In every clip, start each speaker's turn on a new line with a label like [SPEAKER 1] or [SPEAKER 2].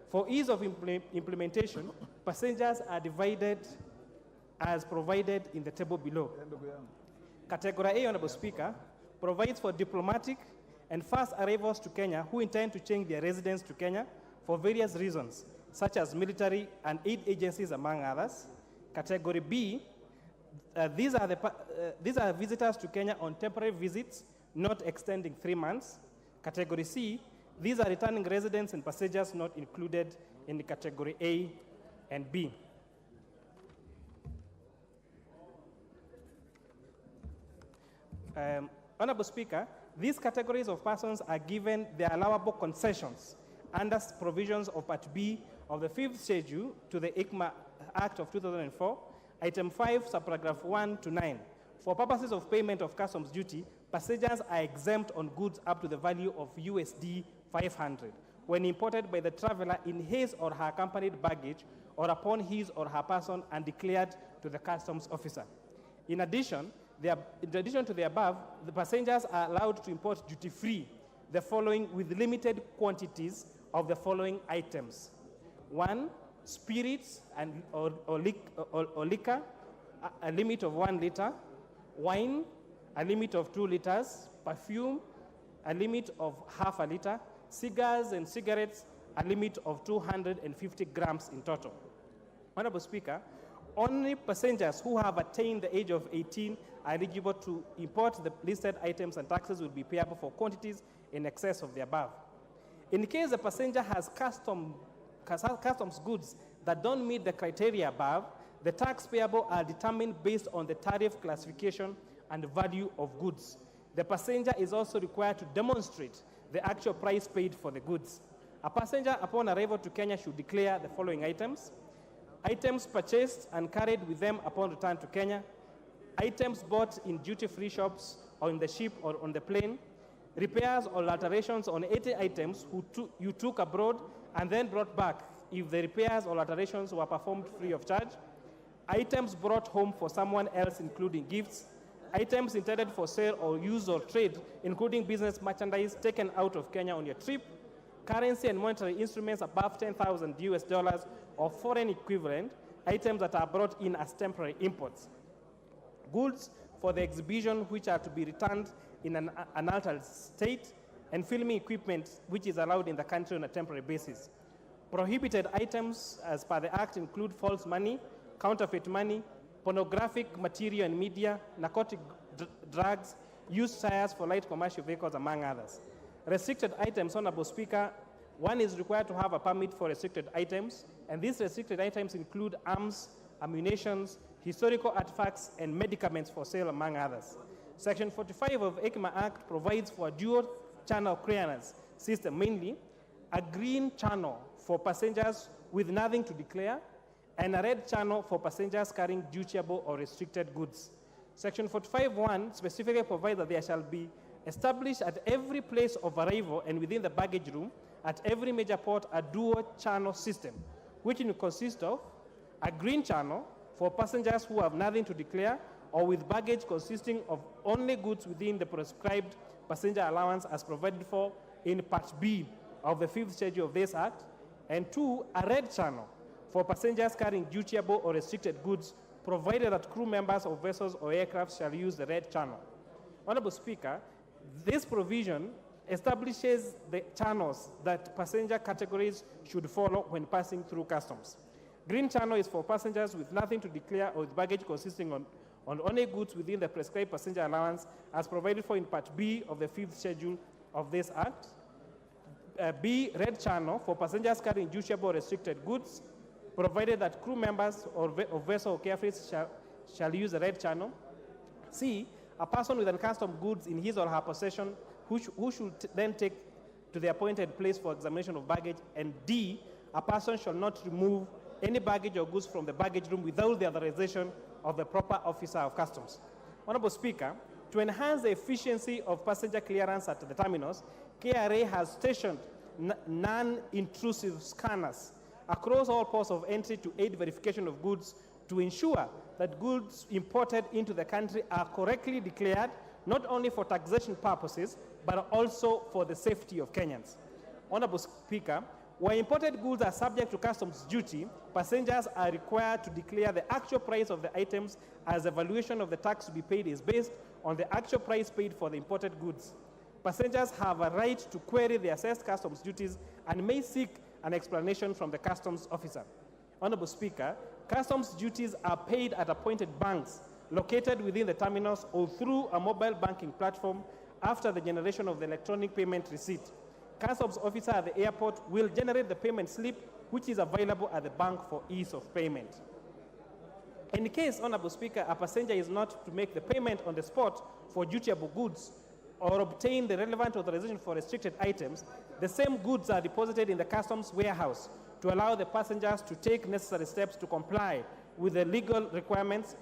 [SPEAKER 1] For ease of implementation, passengers are divided as provided in the table below. Category A, Honorable Speaker, provides for diplomatic and fast arrivals to Kenya who intend to change their residence to Kenya for various reasons, such as military and aid agencies, among others. Category B, these are visitors to Kenya on temporary visits, not extending 3 months. Category C, these are returning residents and passengers not included in the category A and B. Honorable Speaker, these categories of persons are given their allowable concessions under provisions of Part B of the 5th schedule to the ICMA Act of 2004, Item 5, subparagraph 1 to 9. For purposes of payment of customs duty, passengers are exempt on goods up to the value of USD 500 when imported by the traveler in his or her accompanied baggage or upon his or her person and declared to the customs officer. In addition to the above, the passengers are allowed to import duty-free the following with limited quantities of the following items. 1, spirits and or liquor, a limit of 1 liter. Wine, a limit of 2 liters. Perfume, a limit of half a liter. Cigars and cigarettes, a limit of 250 grams in total. Honorable Speaker, only passengers who have attained the age of 18 are eligible to import the listed items, and taxes will be payable for quantities in excess of the above. In case the passenger has customs goods that don't meet the criteria above, the tax payable are determined based on the tariff classification and value of goods. The passenger is also required to demonstrate the actual price paid for the goods. A passenger upon arrival to Kenya should declare the following items: items purchased and carried with them upon return to Kenya, items bought in duty-free shops or in the ship or on the plane, repairs or alterations on 80 items you took abroad and then brought back if the repairs or alterations were performed free of charge, items brought home for someone else including gifts, items intended for sale or use or trade including business merchandise taken out of Kenya on your trip, currency and monetary instruments above 10,000 US dollars or foreign equivalent, items that are brought in as temporary imports, goods for the exhibition which are to be returned in an unaltered state, and filming equipment which is allowed in the country on a temporary basis. Prohibited items as per the Act include false money, counterfeit money, pornographic material and media, narcotic drugs, used tires for light commercial vehicles, among others. Restricted items, Honorable Speaker, one is required to have a permit for restricted items, and these restricted items include arms, ammunition, historical artifacts, and medicaments for sale, among others. Section 45 of ICMA Act provides for a dual channel clearance system, mainly a green channel for passengers with nothing to declare, and a red channel for passengers carrying dutiable or restricted goods. Section 45(1) specifically provides that there shall be established at every place of arrival and within the baggage room at every major port a dual channel system, which will consist of a green channel for passengers who have nothing to declare or with baggage consisting of only goods within the prescribed passenger allowance as provided for in Part B of the 5th schedule of this Act, and 2, a red channel for passengers carrying dutiable or restricted goods, provided that crew members of vessels or aircraft shall use the red channel. Honorable Speaker, this provision establishes the channels that passenger categories should follow when passing through customs. Green channel is for passengers with nothing to declare or with baggage consisting on only goods within the prescribed passenger allowance as provided for in Part B of the 5th schedule of this Act. B, red channel for passengers carrying dutiable or restricted goods, provided that crew members of vessel or carefree shall use the red channel. C, a person with uncustomed goods in his or her possession who should then take to the appointed place for examination of baggage. And D, a person shall not remove any baggage or goods from the baggage room without the authorization of the proper officer of customs. Honorable Speaker, to enhance the efficiency of passenger clearance at the terminals, KRA has stationed non-intrusive scanners across all ports of entry to aid verification of goods to ensure that goods imported into the country are correctly declared, not only for taxation purposes, but also for the safety of Kenyans. Honorable Speaker, Where imported goods are subject to customs duty, passengers are required to declare the actual price of the items, as the valuation of the tax to be paid is based on the actual price paid for the imported goods. Passengers have a right to query the assessed customs duties and may seek an explanation from the customs officer. Honorable Speaker, customs duties are paid at appointed banks located within the terminals or through a mobile banking platform after the generation of the electronic payment receipt. Customs officer at the airport will generate the payment slip, which is available at the bank for ease of payment. In case, Honorable Speaker, a passenger is not to make the payment on the spot for dutiable goods or obtain the relevant authorization for restricted items, the same goods are deposited in the customs warehouse to allow the passengers to take necessary steps to comply with the legal requirements,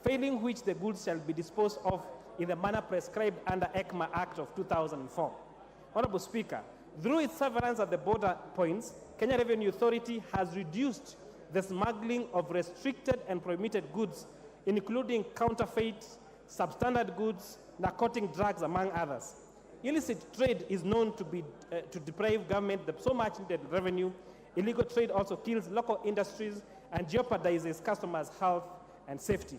[SPEAKER 1] failing which the goods shall be disposed of in the manner prescribed under ECMA Act of 2004. Honorable Speaker, through its surveillance at the border points, Kenya Revenue Authority has reduced the smuggling of restricted and prohibited goods, including counterfeit, substandard goods, narcotic drugs, among others. Illicit trade is known to deprive government the so much needed revenue. Illegal trade also kills local industries and jeopardizes customers' health and safety.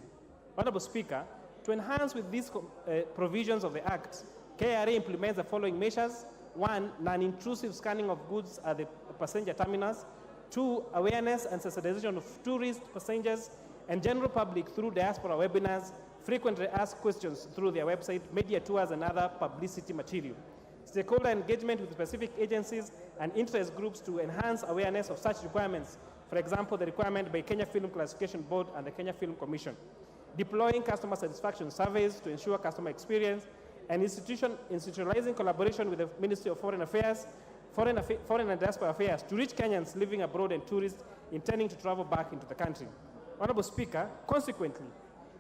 [SPEAKER 1] Honorable Speaker, to enhance with these provisions of the Act, KRA implements the following measures. 1, non-intrusive scanning of goods at the passenger terminals. 2, awareness and sensitization of tourist passengers and general public through diaspora webinars, frequently asked questions through their website, media tours, and other publicity material. Stakeholder engagement with specific agencies and interest groups to enhance awareness of such requirements. For example, the requirement by Kenya Film Classification Board and the Kenya Film Commission. Deploying customer satisfaction surveys to ensure customer experience, and institutionalizing collaboration with the Ministry of Foreign Affairs, Foreign and Diaspora Affairs to reach Kenyans living abroad and tourists intending to travel back into the country. Honorable Speaker, consequently,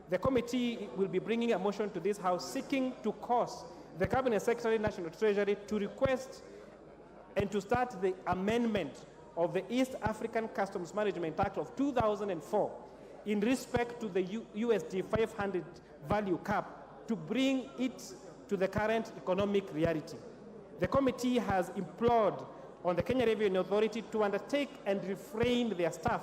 [SPEAKER 1] the committee will be bringing a motion to this House seeking to cause the Cabinet Secretary, National Treasury, to request and to start the amendment of the East African Customs Management Act of 2004 in respect to the USD 500 value cap to bring it to the current economic reality. The committee has implored on the Kenya Revenue Authority to undertake and refrain their staff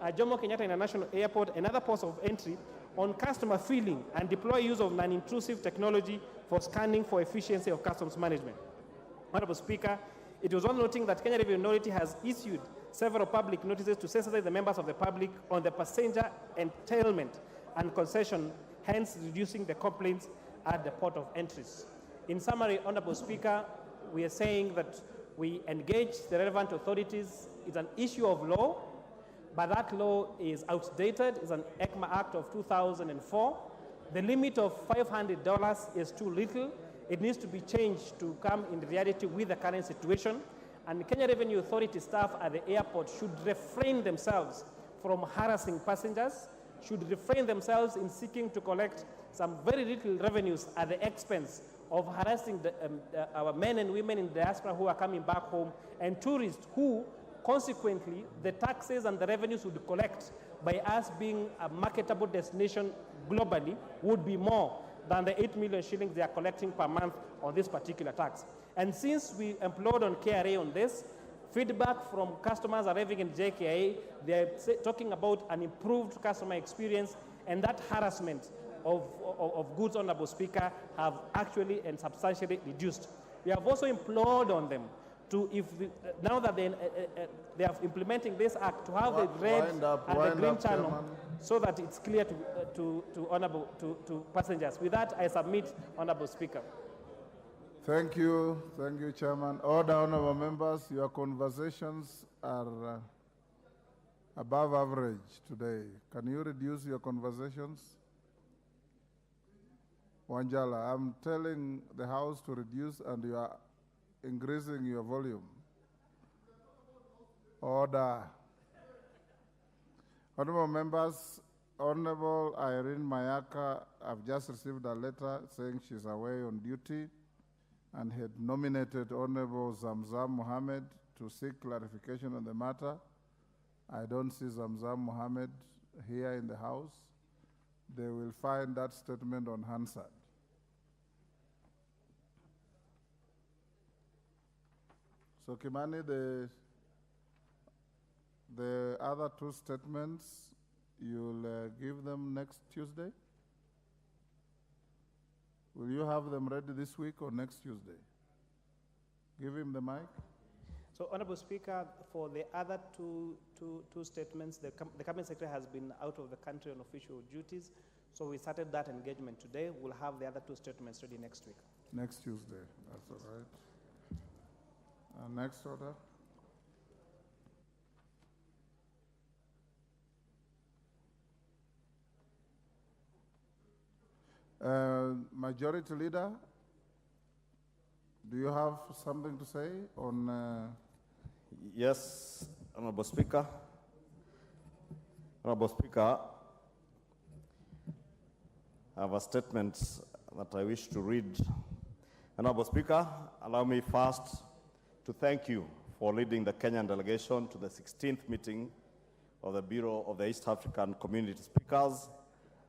[SPEAKER 1] at Jomo Kenyatta International Airport and other ports of entry on customer filling and deploy use of non-intrusive technology for scanning for efficiency of customs management. Honorable Speaker, it was worth noting that Kenya Revenue Authority has issued several public notices to sensitize the members of the public on the passenger entailment and concession, hence reducing the complaints at the port of entries. In summary, Honorable Speaker, we are saying that we engage the relevant authorities. It's an issue of law, but that law is outdated. It's an ECMA Act of 2004. The limit of $500 is too little. It needs to be changed to come in reality with the current situation. And the Kenya Revenue Authority staff at the airport should refrain themselves from harassing passengers, should refrain themselves in seeking to collect some very little revenues at the expense of harassing our men and women in the diaspora who are coming back home, and tourists who, consequently, the taxes and the revenues would collect by us being a marketable destination globally would be more than the 8 million shillings they are collecting per month on this particular tax. And since we employed on KRA on this, feedback from customers arriving in JKIA, they're talking about an improved customer experience, and that harassment of goods, Honorable Speaker, have actually and substantially reduced. We have also implored on them to, now that they are implementing this act, to have the red and the green channel, Chairman, so that it's clear to passengers. With that, I submit, Honorable Speaker.
[SPEAKER 2] Thank you, Chairman. Order, honorable members, your conversations are above average today. Can you reduce your conversations? Wanjala, I'm telling the House to reduce and you are increasing your volume. Order. Honorable members, Honorable Irene Mayaka, I've just received a letter saying she's away on duty and had nominated Honorable Zamzam Mohammed to seek clarification on the matter. I don't see Zamzam Mohammed here in the House. They will find that statement on Hansard. So Kimani, the The other two statements, you'll give them next Tuesday? Will you have them ready this week or next Tuesday? Give him the mic.
[SPEAKER 1] So, Honorable Speaker, for the other two statements, the Cabinet Secretary has been out of the country on official duties, so we started that engagement today. We'll have the other two statements ready next week.
[SPEAKER 2] Next Tuesday, that's all right. Next order. Majority Leader, do you have something to say on?
[SPEAKER 3] Yes, Honorable Speaker. Honorable Speaker, I have a statement that I wish to read. Honorable Speaker, allow me first to thank you for leading the Kenyan delegation to the 16th meeting of the Bureau of the East African Community Speakers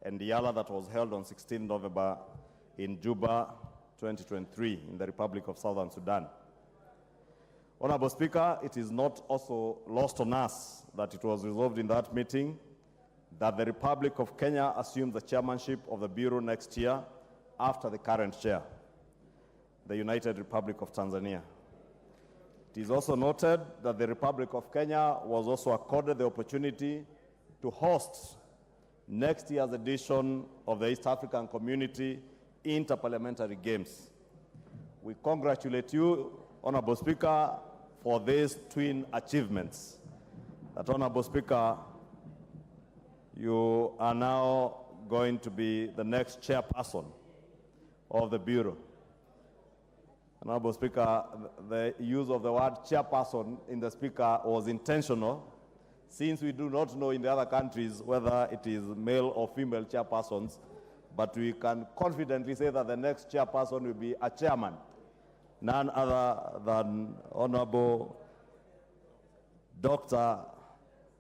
[SPEAKER 3] and Yala that was held on 16 November in Juba, 2023, in the Republic of Southern Sudan. Honorable Speaker, it is not also lost on us that it was resolved in that meeting that the Republic of Kenya assumes the chairmanship of the Bureau next year after the current chair, the United Republic of Tanzania. It is also noted that the Republic of Kenya was also accorded the opportunity to host next year's edition of the East African Community Inter-parliamentary Games. We congratulate you, Honorable Speaker, for these twin achievements. That, Honorable Speaker, you are now going to be the next chairperson of the Bureau. Honorable Speaker, the use of the word chairperson in the Speaker was intentional, since we do not know in the other countries whether it is male or female chairpersons, but we can confidently say that the next chairperson will be a chairman, none other than Honorable Dr.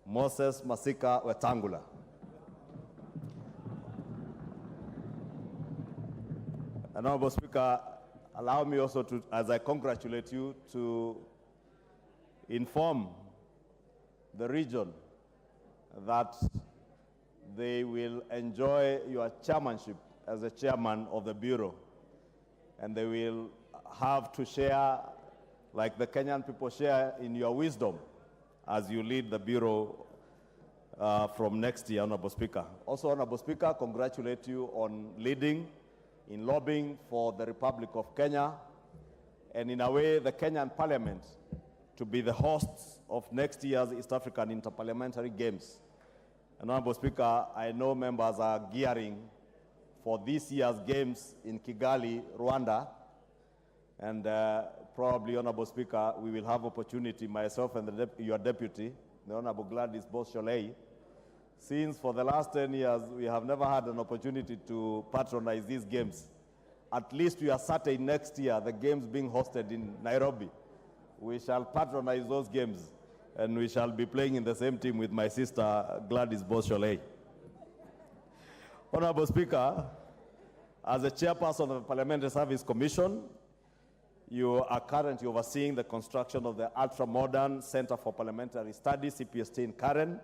[SPEAKER 3] Moses Masika Wetangula. Honorable Speaker, allow me also to, as I congratulate you, to inform the region that they will enjoy your chairmanship as a chairman of the Bureau, and they will have to share, like the Kenyan people share, in your wisdom as you lead the Bureau from next year, Honorable Speaker. Also, Honorable Speaker, congratulate you on leading in lobbying for the Republic of Kenya, and in a way, the Kenyan Parliament to be the hosts of next year's East African Inter-parliamentary Games. And Honorable Speaker, I know members are gearing for this year's games in Kigali, Rwanda, and probably, Honorable Speaker, we will have opportunity, myself and your deputy, the Honorable Gladys Bosch-Sholei, since for the last 10 years, we have never had an opportunity to patronize these games. At least we are certain next year, the games being hosted in Nairobi, we shall patronize those games, and we shall be playing in the same team with my sister, Gladys Bosch-Sholei. Honorable Speaker, as a chairperson of the Parliamentary Service Commission, you are currently overseeing the construction of the ultra-modern Center for Parliamentary Studies, CPST in Karen.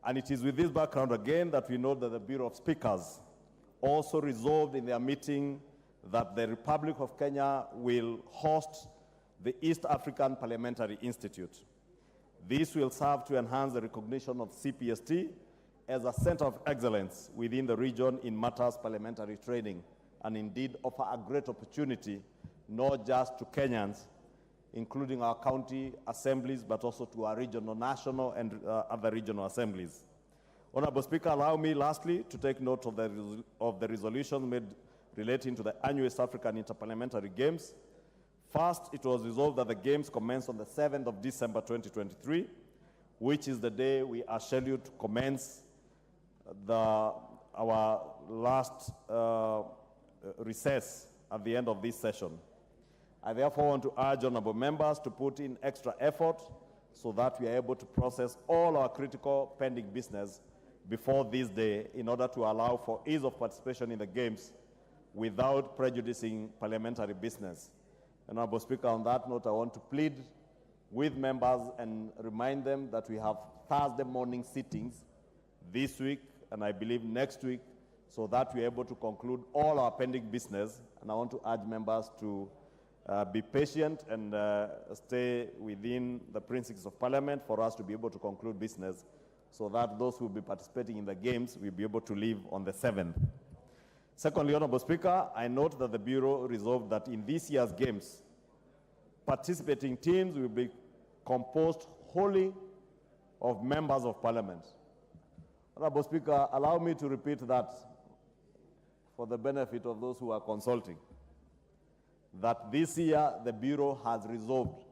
[SPEAKER 3] And it is with this background again that we know that the Bureau of Speakers also resolved in their meeting that the Republic of Kenya will host the East African Parliamentary Institute. This will serve to enhance the recognition of CPST as a center of excellence within the region in matters parliamentary training, and indeed offer a great opportunity not just to Kenyans, including our county assemblies, but also to our regional, national, and other regional assemblies. Honorable Speaker, allow me lastly to take note of the resolution made relating to the annual East African Interparliamentary Games. First, it was resolved that the Games commence on the 7th of December 2023, which is the day we are scheduled to commence our last recess at the end of this session. I therefore want to urge honorable members to put in extra effort so that we are able to process all our critical pending business before this day in order to allow for ease of participation in the Games without prejudicing parliamentary business. Honorable Speaker, on that note, I want to plead with members and remind them that we have Thursday morning sittings this week and I believe next week, so that we're able to conclude all our pending business. And I want to urge members to be patient and stay within the principles of Parliament for us to be able to conclude business, so that those who will be participating in the games will be able to leave on the 7th. Secondly, Honorable Speaker, I note that the Bureau resolved that in this year's games, participating teams will be composed wholly of members of Parliament. Honorable Speaker, allow me to repeat that for the benefit of those who are consulting, that this year the Bureau has resolved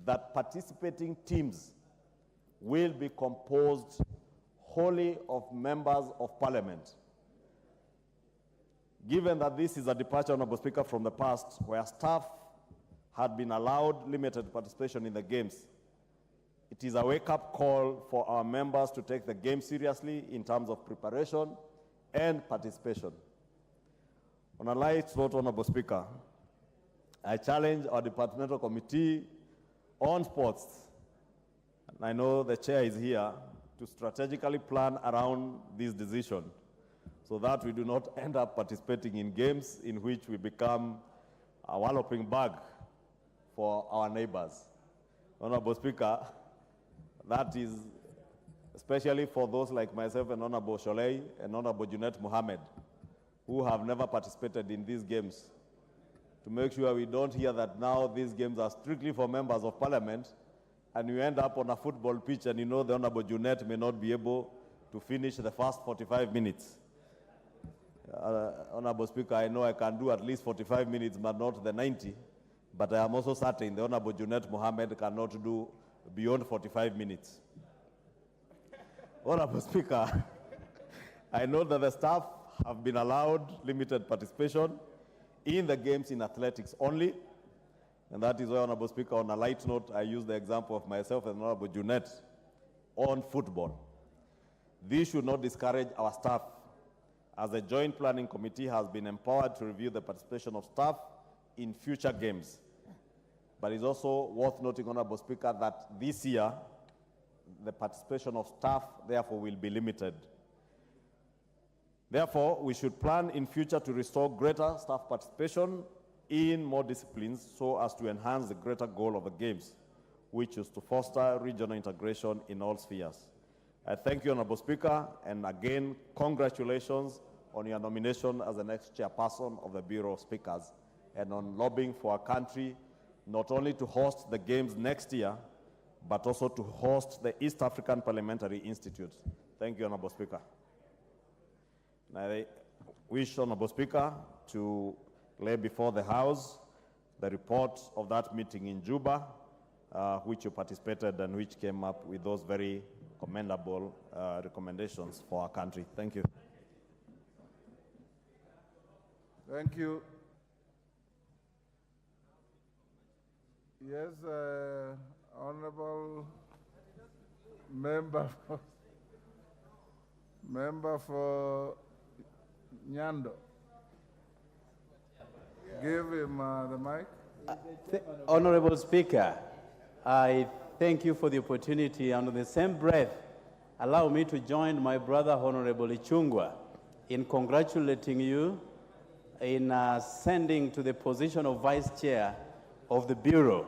[SPEAKER 3] that participating teams will be composed wholly of members of Parliament. Given that this is a departure, Honorable Speaker, from the past, where staff had been allowed limited participation in the games, it is a wake-up call for our members to take the game seriously in terms of preparation and participation. On a light note, Honorable Speaker, I challenge our departmental committee on sports, and I know the chair is here, to strategically plan around this decision so that we do not end up participating in games in which we become a walloping bag for our neighbors. Honorable Speaker, that is especially for those like myself and Honorable Sholei and Honorable Junet Mohammed, who have never participated in these games, to make sure we don't hear that now these games are strictly for members of Parliament, and you end up on a football pitch and you know the Honorable Junet may not be able to finish the first 45 minutes. Honorable Speaker, I know I can do at least 45 minutes, but not the 90. But I am also certain the Honorable Junet Mohammed cannot do beyond 45 minutes. Honorable Speaker, I know that the staff have been allowed limited participation in the games in athletics only, and that is why, Honorable Speaker, on a light note, I use the example of myself and Honorable Junet on football. This should not discourage our staff, as the Joint Planning Committee has been empowered to review the participation of staff in future games. But it's also worth noting, Honorable Speaker, that this year, the participation of staff, therefore, will be limited. Therefore, we should plan in future to restore greater staff participation in more disciplines so as to enhance the greater goal of the Games, which is to foster regional integration in all spheres. I thank you, Honorable Speaker, and again, congratulations on your nomination as the next chairperson of the Bureau of Speakers, and on lobbying for our country not only to host the Games next year, but also to host the East African Parliamentary Institute. Thank you, Honorable Speaker. And I wish, Honorable Speaker, to lay before the House the report of that meeting in Juba, which you participated and which came up with those very commendable recommendations for our country. Thank you.
[SPEAKER 2] Thank you. Yes, Honorable Member for Nyando. Give him the mic.
[SPEAKER 4] Honorable Speaker, I thank you for the opportunity, and in the same breath, allow me to join my brother, Honorable Ichungwa, in congratulating you in ascending to the position of Vice Chair of the Bureau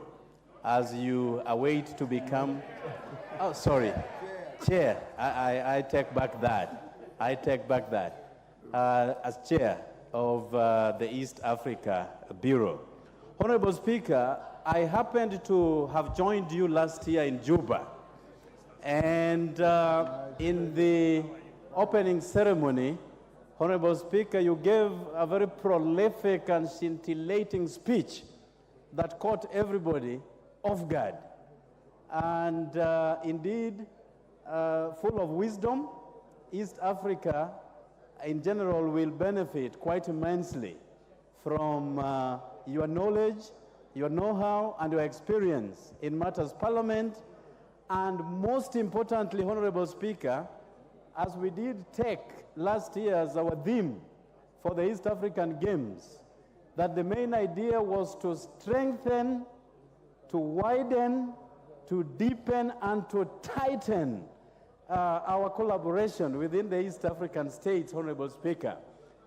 [SPEAKER 4] as you await to become, oh, sorry, Chair. I take back that. I take back that. As Chair of the East Africa Bureau. Honorable Speaker, I happened to have joined you last year in Juba, and in the opening ceremony, Honorable Speaker, you gave a very prolific and scintillating speech that caught everybody off guard, and indeed full of wisdom. East Africa in general will benefit quite immensely from your knowledge, your know-how, and your experience in matters Parliament, and most importantly, Honorable Speaker, as we did take last year as our theme for the East African Games, that the main idea was to strengthen, to widen, to deepen and to tighten our collaboration within the East African states, Honorable Speaker.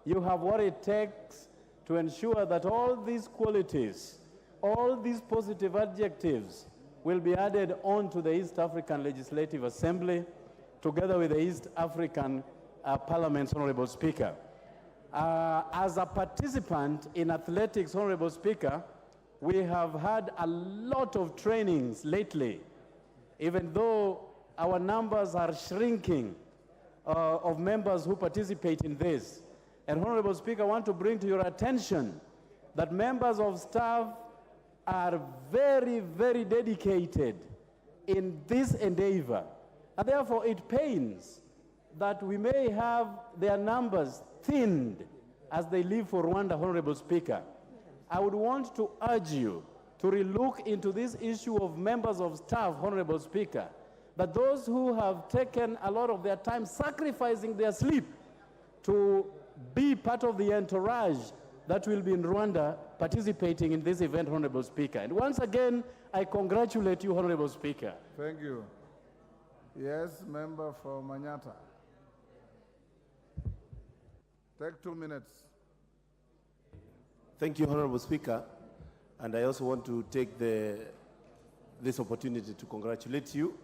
[SPEAKER 4] You have what it takes to ensure that all these qualities, all these positive adjectives will be added on to the East African Legislative Assembly together with the East African Parliament's Honorable Speaker. As a participant in athletics, Honorable Speaker, we have had a lot of trainings lately, even though our numbers are shrinking of members who participate in this. And Honorable Speaker, I want to bring to your attention that members of staff are very, very dedicated in this endeavor. And therefore, it pains that we may have their numbers thinned as they leave for Rwanda, Honorable Speaker. I would want to urge you to relook into this issue of members of staff, Honorable Speaker, that those who have taken a lot of their time sacrificing their sleep to be part of the entourage that will be in Rwanda participating in this event, Honorable Speaker. And once again, I congratulate you, Honorable Speaker.
[SPEAKER 2] Thank you. Yes, member for Manyata. Take 2 minutes.
[SPEAKER 5] Thank you, Honorable Speaker. And I also want to take this opportunity to congratulate you.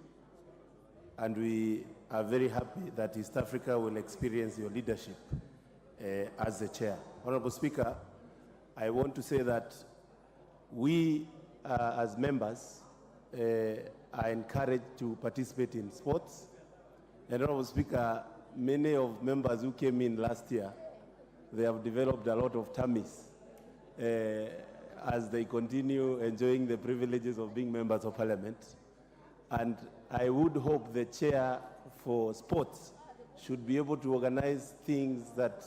[SPEAKER 5] And we are very happy that East Africa will experience your leadership as the chair. Honorable Speaker, I want to say that we as members are encouraged to participate in sports. And Honorable Speaker, many of members who came in last year, they have developed a lot of tummies as they continue enjoying the privileges of being members of parliament. And I would hope the chair for sports should be able to organize things that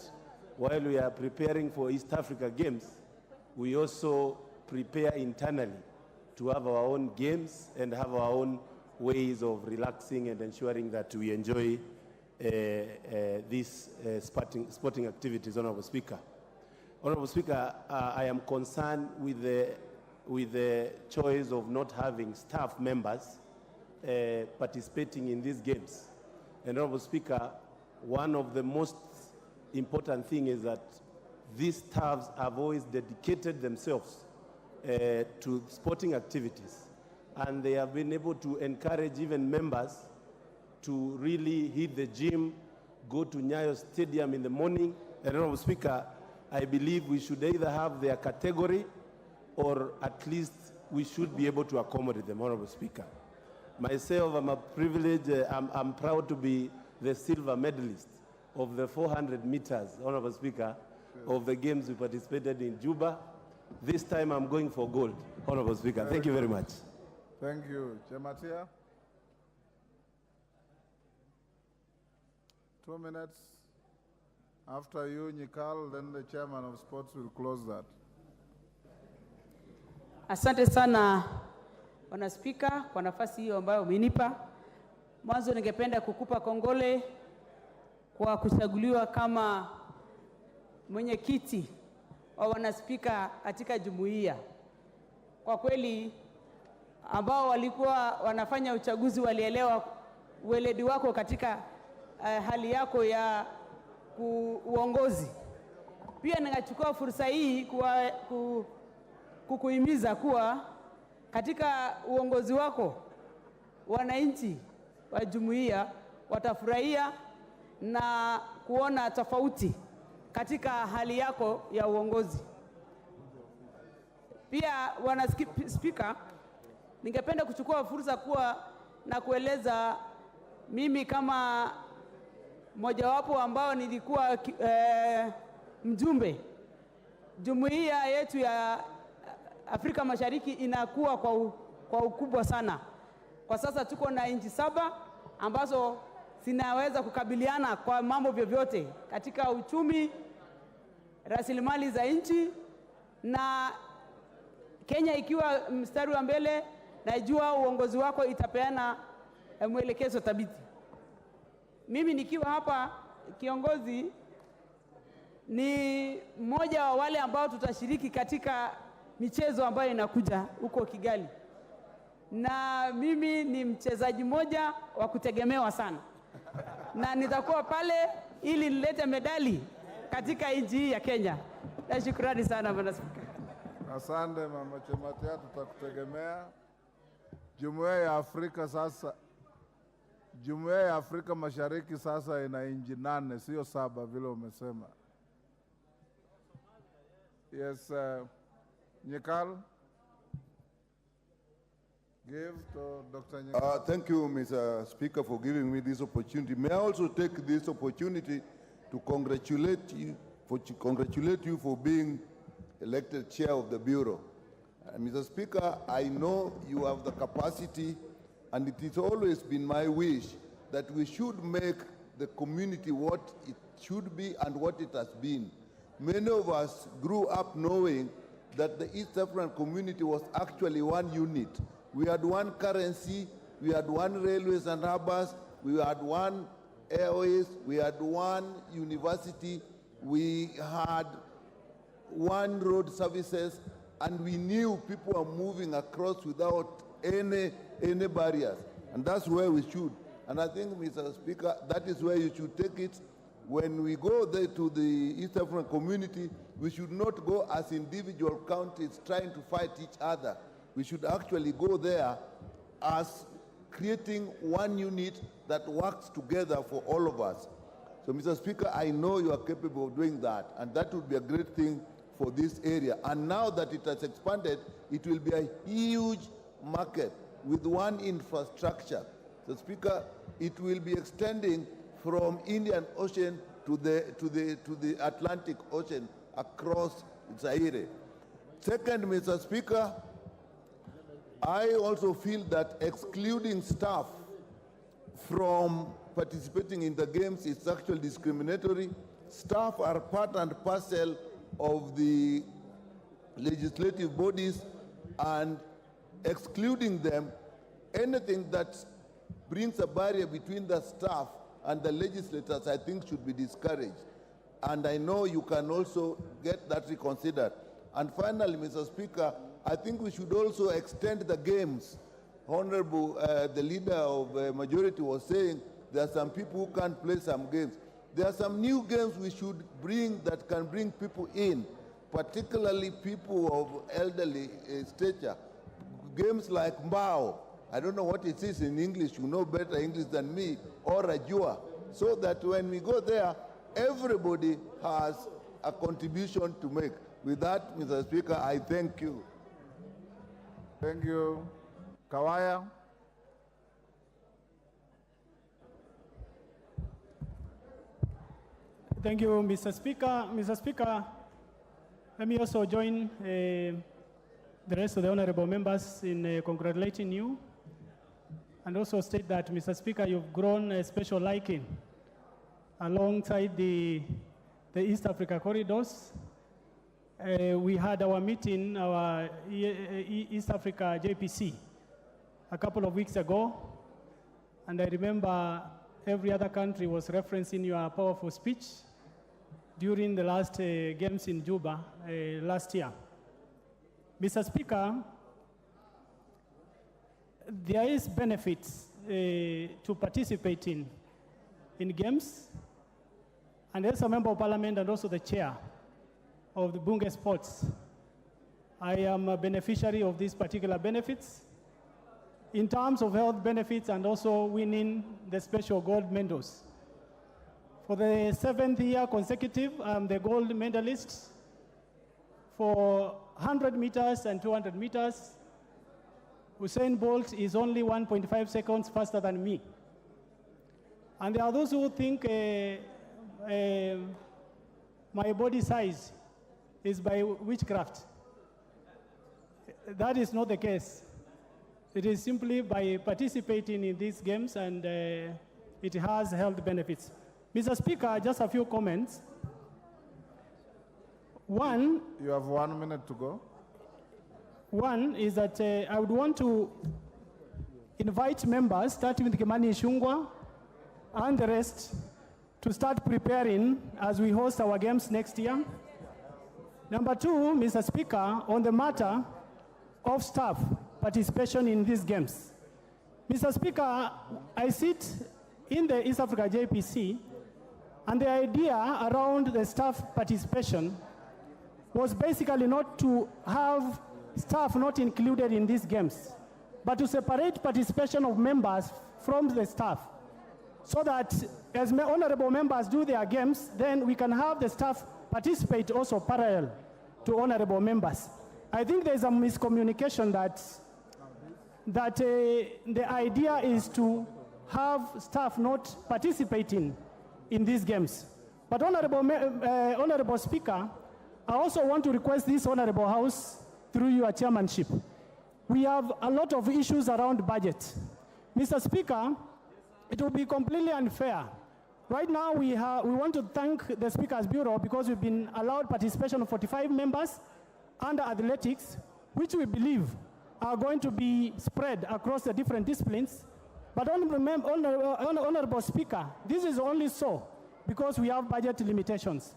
[SPEAKER 5] while we are preparing for East Africa Games, we also prepare internally to have our own games and have our own ways of relaxing and ensuring that we enjoy these sporting activities, Honorable Speaker. Honorable Speaker, I am concerned with the choice of not having staff members participating in these games. And Honorable Speaker, one of the most important things is that these staffs have always dedicated themselves to sporting activities. And they have been able to encourage even members to really hit the gym, go to Nyayo Stadium in the morning. And Honorable Speaker, I believe we should either have their category or at least we should be able to accommodate them, Honorable Speaker. Myself, I'm a privilege, I'm proud to be the silver medalist of the 400 meters, Honorable Speaker, of the games we participated in Juba. This time I'm going for gold, Honorable Speaker. Thank you very much.
[SPEAKER 2] Thank you. Chematia? 2 minutes. After you, Nyikal, then the chairman of sports will close that.
[SPEAKER 6] Asante sana, Bwana Spika, kwa nafasi hiyo ambayo umenipa. Mwanzo ningependa kukupa kongole kwa kuchaguliwa kama mwenyekiti wa wanaspika katika jumuiya. Kwa kweli ambao walikuwa wanafanya uchaguzi walielewa ueledi wako katika hali yako ya uongozi. Pia ningachukua fursa hii kukuhimiza kuwa katika uongozi wako wananchi wa jumuiya watafurahia na kuona tofauti katika hali yako ya uongozi. Pia Bwana Spika, ningependa kuchukua fursa kuwa na kueleza mimi kama mojawapo ambao nilikuwa mjumbe. Jumuiya yetu ya Afrika Mashariki inakuwa kwa ukubwa sana. Kwa sasa tuko na nchi 7 ambazo zinaweza kukabiliana kwa mambo vyovyote katika uchumi, rasilimali za nchi, na Kenya ikiwa mstari wa mbele. Najua uongozi wako itapeana mwelekezo thabiti. Mimi nikiwa hapa kiongozi ni mmoja wa wale ambao tutashiriki katika michezo ambayo inakuja huko Kigali. na mimi ni mchezaji mmoja wa kutegemewa sana, na nitakuwa pale ili nilete medali katika nchi hii ya Kenya. Na shukrani sana Bwana Spika.
[SPEAKER 2] Asante Mama Chematia, tutakutegemea. Jumuiya ya Afrika Mashariki sasa ina nchi 8, sio 7 vile umesema. Yes, Nyekal. Give to Dr. Nyekal.
[SPEAKER 7] Thank you, Mr. Speaker, for giving me this opportunity. May I also take this opportunity to congratulate you for being elected chair of the Bureau. Mr. Speaker, I know you have the capacity, and it has always been my wish that we should make the community what it should be and what it has been. Many of us grew up knowing that the East African community was actually one unit. We had one currency, we had one railways and harbors, we had one airways, we had one university, we had one road services, and we knew people were moving across without any barriers. And that's where we should. And I think, Mr. Speaker, that is where you should take it. When we go there to the East African community, we should not go as individual countries trying to fight each other. We should actually go there as creating one unit that works together for all of us. So, Mr. Speaker, I know you are capable of doing that, and that would be a great thing for this area. And now that it has expanded, it will be a huge market with one infrastructure. So, Speaker, it will be extending from Indian Ocean to the Atlantic Ocean across Zaire. Second, Mr. Speaker, I also feel that excluding staff from participating in the games is actually discriminatory. Staff are part and parcel of the legislative bodies, and excluding them, anything that brings a barrier between the staff and the legislators, I think, should be discouraged. And I know you can also get that reconsidered. And finally, Mr. Speaker, I think we should also extend the games. Honorable, the leader of the majority was saying there are some people who can't play some games. There are some new games we should bring that can bring people in, particularly people of elderly stature. Games like Mbao, I don't know what it is in English, you know better English than me, or Rajua, so that when we go there, everybody has a contribution to make. With that, Mr. Speaker, I thank you.
[SPEAKER 2] Thank you. Kawaya.
[SPEAKER 8] Thank you, Mr. Speaker. Mr. Speaker, let me also join the rest of the honorable members in congratulating you, and also state that, Mr. Speaker, you've grown a special liking alongside the East Africa corridors. We had our meeting, our East Africa JPC, a couple of weeks ago, and I remember every other country was referencing your powerful speech during the last games in Juba last year. Mr. Speaker, there is benefits to participating in games, and as a member of parliament and also the chair of the Bunge Sports, I am a beneficiary of these particular benefits in terms of health benefits and also winning the special gold medals. For the 7th year consecutive, I'm the gold medalist for 100 meters and 200 meters. Usain Bolt is only 1.5 seconds faster than me. And there are those who think my body size is by witchcraft. That is not the case. It is simply by participating in these games, and it has health benefits. Mr. Speaker, just a few comments. One,
[SPEAKER 2] you have 1 minute to go.
[SPEAKER 8] One is that I would want to invite members, starting with Kimani Ichung'wah and the rest, to start preparing as we host our games next year. Number two, Mr. Speaker, on the matter of staff, participation in these games. Mr. Speaker, I sit in the East Africa JPC, and the idea around the staff participation was basically not to have staff not included in these games, but to separate participation of members from the staff, so that as honorable members do their games, then we can have the staff participate also parallel to honorable members. I think there's a miscommunication that the idea is to have staff not participating in these games. But Honorable Speaker, I also want to request this Honorable House, through your chairmanship. We have a lot of issues around budget. Mr. Speaker, it will be completely unfair. Right now, we want to thank the Speaker's Bureau because we've been allowed participation of 45 members under athletics, which we believe are going to be spread across the different disciplines. But Honorable Speaker, this is only so because we have budget limitations.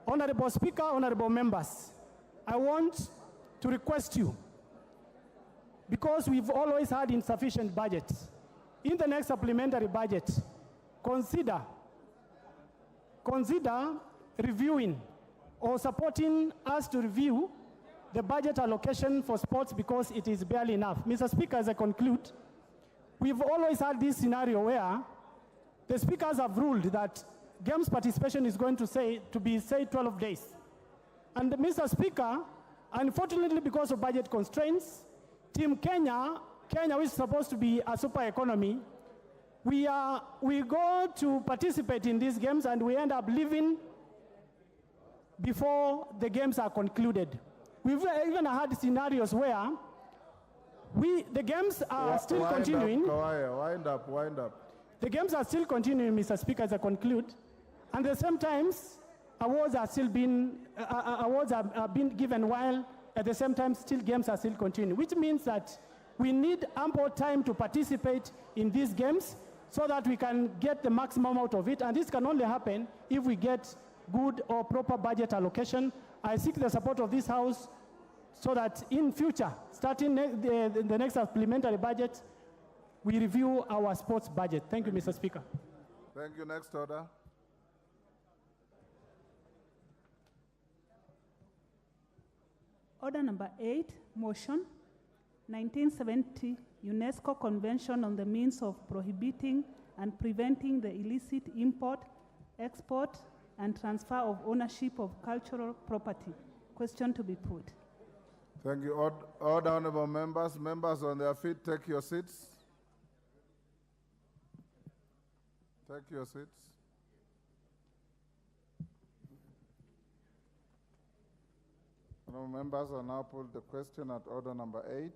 [SPEAKER 8] Honorable Speaker, honorable members, I want to request you, because we've always had insufficient budgets, in the next supplementary budget, consider reviewing or supporting us to review the budget allocation for sports because it is barely enough. Mr. Speaker, as I conclude, we've always had this scenario where the speakers have ruled that games participation is going to be 12 days. And Mr. Speaker, unfortunately because of budget constraints, Team Kenya, which is supposed to be a super economy, we go to participate in these games and we end up leaving before the games are concluded. We've even had scenarios where the games are still continuing.
[SPEAKER 2] Wind up.
[SPEAKER 8] The games are still continuing, Mr. Speaker, as I conclude. And at the same time, awards are being given while at the same time still games are still continuing, which means that we need ample time to participate in these games so that we can get the maximum out of it. And this can only happen if we get good or proper budget allocation. I seek the support of this House so that in future, starting the next supplementary budget, we review our sports budget. Thank you, Mr. Speaker.
[SPEAKER 2] Thank you. Next order.
[SPEAKER 9] Order number 8, motion, 1970 UNESCO Convention on the Means of Prohibiting and Preventing the Illicit Import, Export, and Transfer of Ownership of Cultural Property. Question to be put.
[SPEAKER 2] Thank you. Order, honorable members. Members on their feet, take your seats. Take your seats. Honorable members, I now put the question at order number 8,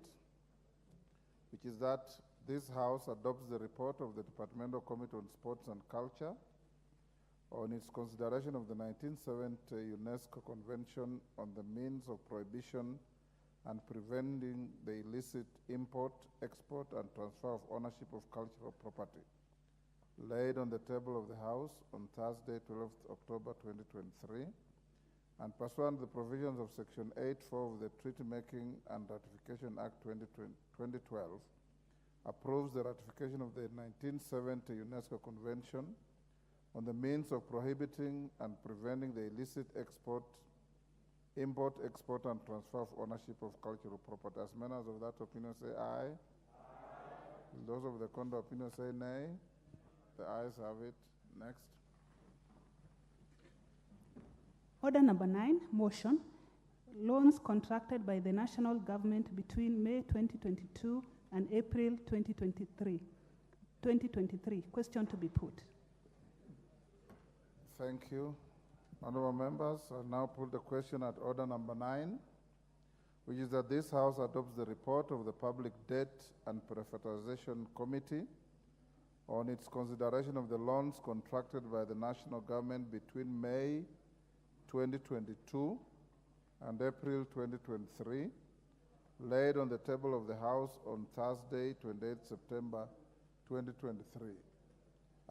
[SPEAKER 2] which is that this House adopts the report of the Departmental Committee on Sports and Culture on its consideration of the 1970 UNESCO Convention on the Means of Prohibition and Preventing the Illicit Import, Export, and Transfer of Ownership of Cultural Property, laid on the table of the House on Thursday, 12th October 2023, and pursuant to the provisions of Section 8.4 of the Treaty Making and Ratification Act 2012, approves the ratification of the 1970 UNESCO Convention on the means of prohibiting and preventing the illicit import, export, and transfer of ownership of cultural property. As members of that opinion say aye. Aye. Those of the contrary opinion say nay. The ayes have it. Next.
[SPEAKER 9] Order number 9, motion, loans contracted by the national government between May 2022 and April 2023. Question to be put.
[SPEAKER 2] Thank you. Honorable members, I now put the question at order number 9, which is that this House adopts the report of the Public Debt and Privatization Committee on its consideration of the loans contracted by the national government between May 2022 and April 2023, laid on the table of the House on Thursday, 28 September 2023.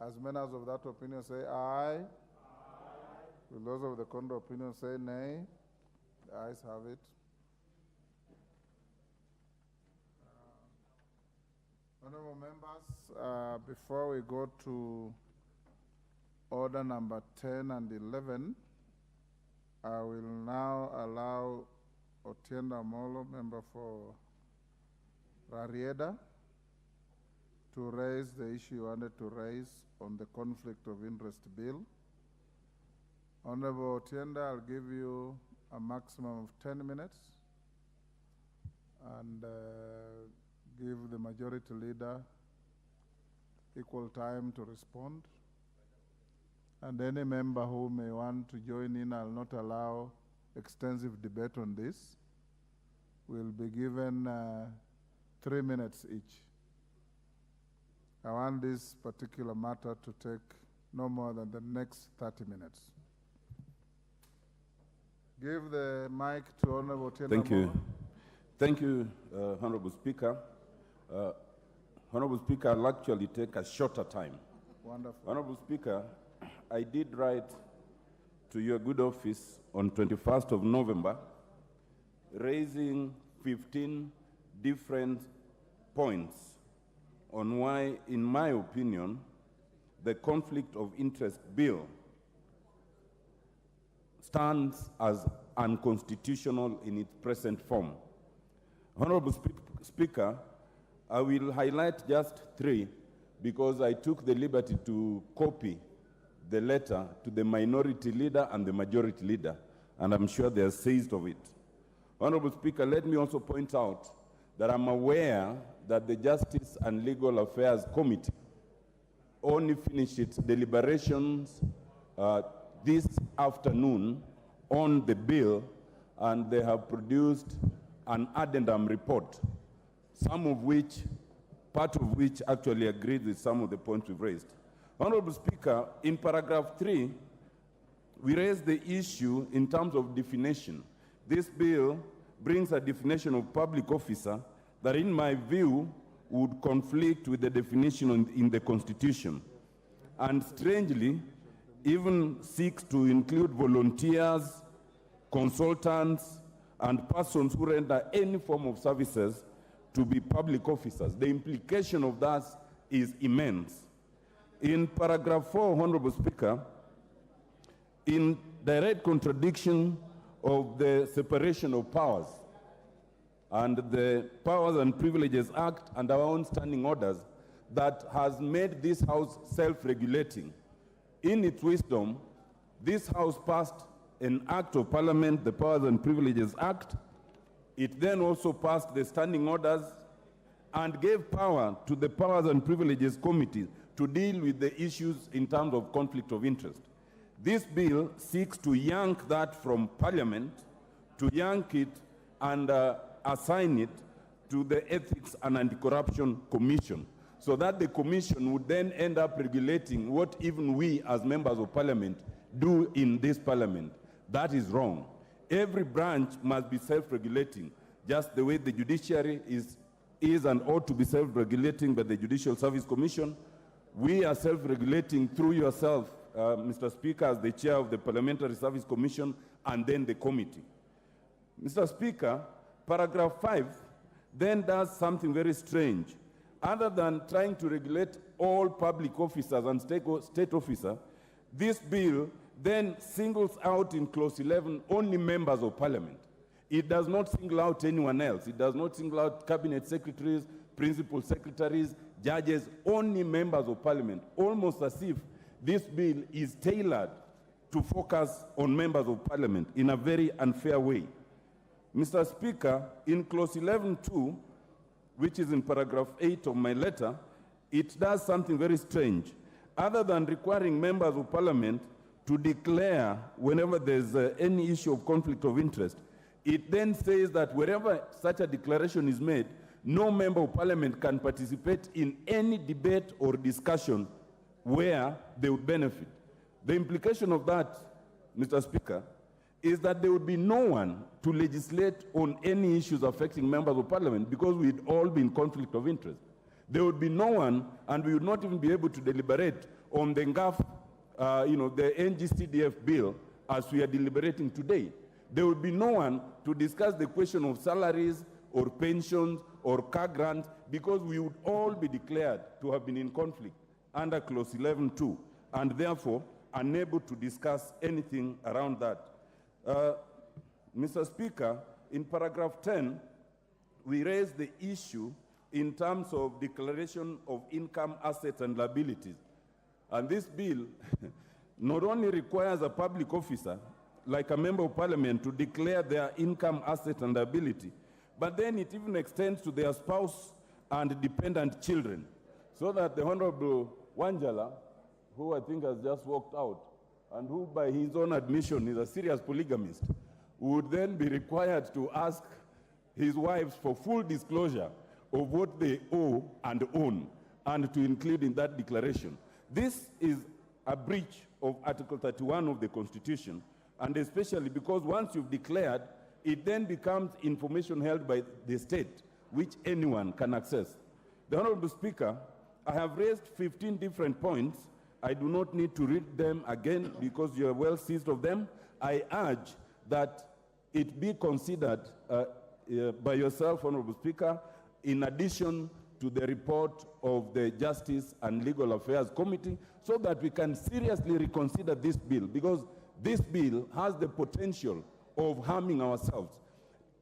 [SPEAKER 2] As members of that opinion say aye. Will those of the contrary opinion say nay? The ayes have it. Honorable members, before we go to order number 10 and 11, I will now allow Otienda Molo, member for Rarieda, to raise the issue you wanted to raise on the conflict of interest bill. Honorable Otienda, I'll give you a maximum of 10 minutes and give the majority leader equal time to respond. And any member who may want to join in, I'll not allow extensive debate on this, will be given 3 minutes each. I want this particular matter to take no more than the next 30 minutes. Give the mic to Honorable Otienda
[SPEAKER 10] Thank you.
[SPEAKER 2] Molo.
[SPEAKER 10] Thank you, Honorable Speaker. Honorable Speaker, I'll actually take a shorter time.
[SPEAKER 2] Wonderful.
[SPEAKER 10] Honorable Speaker, I did write to your good office on 21st of November, raising 15 different points on why, in my opinion, the conflict of interest bill stands as unconstitutional in its present form. Honorable Speaker, I will highlight just 3 because I took the liberty to copy the letter to the minority leader and the majority leader, and I'm sure they are seized of it. Honorable Speaker, let me also point out that I'm aware that the Justice and Legal Affairs Committee only finished its deliberations this afternoon on the bill, and they have produced an addendum report, part of which actually agrees with some of the points we've raised. Honorable Speaker, in paragraph 3, we raised the issue in terms of definition. This bill brings a definition of public officer that, in my view, would conflict with the definition in the Constitution, and strangely, even seeks to include volunteers, consultants, and persons who render any form of services to be public officers. The implication of that is immense. In paragraph 4, Honorable Speaker, in direct contradiction of the separation of powers and the Powers and Privileges Act and our own standing orders that has made this House self-regulating, in its wisdom, this House passed an Act of Parliament, the Powers and Privileges Act. It then also passed the standing orders and gave power to the Powers and Privileges Committee to deal with the issues in terms of conflict of interest. This bill seeks to yank that from Parliament, to yank it and assign it to the Ethics and Anti-Corruption Commission, so that the Commission would then end up regulating what even we as members of Parliament do in this Parliament. That is wrong. Every branch must be self-regulating, just the way the judiciary is and ought to be self-regulating by the Judicial Service Commission. We are self-regulating through yourself, Mr. Speaker, as the chair of the Parliamentary Service Commission, and then the committee. Mr. Speaker, paragraph 5 then does something very strange. Other than trying to regulate all public officers and state officers, this bill then singles out in clause 11 only members of Parliament. It does not single out anyone else. It does not single out cabinet secretaries, principal secretaries, judges, only members of Parliament, almost as if this bill is tailored to focus on members of Parliament in a very unfair way. Mr. Speaker, in clause 11.2, which is in paragraph 8 of my letter, it does something very strange. Other than requiring members of Parliament to declare whenever there's any issue of conflict of interest, it then says that wherever such a declaration is made, no member of Parliament can participate in any debate or discussion where they would benefit. The implication of that, Mr. Speaker, is that there would be no one to legislate on any issues affecting members of Parliament because we'd all be in conflict of interest. There would be no one, and we would not even be able to deliberate on the the NG-CDF bill as we are deliberating today. There would be no one to discuss the question of salaries or pensions or car grant, because we would all be declared to have been in conflict under Clause 11.2, and therefore unable to discuss anything around that. Mr. Speaker, in paragraph 10, we raise the issue in terms of declaration of income, assets, and liabilities. And this bill not only requires a public officer, like a member of parliament, to declare their income, asset, and liability, but then it even extends to their spouse and dependent children, so that the Honorable Wanjala, who I think has just walked out, and who by his own admission is a serious polygamist, would then be required to ask his wives for full disclosure of what they owe and own, and to include in that declaration. This is a breach of Article 31 of the Constitution, and especially because once you've declared, it then becomes information held by the state, which anyone can access. The Honorable Speaker, I have raised 15 different points. I do not need to read them again because you are well seized of them. I urge that it be considered by yourself, Honorable Speaker, in addition to the report of the Justice and Legal Affairs Committee, so that we can seriously reconsider this bill, because this bill has the potential of harming ourselves.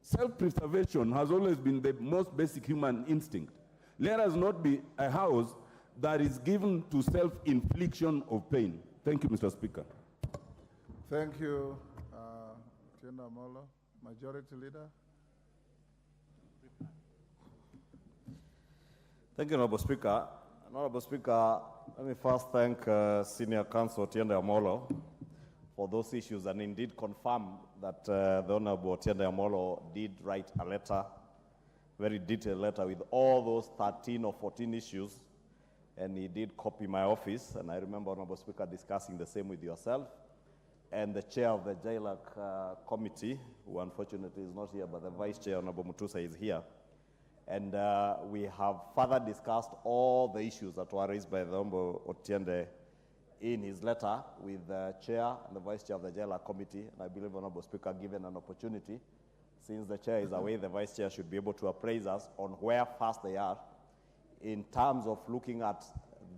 [SPEAKER 10] Self-preservation has always been the most basic human instinct. Let us not be a house that is given to self-infliction of pain. Thank you, Mr. Speaker.
[SPEAKER 2] Thank you, Otiende Amolo. Majority Leader.
[SPEAKER 3] Thank you, Honorable Speaker. Honorable Speaker, let me first thank Senior Counsel Otiende Amolo for those issues, and indeed confirm that the Honorable Otiende Amolo did write a letter, very detailed letter with all those 13 or 14 issues, and he did copy my office, and I remember, Honorable Speaker, discussing the same with yourself and the chair of the JLAC committee, who unfortunately is not here, but the vice chair, Honorable Mutusa, is here. And we have further discussed all the issues that were raised by the Honorable Otiende in his letter with the chair and the vice chair of the JLAC committee. And I believe, Honorable Speaker, given an opportunity, since the chair is away, the vice chair should be able to appraise us on where fast they are in terms of looking at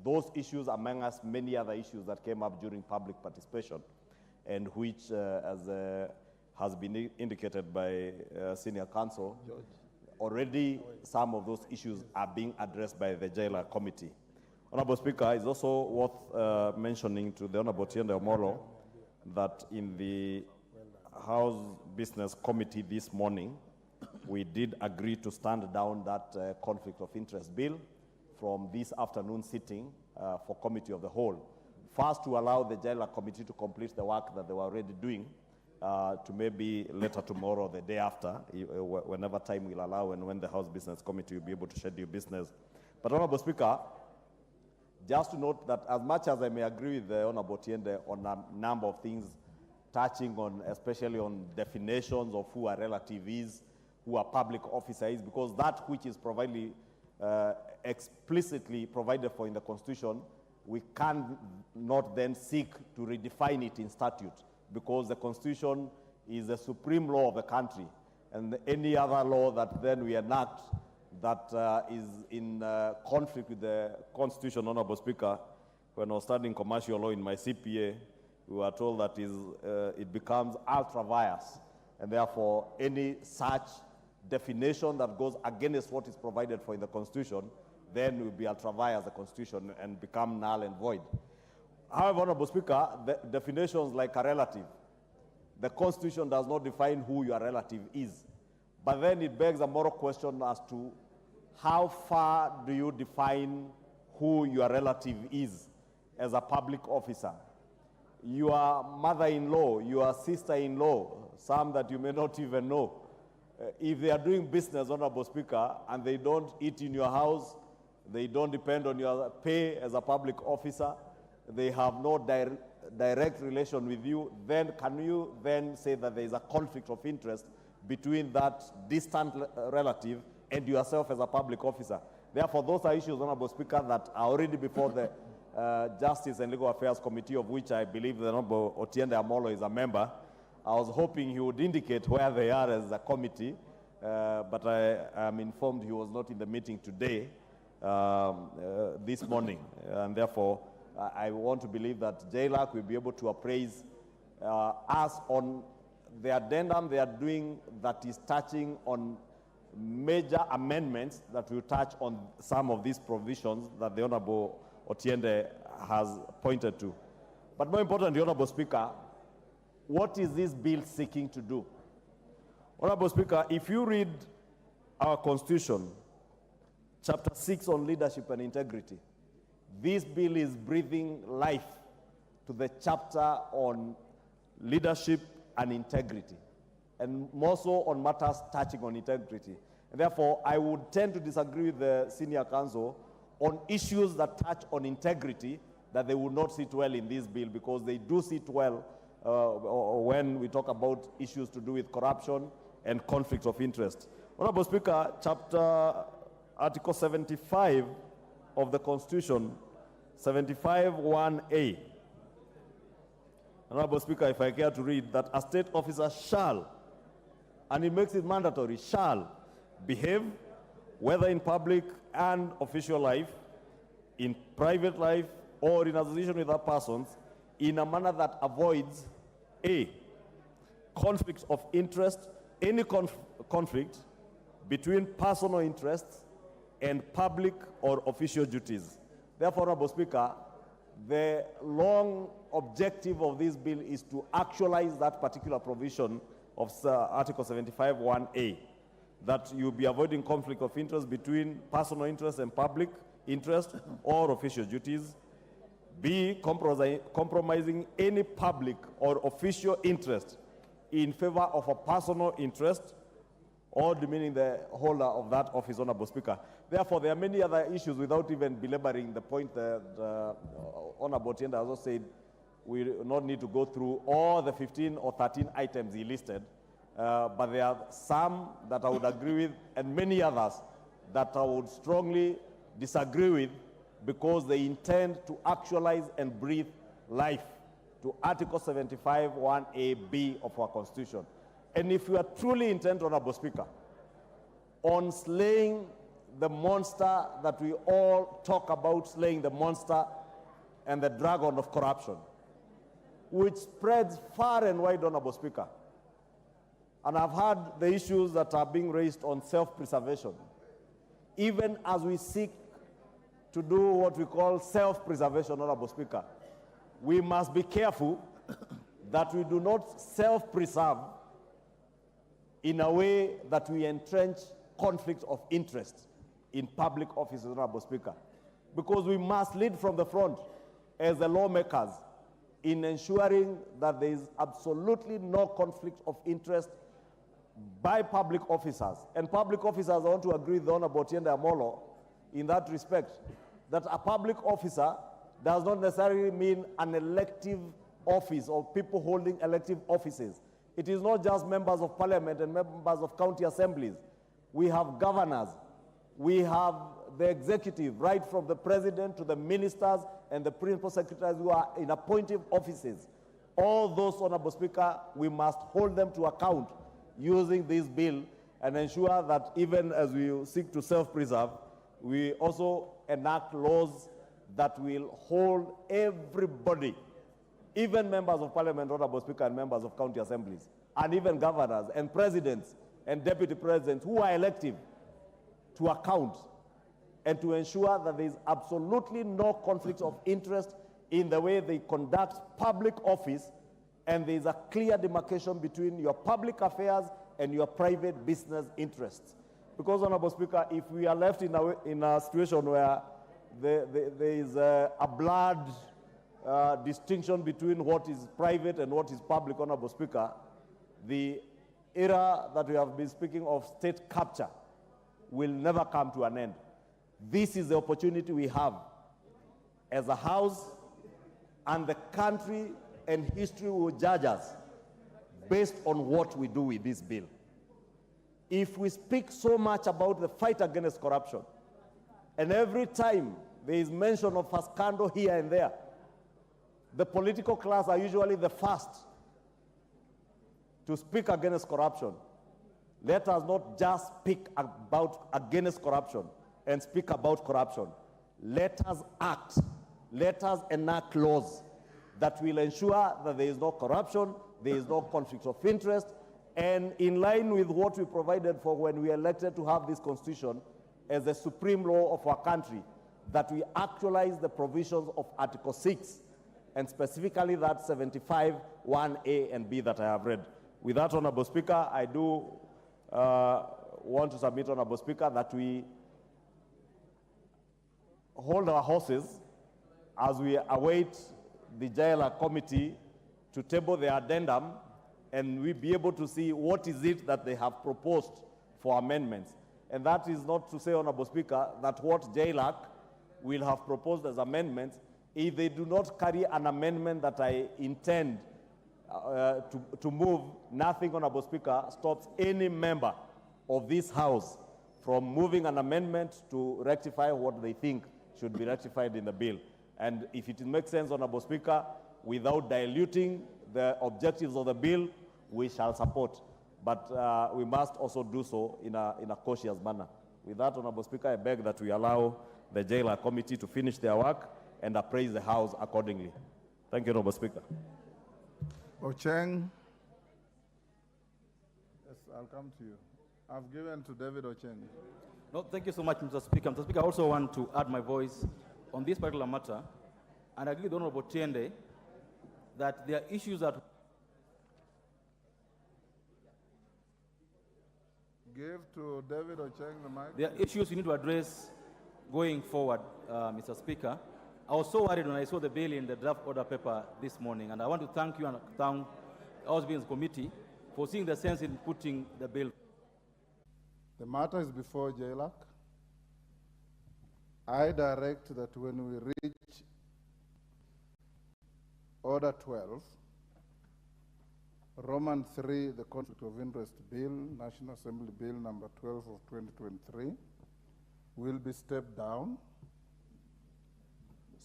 [SPEAKER 3] those issues among us, many other issues that came up during public participation, and which, as has been indicated by Senior Counsel, George, already some of those issues are being addressed by the JLAC committee. Honorable Speaker, it's also worth mentioning to the Honorable Otiende Amolo that in the House Business Committee this morning, we did agree to stand down that conflict of interest bill from this afternoon sitting for Committee of the Whole. First, to allow the JLAC committee to complete the work that they were already doing, to maybe later tomorrow or the day after, whenever time will allow, and when the House Business Committee will be able to schedule business. But, Honorable Speaker, just to note that as much as I may agree with the Honorable Otiende on a number of things, touching on, especially on definitions of who a relative is, who a public officer is, because that which is explicitly provided for in the Constitution, we can not then seek to redefine it in statute, because the Constitution is the supreme law of the country, and any other law that then we enact that is in conflict with the Constitution, Honorable Speaker, when I was studying commercial law in my CPA, we were told that it becomes ultra vires, and therefore any such definition that goes against what is provided for in the Constitution then will be ultra vires the Constitution and become null and void. However, Honorable Speaker, the definitions like a relative, the Constitution does not define who your relative is. But then it begs a moral question as to how far do you define who your relative is as a public officer? Your mother-in-law, your sister-in-law, some that you may not even know, if they are doing business, Honorable Speaker, and they don't eat in your house, they don't depend on your pay as a public officer, they have no direct relation with you, then can you then say that there is a conflict of interest between that distant relative and yourself as a public officer? Therefore, those are issues, Honorable Speaker, that are already before the Justice and Legal Affairs Committee, of which I believe the Honorable Otiende Amolo is a member. I was hoping he would indicate where they are as a committee but I am informed he was not in the meeting today, this morning, and therefore I want to believe that JLAC will be able to appraise us on the addendum they are doing that is touching on major amendments that will touch on some of these provisions that the Honorable Otiende has pointed to. But more importantly, Honorable Speaker, what is this bill seeking to do? Honorable Speaker, if you read our Constitution, Chapter 6 on leadership and integrity, this bill is breathing life to the chapter on leadership and integrity, and more so on matters touching on integrity. And therefore, I would tend to disagree with the senior counsel on issues that touch on integrity, that they would not sit well in this bill, because they do sit well when we talk about issues to do with corruption and conflict of interest. Honorable Speaker, Article 75 of the Constitution, 75(1)(a). Honorable Speaker, if I care to read, that a state officer shall, and it makes it mandatory, shall behave, whether in public and official life, in private life, or in association with other persons, in a manner that avoids A, conflicts of interest, any conflict between personal interests and public or official duties. Therefore, Honorable Speaker, the long objective of this bill is to actualize that particular provision of Article 75(1)(a), that you'll be avoiding conflict of interest between personal interest and public interest or official duties. B, compromising any public or official interest in favor of a personal interest or demeaning the holder of that office, Honorable Speaker. Therefore, there are many other issues, without even belaboring the point that Honorable Otiende has also said. We do not need to go through all the 15 or 13 items he listed, but there are some that I would agree with, and many others that I would strongly disagree with, because they intend to actualize and breathe life to Article 75(1)(a)(b) of our Constitution. And if you are truly intent, Honorable Speaker, on slaying the monster that we all talk about, slaying the monster and the dragon of corruption, which spreads far and wide, Honorable Speaker. And I've heard the issues that are being raised on self-preservation. Even as we seek to do what we call self-preservation, Honorable Speaker, we must be careful that we do not self-preserve in a way that we entrench conflict of interest in public offices, Honorable Speaker. Because we must lead from the front as the lawmakers in ensuring that there is absolutely no conflict of interest by public officers. And public officers, I want to agree with the Honorable Otiende Amolo in that respect, that a public officer does not necessarily mean an elective office or people holding elective offices. It is not just members of parliament and members of county assemblies. We have governors. We have the executive, right from the president to the ministers and the principal secretaries who are in appointive offices. All those, Honorable Speaker, we must hold them to account using this bill and ensure that even as we seek to self-preserve, we also enact laws that will hold everybody, even members of parliament, Honorable Speaker, and members of county assemblies, and even governors and presidents and deputy presidents who are elective, to account and to ensure that there is absolutely no conflict of interest in the way they conduct public office, and there is a clear demarcation between your public affairs and your private business interests. Because, Honorable Speaker, if we are left in a situation where there is a blood distinction between what is private and what is public, Honorable Speaker, the era that we have been speaking of state capture will never come to an end. This is the opportunity we have as a House, and the country and history will judge us based on what we do with this bill. If we speak so much about the fight against corruption, and every time there is mention of a scandal here and there, the political class are usually the first to speak against corruption. Let us not just speak against corruption and speak about corruption. Let us act. Let us enact laws that will ensure that there is no corruption, there is no conflict of interest, and in line with what we provided for when we elected to have this constitution as the supreme law of our country, that we actualize the provisions of Article 6, and specifically that 75, 1A and B that I have read. With that, Honorable Speaker, I do want to submit, Honorable Speaker, that we hold our horses as we await the jailer committee to table the addendum, and we be able to see what is it that they have proposed for amendments. And that is not to say, Honorable Speaker, that what JLAC will have proposed as amendments, if they do not carry an amendment that I intend to move, nothing, Honorable Speaker, stops any member of this House from moving an amendment to rectify what they think should be rectified in the bill. And if it makes sense, Honorable Speaker, without diluting the objectives of the bill, we shall support. But we must also do so in a cautious manner. With that, Honorable Speaker, I beg that we allow the jailer committee to finish their work and appraise the House accordingly. Thank you, Honorable Speaker.
[SPEAKER 2] Ocheng. Yes, I'll come to you. I've given to David Ocheng.
[SPEAKER 11] No, thank you so much, Mr. Speaker. Mr. Speaker, I also want to add my voice on this particular matter, and I agree with Honorable Tiende that there are issues that
[SPEAKER 2] Give to David Ocheng the mic.
[SPEAKER 11] there are issues we need to address going forward, Mr. Speaker. I was so worried when I saw the bill in the draft order paper this morning, and I want to thank you and thank the House Bills Committee for seeing the sense in putting the bill.
[SPEAKER 2] The matter is before JLAC. I direct that when we reach Order 12, Roman 3, the Conflict of Interest Bill, National Assembly Bill number 12 of 2023, will be stepped down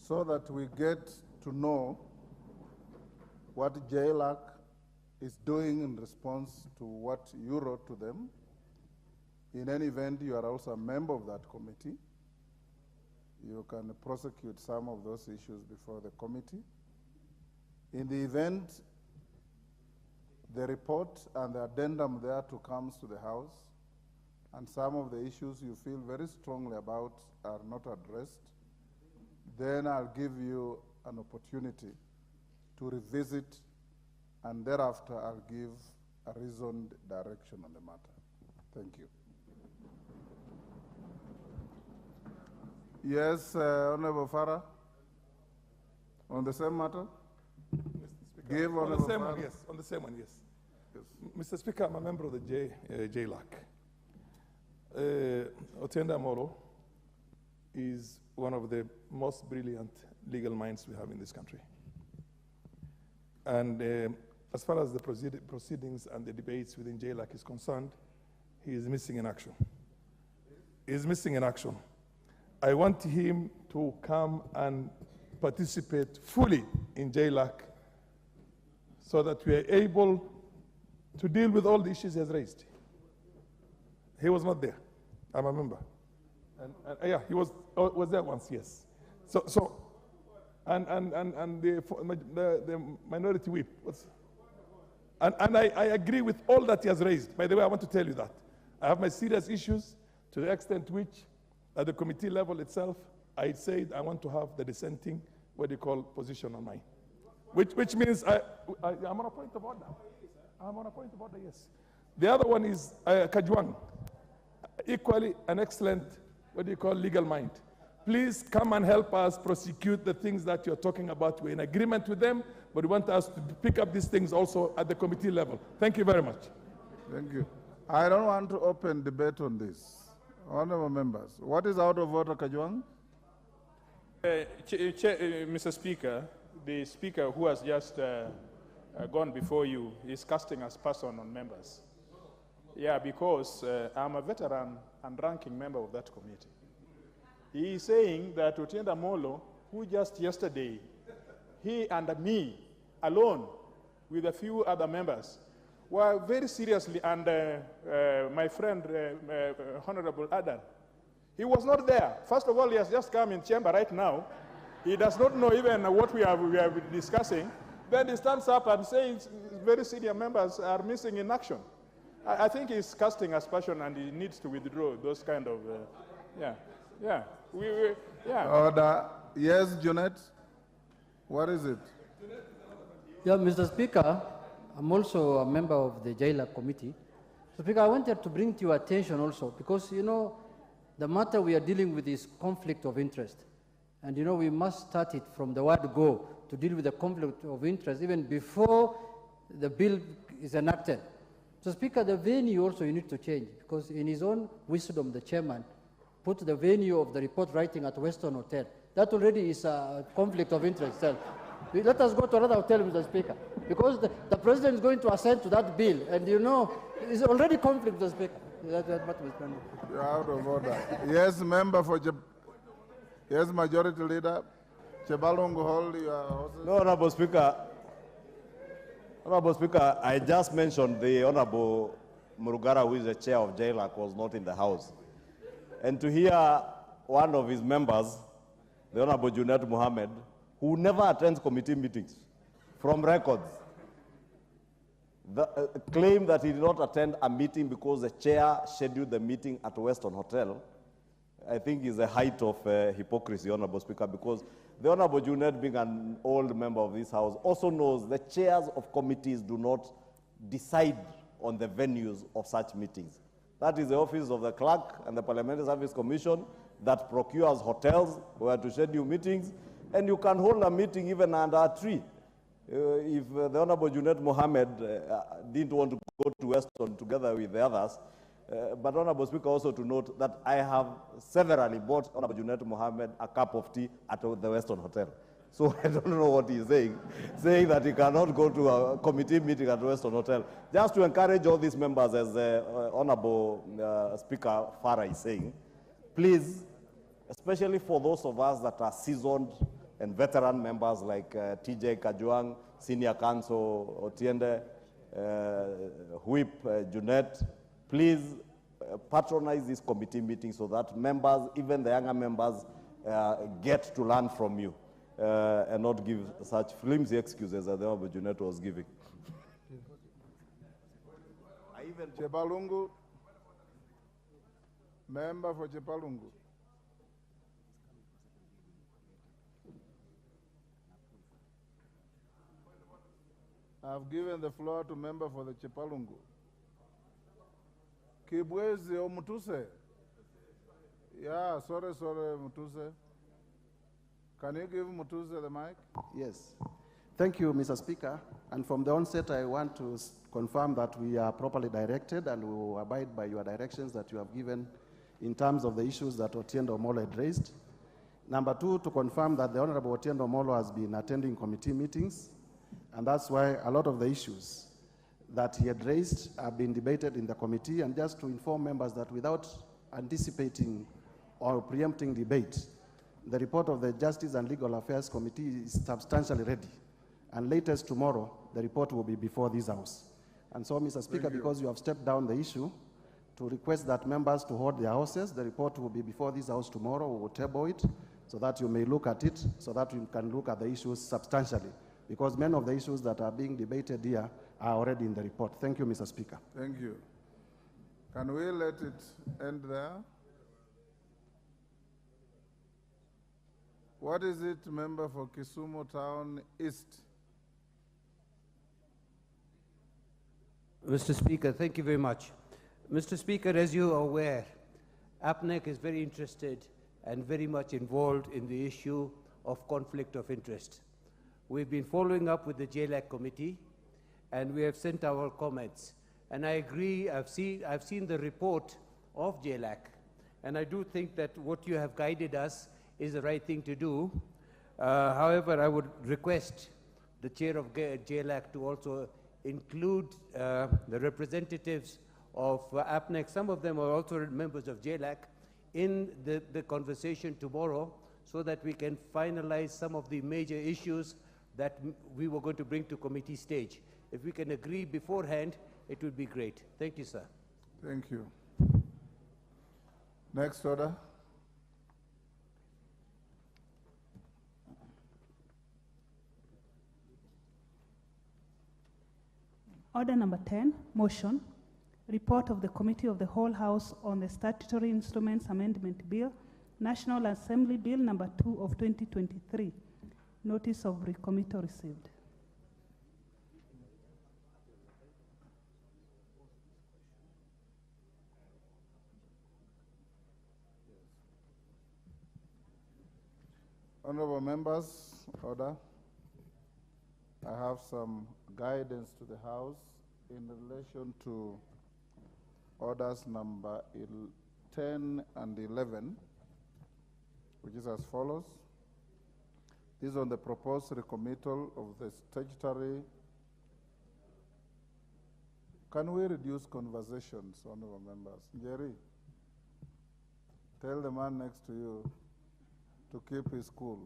[SPEAKER 2] so that we get to know what JLAC is doing in response to what you wrote to them. In any event, you are also a member of that committee. You can prosecute some of those issues before the committee. In the event the report and the addendum thereto comes to the House, and some of the issues you feel very strongly about are not addressed, then I'll give you an opportunity to revisit, and thereafter I'll give a reasoned direction on the matter. Thank you. Yes, Honorable Farah, on the same matter? Give
[SPEAKER 12] on the same one, yes. On the same one, yes. Mr. Speaker, I'm a member of the JLAC. Otiende Molo is one of the most brilliant legal minds we have in this country. And as far as the proceedings and the debates within JLAC is concerned, he is missing in action. He is missing in action. I want him to come and participate fully in JLAC so that we are able to deal with all the issues he has raised. He was not there. I'm a member. And yeah, he was there once, yes. And the minority whip. And I agree with all that he has raised. By the way, I want to tell you that. I have my serious issues to the extent which, at the committee level itself, I said I want to have the dissenting, position on mine. Which means I'm on a point of order. I'm on a point of order, yes. The other one is Kajwang. Equally an excellent, legal mind. Please come and help us prosecute the things that you're talking about. We're in agreement with them, but we want us to pick up these things also at the committee level. Thank you very much.
[SPEAKER 2] Thank you. I don't want to open debate on this. Honorable members, what is out of order, Kajwang?
[SPEAKER 13] Mr. Speaker, the speaker who has just gone before you is casting aspersion on members. Yeah, because I'm a veteran and ranking member of that committee. He is saying that Otiende Molo, who just yesterday, he and me alone with a few other members were very seriously, and my friend, Honorable Adan, he was not there. First of all, he has just come in chamber right now. He does not know even what we are discussing. Then he stands up and says very senior members are missing in action. I think he's casting aspersion and he needs to withdraw those kind of, yeah.
[SPEAKER 2] Order. Yes, Junet? What is it?
[SPEAKER 14] Yeah, Mr. Speaker, I'm also a member of the JLAC committee. So, Speaker, I wanted to bring to your attention also, because, you know, the matter we are dealing with is conflict of interest. And, you know, we must start it from the word go to deal with the conflict of interest even before the bill is enacted. So, Speaker, the venue also you need to change, because in his own wisdom, the chairman put the venue of the report writing at Western Hotel. That already is a conflict of interest. Let us go to another hotel, Mr. Speaker, because the president is going to assent to that bill, and you know, it's already conflict, Mr. Speaker. That's what we're planning.
[SPEAKER 2] You're out of order. Yes, member for yes, Majority Leader. Chebalongo, hold your horses.
[SPEAKER 3] No, Honorable Speaker, I just mentioned the Honorable Murugara, who is the chair of JLAC, was not in the House. And to hear one of his members, the Honorable Junet Mohammed, who never attends committee meetings, from records, claim that he did not attend a meeting because the chair scheduled the meeting at Western Hotel, I think is the height of hypocrisy, Honorable Speaker, because the Honorable Junet, being an old member of this House, also knows the chairs of committees do not decide on the venues of such meetings. That is the office of the clerk and the Parliamentary Service Commission that procures hotels where to schedule meetings, and you can hold a meeting even under a tree. If the Honorable Junet Mohammed didn't want to go to Western together with the others, but Honorable Speaker, also to note that I have severally bought Honorable Junet Mohammed a cup of tea at the Western Hotel. So I don't know what he's saying that he cannot go to a committee meeting at the Western Hotel. Just to encourage all these members, as the Honorable Speaker Farah is saying, please, especially for those of us that are seasoned and veteran members like TJ Kajuang, Senior Counsel Otiende, Whip Junet, please patronize this committee meeting so that members, even the younger members, get to learn from you and not give such flimsy excuses that the Honorable Junet was giving.
[SPEAKER 2] Chepalungu, member for Chepalungu. I've given the floor to member for the Chepalungu. Kibwezi Mutuse. Yeah, sorry, Mutuse. Can you give Mutuse the mic?
[SPEAKER 15] Yes. Thank you, Mr. Speaker. And from the onset, I want to confirm that we are properly directed and we will abide by your directions that you have given in terms of the issues that Otiendo Omolo had raised. Number two, to confirm that the Honorable Otiendo Omolo has been attending committee meetings, and that's why a lot of the issues that he had raised have been debated in the committee. And just to inform members that without anticipating or preempting debate, the report of the Justice and Legal Affairs Committee is substantially ready. And latest tomorrow, the report will be before this House. And so, Mr. Speaker, because you have stepped down the issue, to request that members to hold their horses, the report will be before this House tomorrow. We will table it so that you may look at it, so that you can look at the issues substantially. Because many of the issues that are being debated here are already in the report. Thank you, Mr. Speaker.
[SPEAKER 2] Thank you. Can we let it end there? What is it, member for Kisumu Town East?
[SPEAKER 16] Mr. Speaker, thank you very much. Mr. Speaker, as you are aware, APNEC is very interested and very much involved in the issue of conflict of interest. We've been following up with the JLAC committee, and we have sent our comments. And I agree, I've seen the report of JLAC, and I do think that what you have guided us is the right thing to do. However, I would request the chair of JLAC to also include the representatives of APNEC. Some of them are also members of JLAC in the conversation tomorrow, so that we can finalize some of the major issues that we were going to bring to committee stage. If we can agree beforehand, it would be great. Thank you, sir.
[SPEAKER 2] Thank you. Next order.
[SPEAKER 9] Order number 10, motion, report of the Committee of the Whole House on the Statutory Instruments Amendment Bill, National Assembly Bill number 2 of 2023. Notice of recommittal received.
[SPEAKER 2] Honorable members, order. I have some guidance to the House in relation to orders number 10 and 11, which is as follows. This is on the proposed recommittal of the statutory. Can we reduce conversations, honorable members? Jerry, tell the man next to you to keep his cool.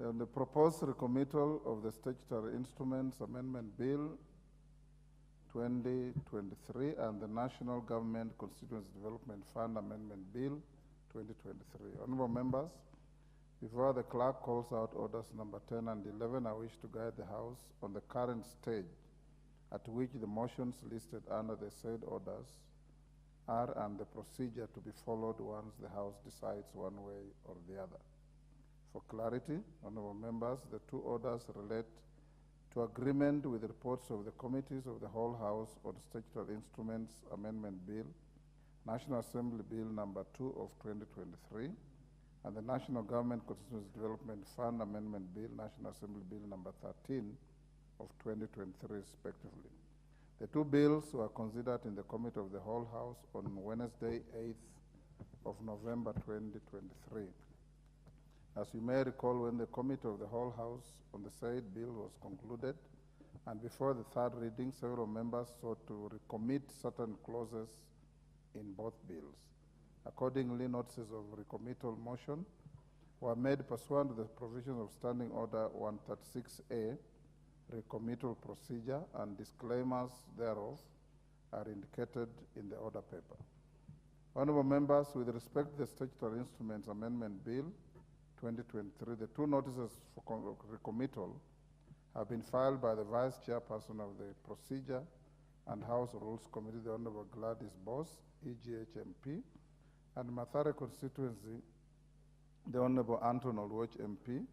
[SPEAKER 2] On the proposed recommittal of the Statutory Instruments Amendment Bill 2023 and the National Government Constituency Development Fund Amendment Bill 2023. Honorable members, before the clerk calls out orders number 10 and 11, I wish to guide the House on the current stage at which the motions listed under the said orders are and the procedure to be followed once the House decides one way or the other. For clarity, honorable members, the two orders relate to agreement with reports of the committees of the whole House on Statutory Instruments Amendment Bill, National Assembly Bill number 2 of 2023, and the National Government Constituency Development Fund Amendment Bill, National Assembly Bill number 13 of 2023, respectively. The two bills were considered in the Committee of the whole House on Wednesday, 8th of November 2023. As you may recall, when the Committee of the whole House on the said bill was concluded, and before the third reading, several members sought to recommit certain clauses in both bills. Accordingly, notices of recommittal motion were made pursuant to the provisions of Standing Order 136A, recommittal procedure, and disclaimers thereof are indicated in the order paper. Honorable members, with respect to the Statutory Instruments Amendment Bill 2023, the two notices for recommittal have been filed by the Vice Chairperson of the Procedure and House Rules Committee, the Honorable Gladys Boss, EGH-MP, and Mathare constituency, the Honorable Anton Olwoch MP.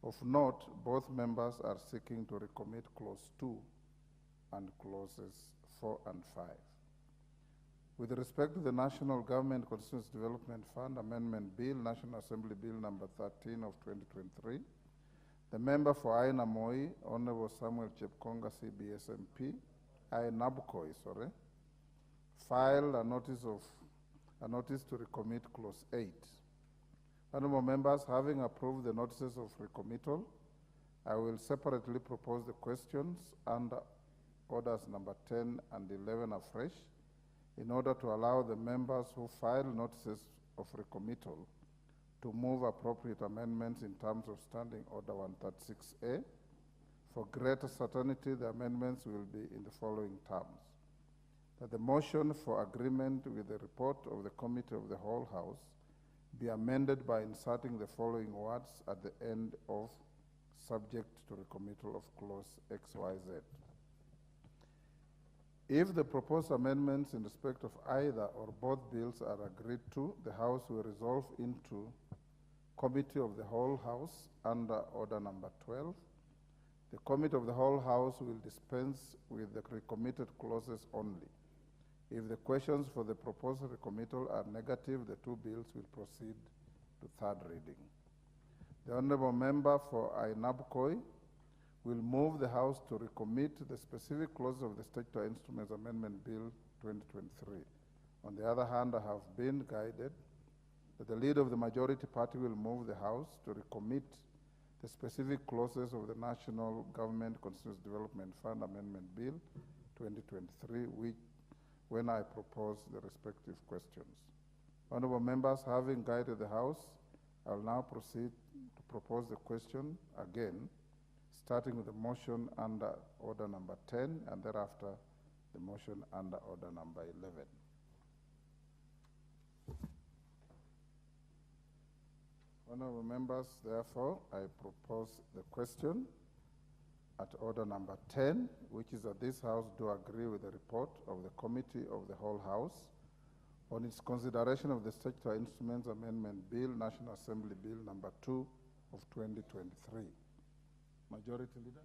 [SPEAKER 2] Of note, both members are seeking to recommit Clause 2 and Clauses 4 and 5. With respect to the National Government Constituency Development Fund Amendment Bill, National Assembly Bill number 13 of 2023, the member for Aina Moi, Honorable Samuel Chepkonga, CBS MP, filed a notice to recommit Clause 8. Honorable members, having approved the notices of recommittal, I will separately propose the questions under orders number 10 and 11 afresh, in order to allow the members who file notices of recommittal to move appropriate amendments in terms of Standing Order 136A. For greater certainty, the amendments will be in the following terms. That the motion for agreement with the report of the Committee of the whole House be amended by inserting the following words at the end of subject to recommittal of clause XYZ. If the proposed amendments in respect of either or both bills are agreed to, the House will resolve into Committee of the whole House under Order number 12. The Committee of the whole House will dispense with the recommitted clauses only. If the questions for the proposed recommittal are negative, the two bills will proceed to third reading. The Honourable Member for Ainabkoi will move the House to recommit the specific clauses of the Statutory Instruments Amendment Bill 2023. On the other hand, I have been guided that the leader of the majority party will move the House to recommit the specific clauses of the National Government Constituency Development Fund Amendment Bill 2023, when I propose the respective questions. Honourable members, having guided the House, I will now proceed to propose the question again, starting with the motion under order number 10 and thereafter the motion under order number 11. Honorable members, therefore, I propose the question at order number 10, which is that this House do agree with the report of the Committee of the Whole House on its consideration of the Statutory Instruments Amendment Bill, National Assembly Bill number 2 of 2023. Majority Leader?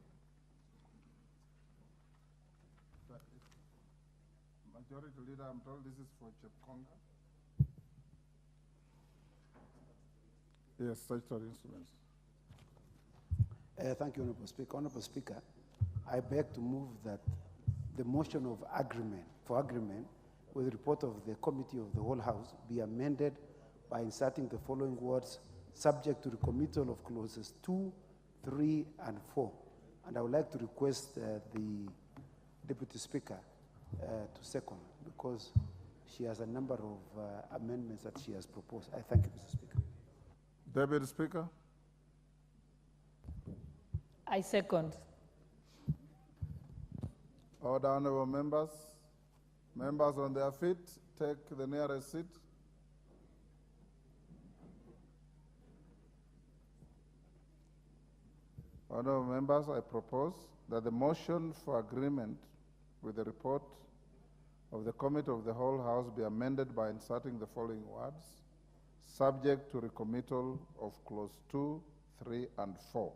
[SPEAKER 2] Majority Leader, I'm told this is for Chepkonga. Yes, statutory instruments.
[SPEAKER 16] Thank you, Honorable Speaker. Honorable Speaker, I beg to move that the motion of agreement, with the report of the Committee of the Whole House be amended by inserting the following words, subject to the committal of clauses 2, 3, and 4. And I would like to request the Deputy Speaker to second, because she has a number of amendments that she has proposed. I thank you, Mr. Speaker.
[SPEAKER 2] Deputy Speaker.
[SPEAKER 17] I second.
[SPEAKER 2] Order, honorable members. Members on their feet, take the nearest seat. Honorable members, I propose that the motion for agreement with the report of the Committee of the Whole House be amended by inserting the following words, subject to recommittal of clause 2, 3, and 4.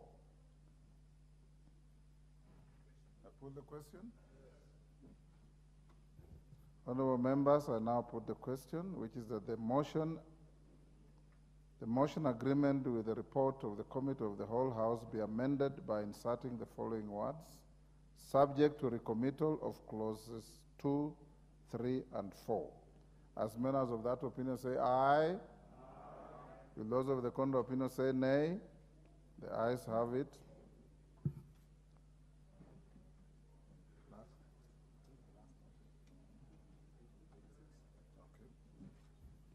[SPEAKER 2] I put the question. Honorable members, I now put the question, which is that the motion agreement with the report of the Committee of the Whole House be amended by inserting the following words, subject to recommittal of clauses 2, 3, and 4. As members of that opinion say aye. Will those of the contrary opinion say nay? The ayes have it.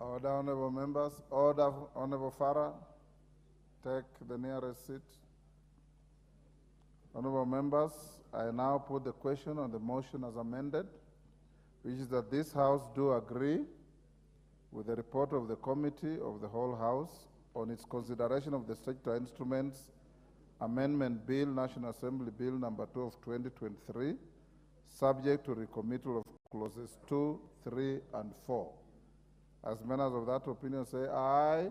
[SPEAKER 2] Order, honorable members. Order, Honorable Farah. Take the nearest seat. Honorable members, I now put the question on the motion as amended, which is that this House do agree with the report of the Committee of the Whole House on its consideration of the Statutory Instruments Amendment Bill, National Assembly Bill number 2 of 2023, subject to recommittal of clauses 2, 3, and 4. As members of that opinion say aye.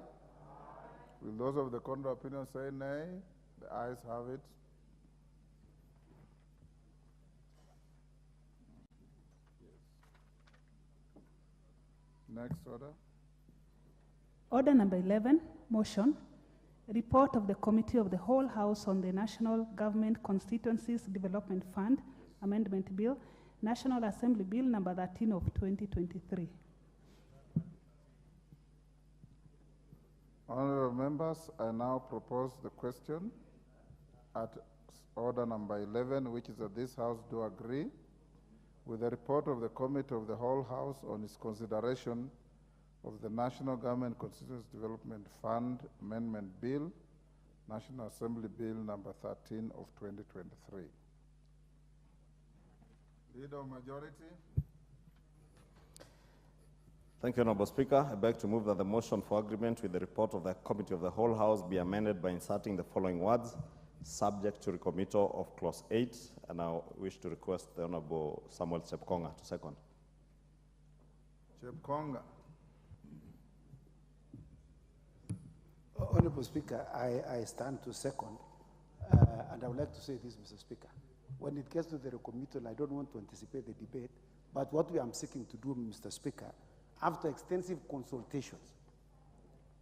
[SPEAKER 2] Will those of the contrary opinion say nay? The ayes have it. Next order.
[SPEAKER 9] Order number 11, motion. Report of the Committee of the Whole House on the National Government Constituencies Development Fund Amendment Bill, National Assembly Bill number 13 of 2023.
[SPEAKER 2] Honorable members, I now propose the question at order number 11, which is that this House do agree with the report of the Committee of the Whole House on its consideration of the National Government Constituency Development Fund Amendment Bill, National Assembly Bill number 13 of 2023. Leader of Majority.
[SPEAKER 3] Thank you, Honorable Speaker. I beg to move that the motion for agreement with the report of the Committee of the Whole House be amended by inserting the following words, subject to recommittal of clause 8, and I wish to request the Honorable Samuel Chepkonga to second.
[SPEAKER 2] Chepkonga.
[SPEAKER 16] Honorable Speaker, I stand to second, and I would like to say this, Mr. Speaker. When it gets to the recommittal, I don't want to anticipate the debate, but what we are seeking to do, Mr. Speaker, after extensive consultations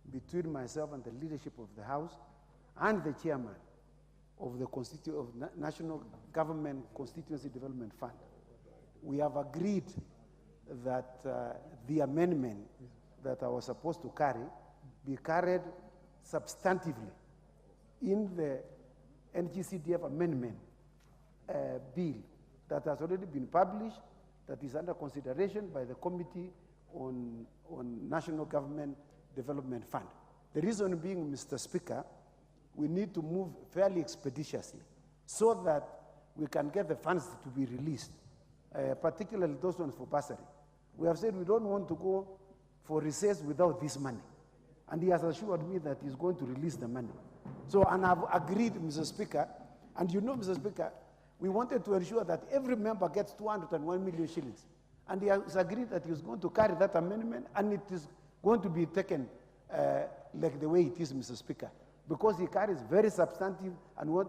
[SPEAKER 16] between myself and the leadership of the House and the chairman of the National Government Constituency Development Fund, we have agreed that the amendment that I was supposed to carry be carried substantively in the NG-CDF amendment bill that has already been published, that is under consideration by the Committee on National Government Development Fund. The reason being, Mr. Speaker, we need to move fairly expeditiously
[SPEAKER 18] so that we can get the funds to be released, particularly those ones for bursary. We have said we don't want to go for recess without this money. And he has assured me that he's going to release the money. So, and I've agreed, Mr. Speaker, and you know, Mr. Speaker, we wanted to ensure that every member gets 201 million shillings. And he has agreed that he's going to carry that amendment, and it is going to be taken like the way it is, Mr. Speaker, because he carries very substantive and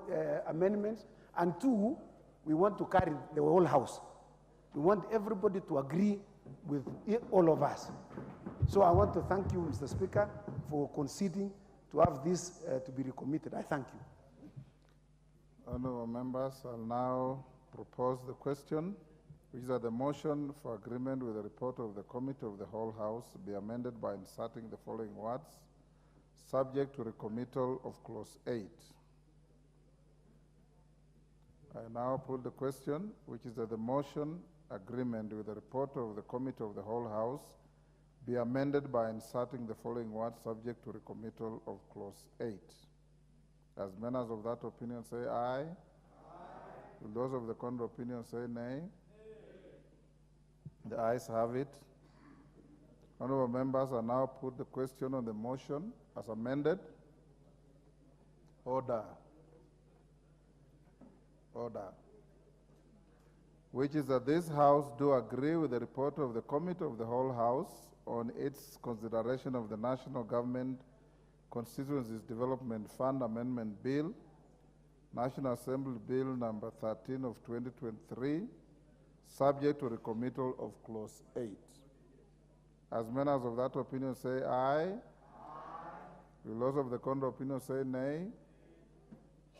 [SPEAKER 18] amendments. And two, we want to carry the whole House. We want everybody to agree with all of us. So I want to thank you, Mr. Speaker, for conceding to have this to be recommitted. I thank you.
[SPEAKER 2] Honourable members, I'll now propose the question, which is that the motion for agreement with the report of the Committee of the Whole House be amended by inserting the following words, subject to recommittal of clause 8. I now put the question, which is that the motion agreement with the report of the Committee of the Whole House be amended by inserting the following words, subject to recommittal of clause 8. As members of that opinion say aye. Aye. Will those of the contrary opinion say nay? Nay. The ayes have it. Honourable members, I now put the question on the motion as amended. Order. Order. Which is that this House do agree with the report of the Committee of the Whole House on its consideration of the National Government Constituencies Development Fund Amendment Bill, National Assembly Bill number 13 of 2023, subject to recommittal of clause 8. As members of that opinion say aye. Aye. Will those of the contrary opinion say nay?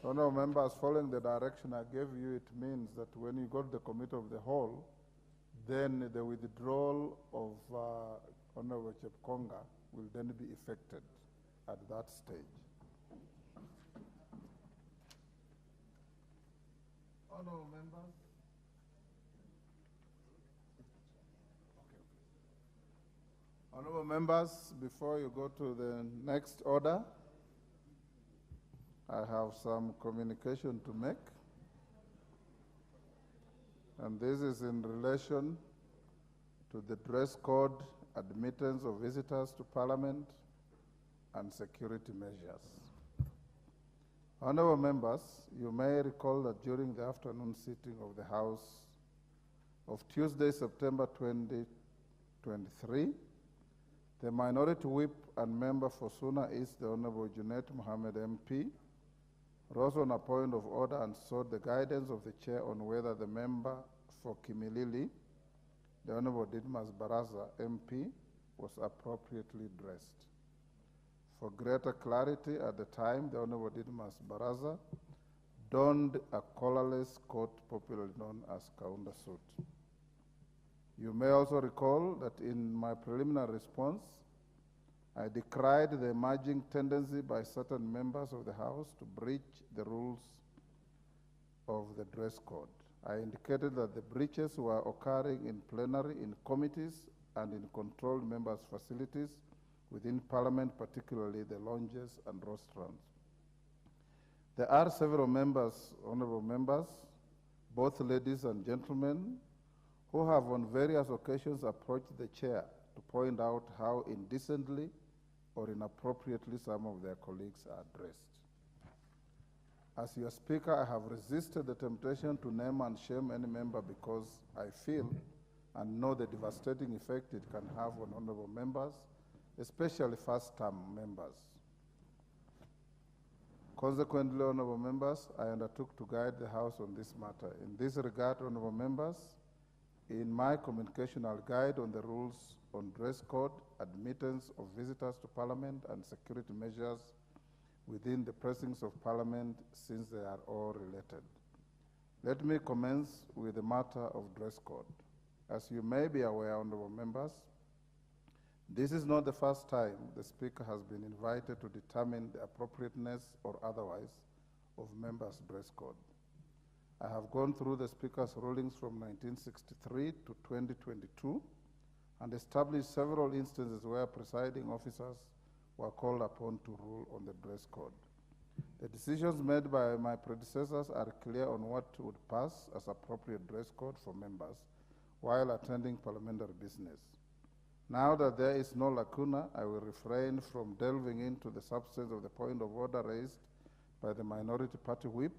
[SPEAKER 2] Honourable members, following the direction I gave you, it means that when you go to the Committee of the Whole, then the withdrawal of Honourable Chepkonga will then be effected at that stage. Honourable members. Honourable members, before you go to the next order, I have some communication to make. And this is in relation to the dress code, admittance of visitors to Parliament, and security measures. Honourable members, you may recall that during the afternoon sitting of the House of Tuesday, September 2023, the Minority Whip and Member for Suna East, the Honourable Junet Mohammed MP, rose on a point of order and sought the guidance of the Chair on whether the member for Kimilili, the Honourable Didmas Baraza MP, was appropriately dressed. For greater clarity, at the time, the Honourable Didmas Baraza donned a collarless coat popularly known as Kaunda suit. You may also recall that in my preliminary response, I decried the emerging tendency by certain members of the House to breach the rules of the dress code. I indicated that the breaches were occurring in plenary, in committees, and in controlled members' facilities within Parliament, particularly the lounges and rostrum. There are several members, honourable members, both ladies and gentlemen, who have on various occasions approached the Chair to point out how indecently or inappropriately some of their colleagues are dressed. As your Speaker, I have resisted the temptation to name and shame any member because I feel and know the devastating effect it can have on honourable members, especially first-term members. Consequently, honourable members, I undertook to guide the House on this matter. In this regard, honourable members, in my communication, I'll guide on the rules on dress code, admittance of visitors to Parliament, and security measures within the precincts of Parliament, since they are all related. Let me commence with the matter of dress code. As you may be aware, honourable members, this is not the first time the Speaker has been invited to determine the appropriateness or otherwise of members' dress code. I have gone through the Speaker's rulings from 1963 to 2022 and established several instances where presiding officers were called upon to rule on the dress code. The decisions made by my predecessors are clear on what would pass as appropriate dress code for members while attending parliamentary business. Now that there is no lacuna, I will refrain from delving into the substance of the point of order raised by the minority party whip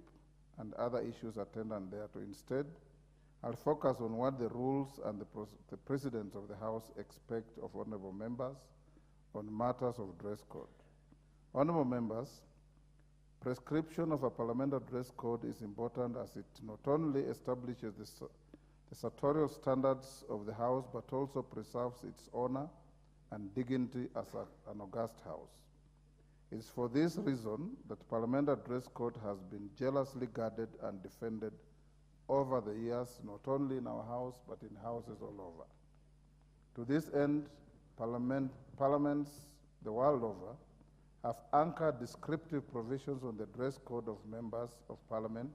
[SPEAKER 2] and other issues attendant thereto. Instead, I'll focus on what the rules and the President of the House expect of honorable members on matters of dress code. Honorable members, prescription of a parliamentary dress code is important as it not only establishes the sartorial standards of the House, but also preserves its honor and dignity as an august House. It is for this reason that parliamentary dress code has been jealously guarded and defended over the years, not only in our House, but in houses all over. To this end, parliaments the world over have anchored descriptive provisions on the dress code of members of parliament,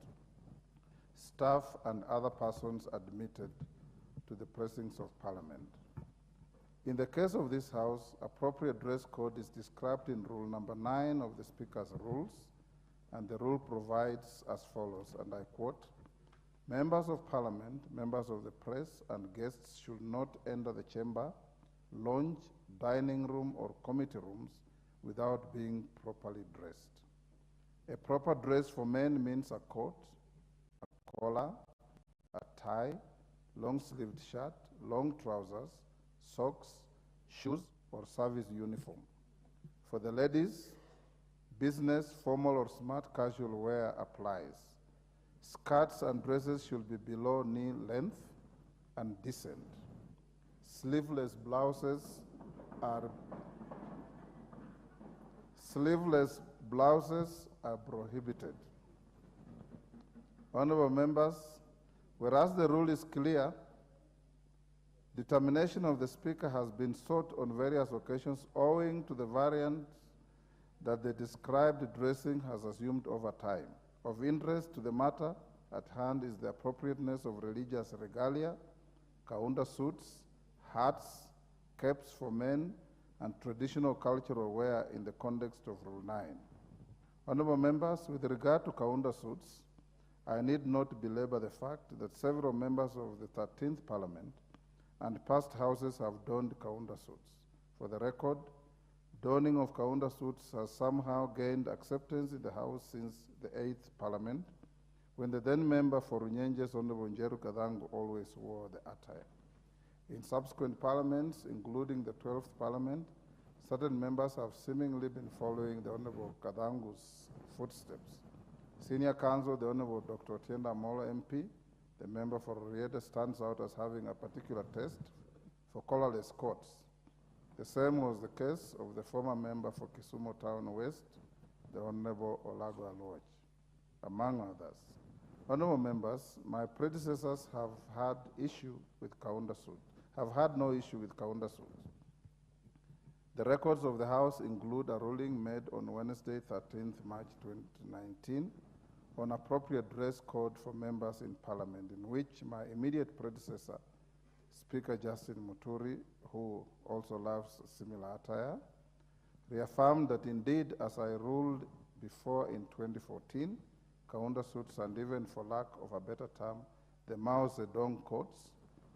[SPEAKER 2] staff, and other persons admitted to the precincts of parliament. In the case of this House, appropriate dress code is described in Rule number 9 of the Speaker's Rules, and the rule provides as follows, and I quote, "Members of Parliament, members of the press, and guests should not enter the chamber, lounge, dining room, or committee rooms without being properly dressed. A proper dress for men means a coat, a collar, a tie, long-sleeved shirt, long trousers, socks, shoes, or service uniform. For the ladies, business, formal, or smart casual wear applies. Skirts and dresses should be below knee length and decent. Sleeveless blouses are prohibited." Honorable members, whereas the rule is clear, determination of the Speaker has been sought on various occasions owing to the variant that the described dressing has assumed over time. Of interest to the matter at hand is the appropriateness of religious regalia, kaunda suits, hats, capes for men, and traditional cultural wear in the context of Rule 9. Honorable members, with regard to kaunda suits, I need not belabor the fact that several members of the 13th Parliament and past houses have donned kaunda suits. For the record, donning of kaunda suits has somehow gained acceptance in the House since the 8th Parliament, when the then member for Runyenjes, Honorable Njeru Kadhangu, always wore the attire. In subsequent parliaments, including the 12th Parliament, certain members have seemingly been following the Honorable Kadhangu's footsteps. Senior Counsel, the Honorable Dr. Otienda Amolo MP, the member for Rieta, stands out as having a particular taste for collarless coats. The same was the case of the former member for Kisumu Town West, the Honorable Olago Aloch, among others. Honorable members, my predecessors have had issue with kaunda suit, have had no issue with kaunda suits. The records of the House include a ruling made on Wednesday, 13th March 2019, on appropriate dress code for members in Parliament, in which my immediate predecessor, Speaker Justin Muturi, who also loves similar attire, reaffirmed that indeed, as I ruled before in 2014, kaunda suits and even, for lack of a better term, the Mao Zedong coats,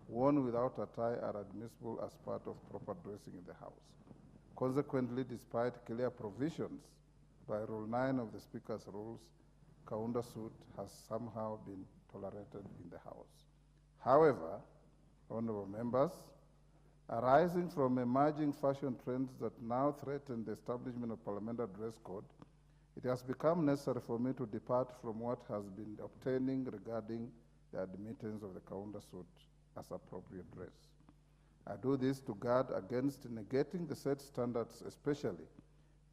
[SPEAKER 2] worn without a tie, are admissible as part of proper dressing in the House. Consequently, despite clear provisions by Rule 9 of the Speaker's Rules, kaunda suit has somehow been tolerated in the House. However, honorable members, arising from emerging fashion trends that now threaten the establishment of parliamentary dress code, it has become necessary for me to depart from what has been obtaining regarding the admittance of the kaunda suit as appropriate dress. I do this to guard against negating the set standards, especially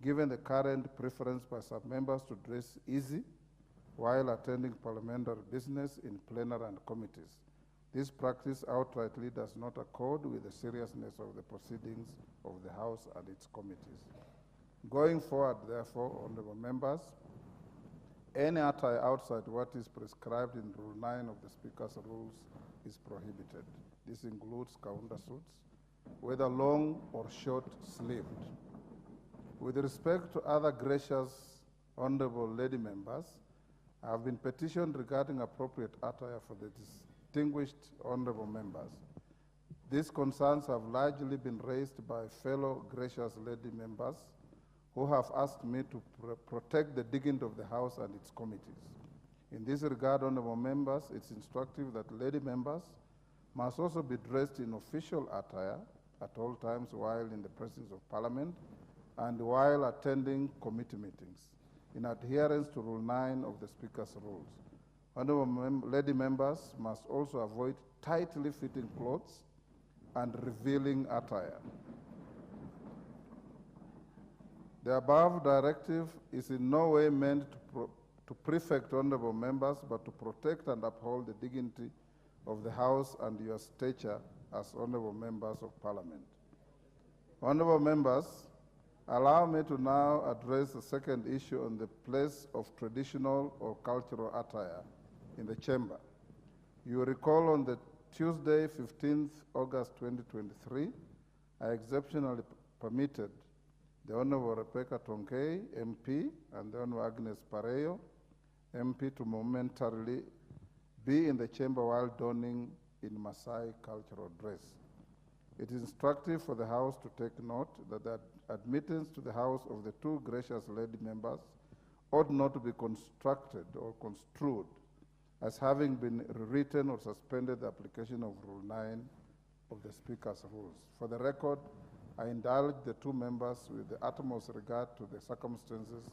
[SPEAKER 2] given the current preference by some members to dress easy while attending parliamentary business in plenary and committees. This practice outrightly does not accord with the seriousness of the proceedings of the House and its committees. Going forward, therefore, honorable members, any attire outside what is prescribed in Rule 9 of the Speaker's Rules is prohibited. This includes kaunda suits, whether long or short-sleeved. With respect to other gracious honorable lady members, I have been petitioned regarding appropriate attire for the distinguished honorable members. These concerns have largely been raised by fellow gracious lady members who have asked me to protect the dignity of the House and its committees. In this regard, honorable members, it's instructive that lady members must also be dressed in official attire at all times while in the presence of Parliament and while attending committee meetings, in adherence to Rule 9 of the Speaker's rules. Honorable lady members must also avoid tightly fitting clothes and revealing attire. The above directive is in no way meant to prefect honorable members, but to protect and uphold the dignity of the House and your stature as honorable members of Parliament. Honorable members, allow me to now address the second issue on the place of traditional or cultural attire in the chamber. You recall on the Tuesday, 15th August 2023, I exceptionally permitted the Honorable Rebecca Tonkei, MP, and the Honorable Agnes Pareyo, MP, to momentarily be in the chamber while donning in Maasai cultural dress. It is instructive for the House to take note that the admittance to the House of the two gracious lady members ought not to be constructed or construed as having been rewritten or suspended the application of Rule 9 of the Speaker's rules. For the record, I indulge the two members with the utmost regard to the circumstances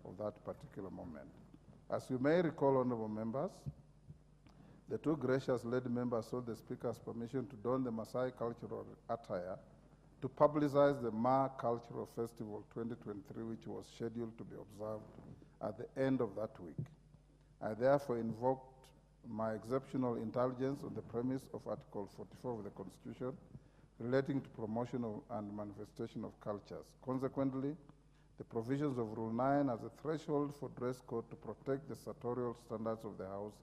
[SPEAKER 2] of that particular moment. As you may recall, honorable members, the two gracious lady members sought the Speaker's permission to don the Maasai cultural attire to publicize the Ma Cultural Festival 2023, which was scheduled to be observed at the end of that week. I therefore invoked my exceptional intelligence on the premise of Article 44 of the Constitution relating to promotion and manifestation of cultures. Consequently, the provisions of Rule 9 as a threshold for dress code to protect the sartorial standards of the House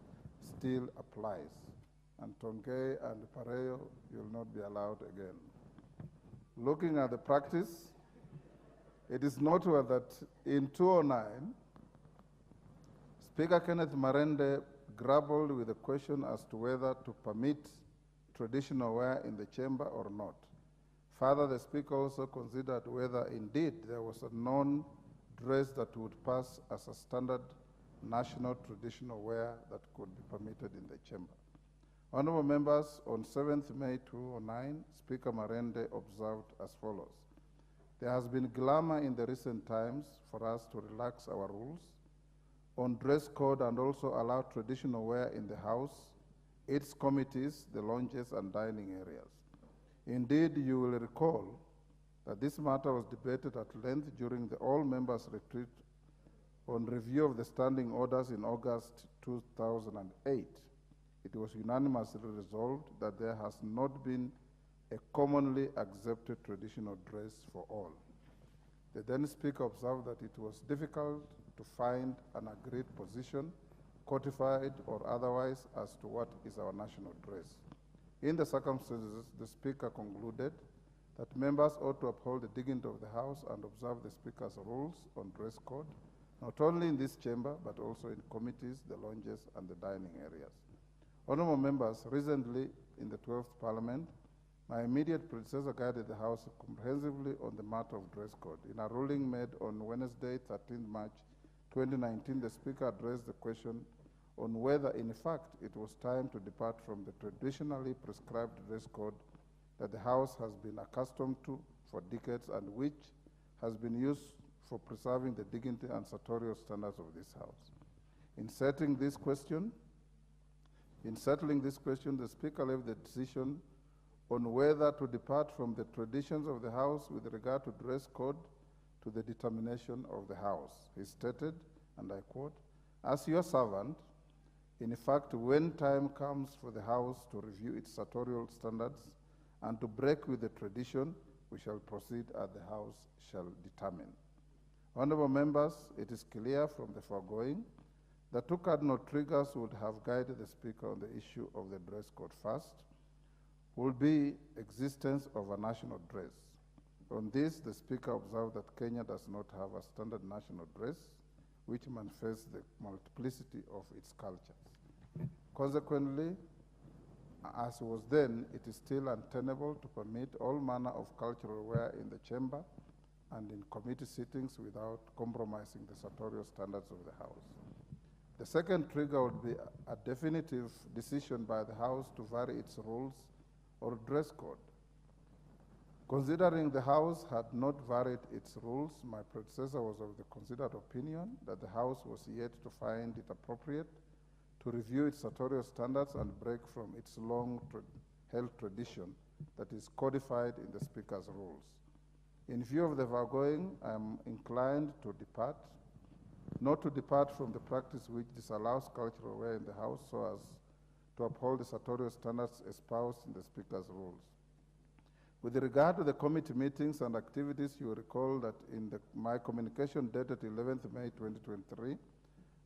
[SPEAKER 2] still applies. And Tonkei and Pareyo, you will not be allowed again. Looking at the practice, it is noteworthy that in 2009, Speaker Kenneth Marende grappled with the question as to whether to permit traditional wear in the chamber or not. Further, the Speaker also considered whether indeed there was a non-dress that would pass as a standard national traditional wear that could be permitted in the chamber. Honorable members, on 7th May 2009, Speaker Marende observed as follows: there has been glamour in the recent times for us to relax our rules on dress code and also allow traditional wear in the House, its committees, the lounges, and dining areas. Indeed, you will recall that this matter was debated at length during the all-members retreat on review of the standing orders in August 2008. It was unanimously resolved that there has not been a commonly accepted traditional dress for all. The then Speaker observed that it was difficult to find an agreed position, codified or otherwise, as to what is our national dress. In the circumstances, the Speaker concluded that members ought to uphold the dignity of the House and observe the Speaker's rules on dress code, not only in this chamber, but also in committees, the lounges, and the dining areas. Honorable members, recently in the 12th Parliament, my immediate predecessor guided the House comprehensively on the matter of dress code. In a ruling made on Wednesday, 13 March 2019, the Speaker addressed the question on whether, in fact, it was time to depart from the traditionally prescribed dress code that the House has been accustomed to for decades and which has been used for preserving the dignity and sartorial standards of this House. In settling this question, the Speaker left the decision on whether to depart from the traditions of the House with regard to dress code to the determination of the House. He stated, and I quote, "As your servant, in fact, when time comes for the House to review its sartorial standards and to break with the tradition, we shall proceed as the House shall determine." Honorable members, it is clear from the foregoing that two cardinal triggers would have guided the Speaker on the issue of the dress code. First will be existence of a national dress. On this, the Speaker observed that Kenya does not have a standard national dress, which manifests the multiplicity of its cultures. Consequently, as was then, it is still untenable to permit all manner of cultural wear in the chamber and in committee sittings without compromising the sartorial standards of the House. The second trigger would be a definitive decision by the House to vary its rules or dress code. Considering the House had not varied its rules, my predecessor was of the considered opinion that the House was yet to find it appropriate to review its sartorial standards and break from its long-held tradition that is codified in the Speaker's rules. In view of the foregoing, I am inclined to not to depart from the practice which disallows cultural wear in the House so as to uphold the sartorial standards espoused in the Speaker's rules. With regard to the committee meetings and activities, you will recall that in my communication dated 11th May 2023,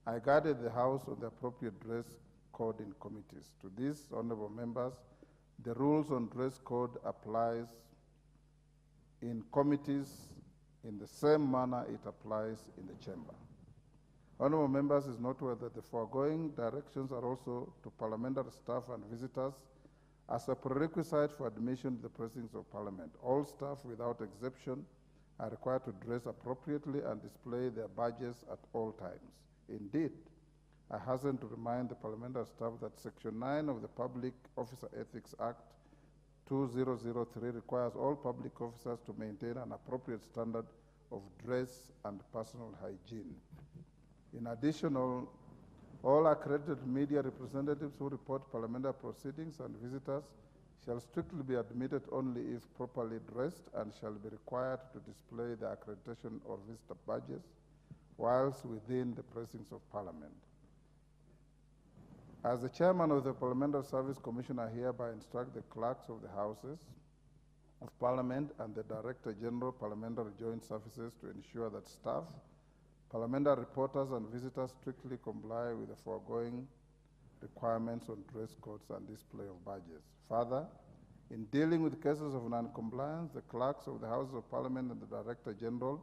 [SPEAKER 2] I guided the House on the appropriate dress code in committees. To these honorable members, the rules on dress code applies in committees in the same manner it applies in the chamber. Honorable members, is noteworthy that the foregoing directions are also to parliamentary staff and visitors as a prerequisite for admission to the proceedings of Parliament. All staff, without exception, are required to dress appropriately and display their badges at all times. Indeed, I hasten to remind the parliamentary staff that Section 9 of the Public Officer Ethics Act 2003 requires all public officers to maintain an appropriate standard of dress and personal hygiene. In addition, all accredited media representatives who report parliamentary proceedings and visitors shall strictly be admitted only if properly dressed and shall be required to display the accreditation or visitor badges whilst within the precincts of Parliament. As the chairman of the Parliamentary Service Commission, I hereby instruct the clerks of the Houses of Parliament and the Director General Parliamentary Joint Services to ensure that staff, parliamentary reporters and visitors strictly comply with the foregoing requirements on dress codes and display of badges. Further, in dealing with cases of non-compliance, the clerks of the Houses of Parliament and the Director General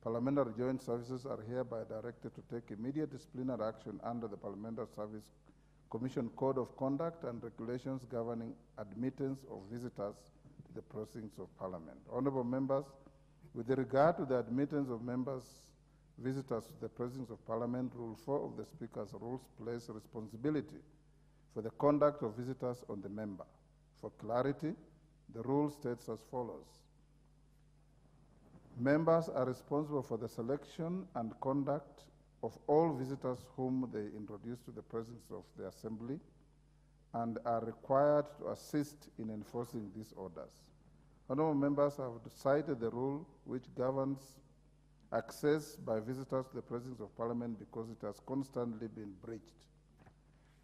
[SPEAKER 2] Parliamentary Joint Services are hereby directed to take immediate disciplinary action under the Parliamentary Service Commission Code of Conduct and regulations governing admittance of visitors to the proceedings of Parliament. Honorable members, with regard to the admittance of visitors to the proceedings of Parliament, Rule 4 of the Speaker's rules place responsibility for the conduct of visitors on the member. For clarity, the rule states as follows. Members are responsible for the selection and conduct of all visitors whom they introduce to the presence of the Assembly and are required to assist in enforcing these orders. Honorable members have cited the rule which governs access by visitors to the presence of Parliament because it has constantly been breached.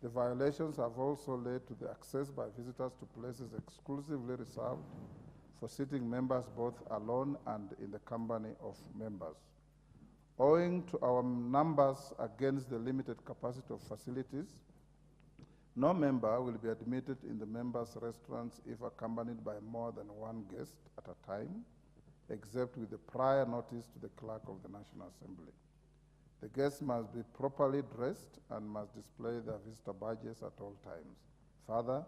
[SPEAKER 2] The violations have also led to the access by visitors to places exclusively reserved for sitting members both alone and in the company of members. Owing to our numbers against the limited capacity of facilities, no member will be admitted in the members' restaurants if accompanied by more than one guest at a time, except with the prior notice to the clerk of the National Assembly. The guests must be properly dressed and must display their visitor badges at all times. Further,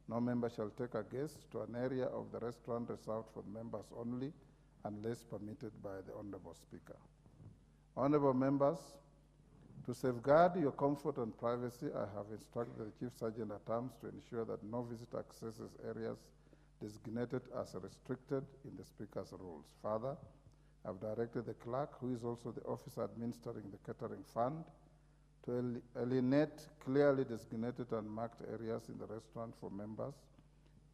[SPEAKER 2] no member shall take a guest to an area of the restaurant reserved for members only unless permitted by the Honorable Speaker. Honorable members, to safeguard your comfort and privacy, I have instructed the Chief Sergeant at Arms to ensure that no visitor accesses areas designated as restricted in the Speaker's rules. Further, I have directed the clerk, who is also the officer administering the catering fund, to alienate clearly designated and marked areas in the restaurant for members.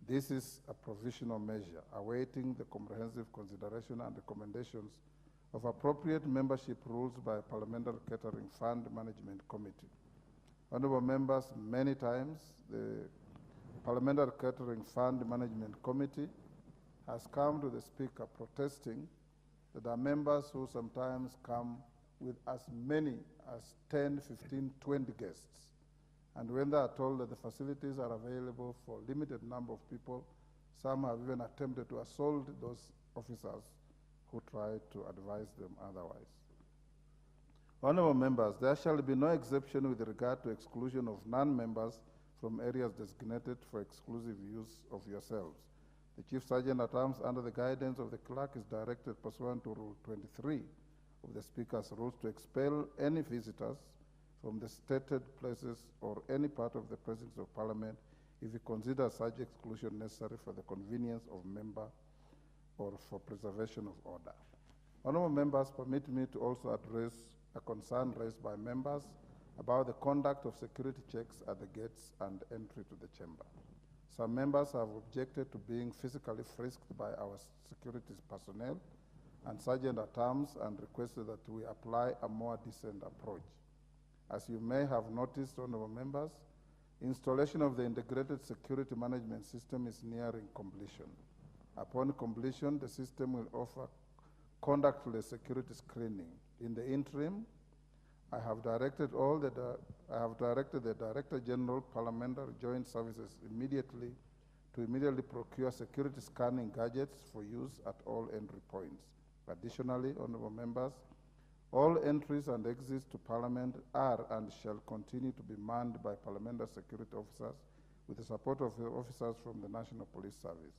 [SPEAKER 2] This is a provisional measure, awaiting the comprehensive consideration and recommendations of appropriate membership rules by Parliamentary Catering Fund Management Committee. Honorable members, many times the Parliamentary Catering Fund Management Committee has come to the Speaker protesting that there are members who sometimes come with as many as 10, 15, 20 guests. And when they are told that the facilities are available for a limited number of people, some have even attempted to assault those officers who try to advise them otherwise. Honourable members, there shall be no exception with regard to exclusion of non-members from areas designated for exclusive use of yourselves. The Chief Sergeant at Arms, under the guidance of the clerk, is directed pursuant to Rule 23 of the Speaker's rules to expel any visitors from the stated places or any part of the presence of Parliament if he considers such exclusion necessary for the convenience of member or for preservation of order. Honourable members, permit me to also address a concern raised by members about the conduct of security checks at the gates and entry to the chamber. Some members have objected to being physically frisked by our security personnel and Sergeant at Arms and requested that we apply a more decent approach. As you may have noticed, honourable members, installation of the integrated security management system is nearing completion. Upon completion, the system will offer conductless security screening. In the interim, I have directed the Director General Parliamentary Joint Services to immediately procure security scanning gadgets for use at all entry points. Additionally, honourable members, all entries and exits to Parliament are and shall continue to be manned by Parliamentary security officers with the support of the officers from the National Police Service.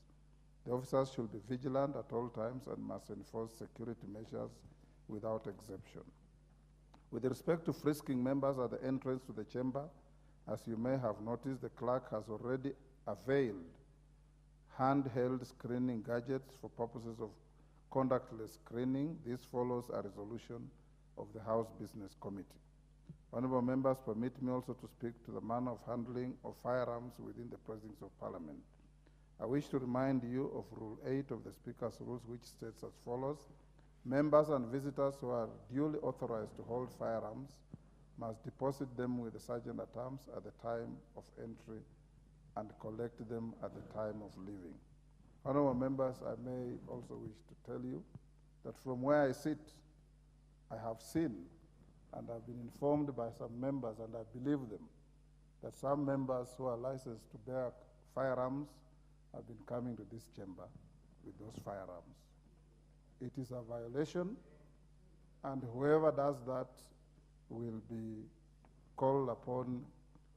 [SPEAKER 2] The officers should be vigilant at all times and must enforce security measures without exception. With respect to frisking members at the entrance to the chamber, as you may have noticed, the clerk has already availed handheld screening gadgets for purposes of conductless screening. This follows a resolution of the House Business Committee. Honourable members, permit me also to speak to the manner of handling of firearms within the presence of Parliament. I wish to remind you of Rule 8 of the Speaker's rules, which states as follows: members and visitors who are duly authorized to hold firearms must deposit them with the Sergeant at Arms at the time of entry and collect them at the time of leaving. Honourable members, I may also wish to tell you that from where I sit, I have seen and I've been informed by some members, and I believe them, that some members who are licensed to bear firearms have been coming to this chamber with those firearms. It is a violation, and whoever does that will be called upon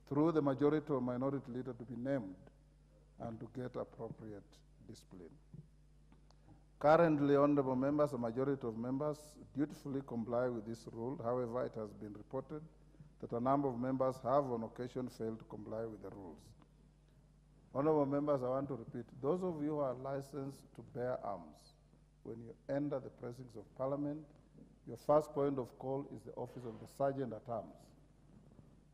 [SPEAKER 2] through the majority or minority leader to be named and to get appropriate discipline. Currently, honourable members, a majority of members dutifully comply with this rule. However, it has been reported that a number of members have on occasion failed to comply with the rules. Honourable members, I want to repeat, those of you who are licensed to bear arms, when you enter the presence of Parliament, your first point of call is the office of the Sergeant at Arms,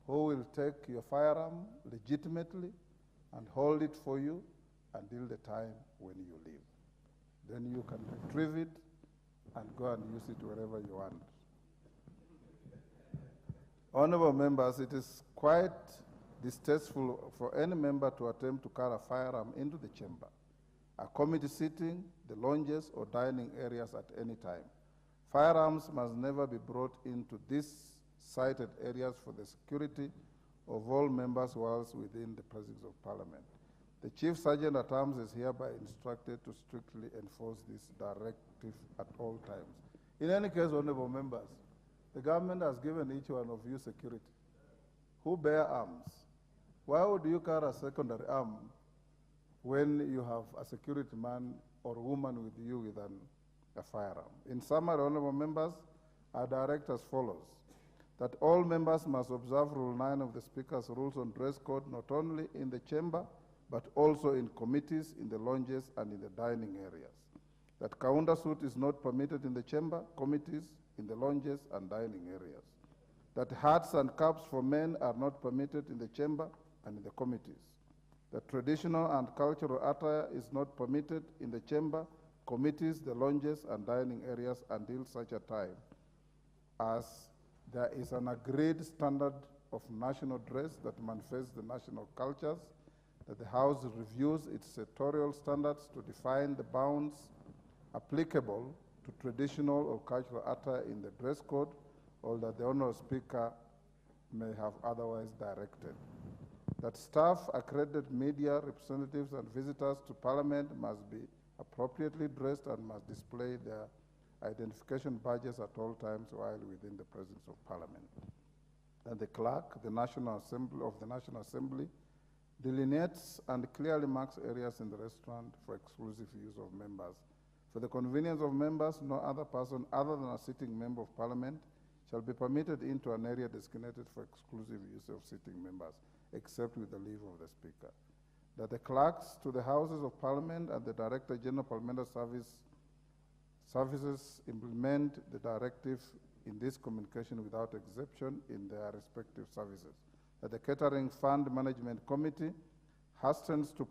[SPEAKER 2] who will take your firearm legitimately and hold it for you until the time when you leave. Then you can retrieve it and go and use it wherever you want. Honourable members, it is quite distasteful for any member to attempt to carry a firearm into the chamber, a committee sitting, the lounges, or dining areas at any time. Firearms must never be brought into these cited areas for the security of all members whilst within the presence of Parliament. The Chief Sergeant at Arms is hereby instructed to strictly enforce this directive at all times. In any case, honourable members, the government has given each one of you security. Who bear arms? Why would you carry a secondary arm when you have a security man or woman with you with a firearm? In summary, honourable members, I direct as follows: that all members must observe Rule 9 of the Speaker's rules on dress code, not only in the chamber, but also in committees, in the lounges, and in the dining areas. That counter suit is not permitted in the chamber, committees, in the lounges, and dining areas. That hats and caps for men are not permitted in the chamber and in the committees. That traditional and cultural attire is not permitted in the chamber, committees, the lounges, and dining areas until such a time as there is an agreed standard of national dress that manifests the national cultures, that the House reviews its sectorial standards to define the bounds applicable to traditional or cultural attire in the dress code, or that the Honourable Speaker may have otherwise directed. That staff, accredited media representatives, and visitors to Parliament must be appropriately dressed and must display their identification badges at all times while within the presence of Parliament. And the clerk, the National Assembly, delineates and clearly marks areas in the restaurant for exclusive use of members. For the convenience of members, no other person other than a sitting member of Parliament shall be permitted into an area designated for exclusive use of sitting members, except with the leave of the Speaker. That the clerks to the Houses of Parliament and the Director General Parliamentary Services implement the directive in this communication without exception in their respective services. That the Catering Fund Management Committee hastens to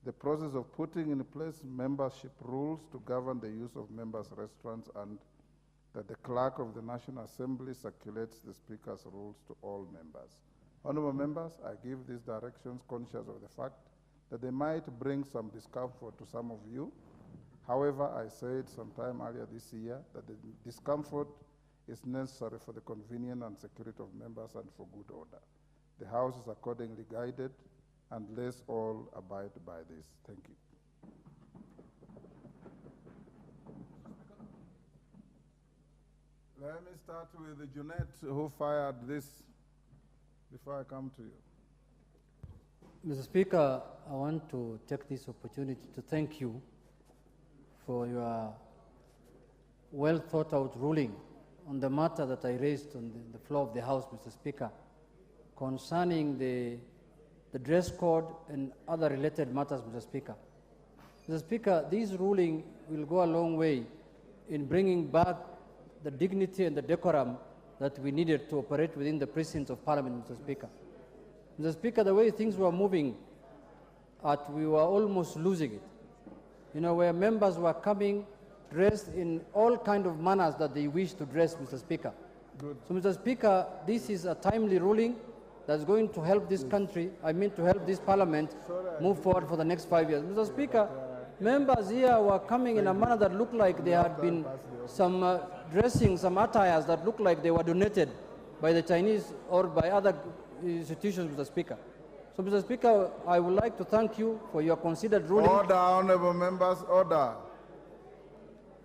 [SPEAKER 2] the process of putting in place membership rules to govern the use of members' restaurants, and that the clerk of the National Assembly circulates the Speaker's rules to all members. Honourable members, I give these directions conscious of the fact that they might bring some discomfort to some of you. However, I said sometime earlier this year that the discomfort is necessary for the convenience and security of members and for good order. The House is accordingly guided, and let's all abide by this. Thank you. Let me start with Junet, who fired this before I come to you.
[SPEAKER 14] Mr. Speaker, I want to take this opportunity to thank you for your well thought out ruling on the matter that I raised on the floor of the House, Mr. Speaker, concerning the dress code and other related matters, Mr. Speaker. Mr. Speaker, this ruling will go a long way in bringing back the dignity and the decorum that we needed to operate within the precincts of Parliament, Mr. Speaker. Mr. Speaker, the way things were moving, we were almost losing it. You know, where members were coming dressed in all kind of manners that they wish to dress, Mr. Speaker.
[SPEAKER 2] Good.
[SPEAKER 14] So, Mr. Speaker, this is a timely ruling that's going to help this country, to help this Parliament move forward for the next 5 years. Mr. Speaker, members here were coming in a manner that looked like there had been some dressing, some attires that looked like they were donated by the Chinese or by other institutions, Mr. Speaker. So, Mr. Speaker, I would like to thank you for your considered ruling.
[SPEAKER 2] Order, honourable members, order.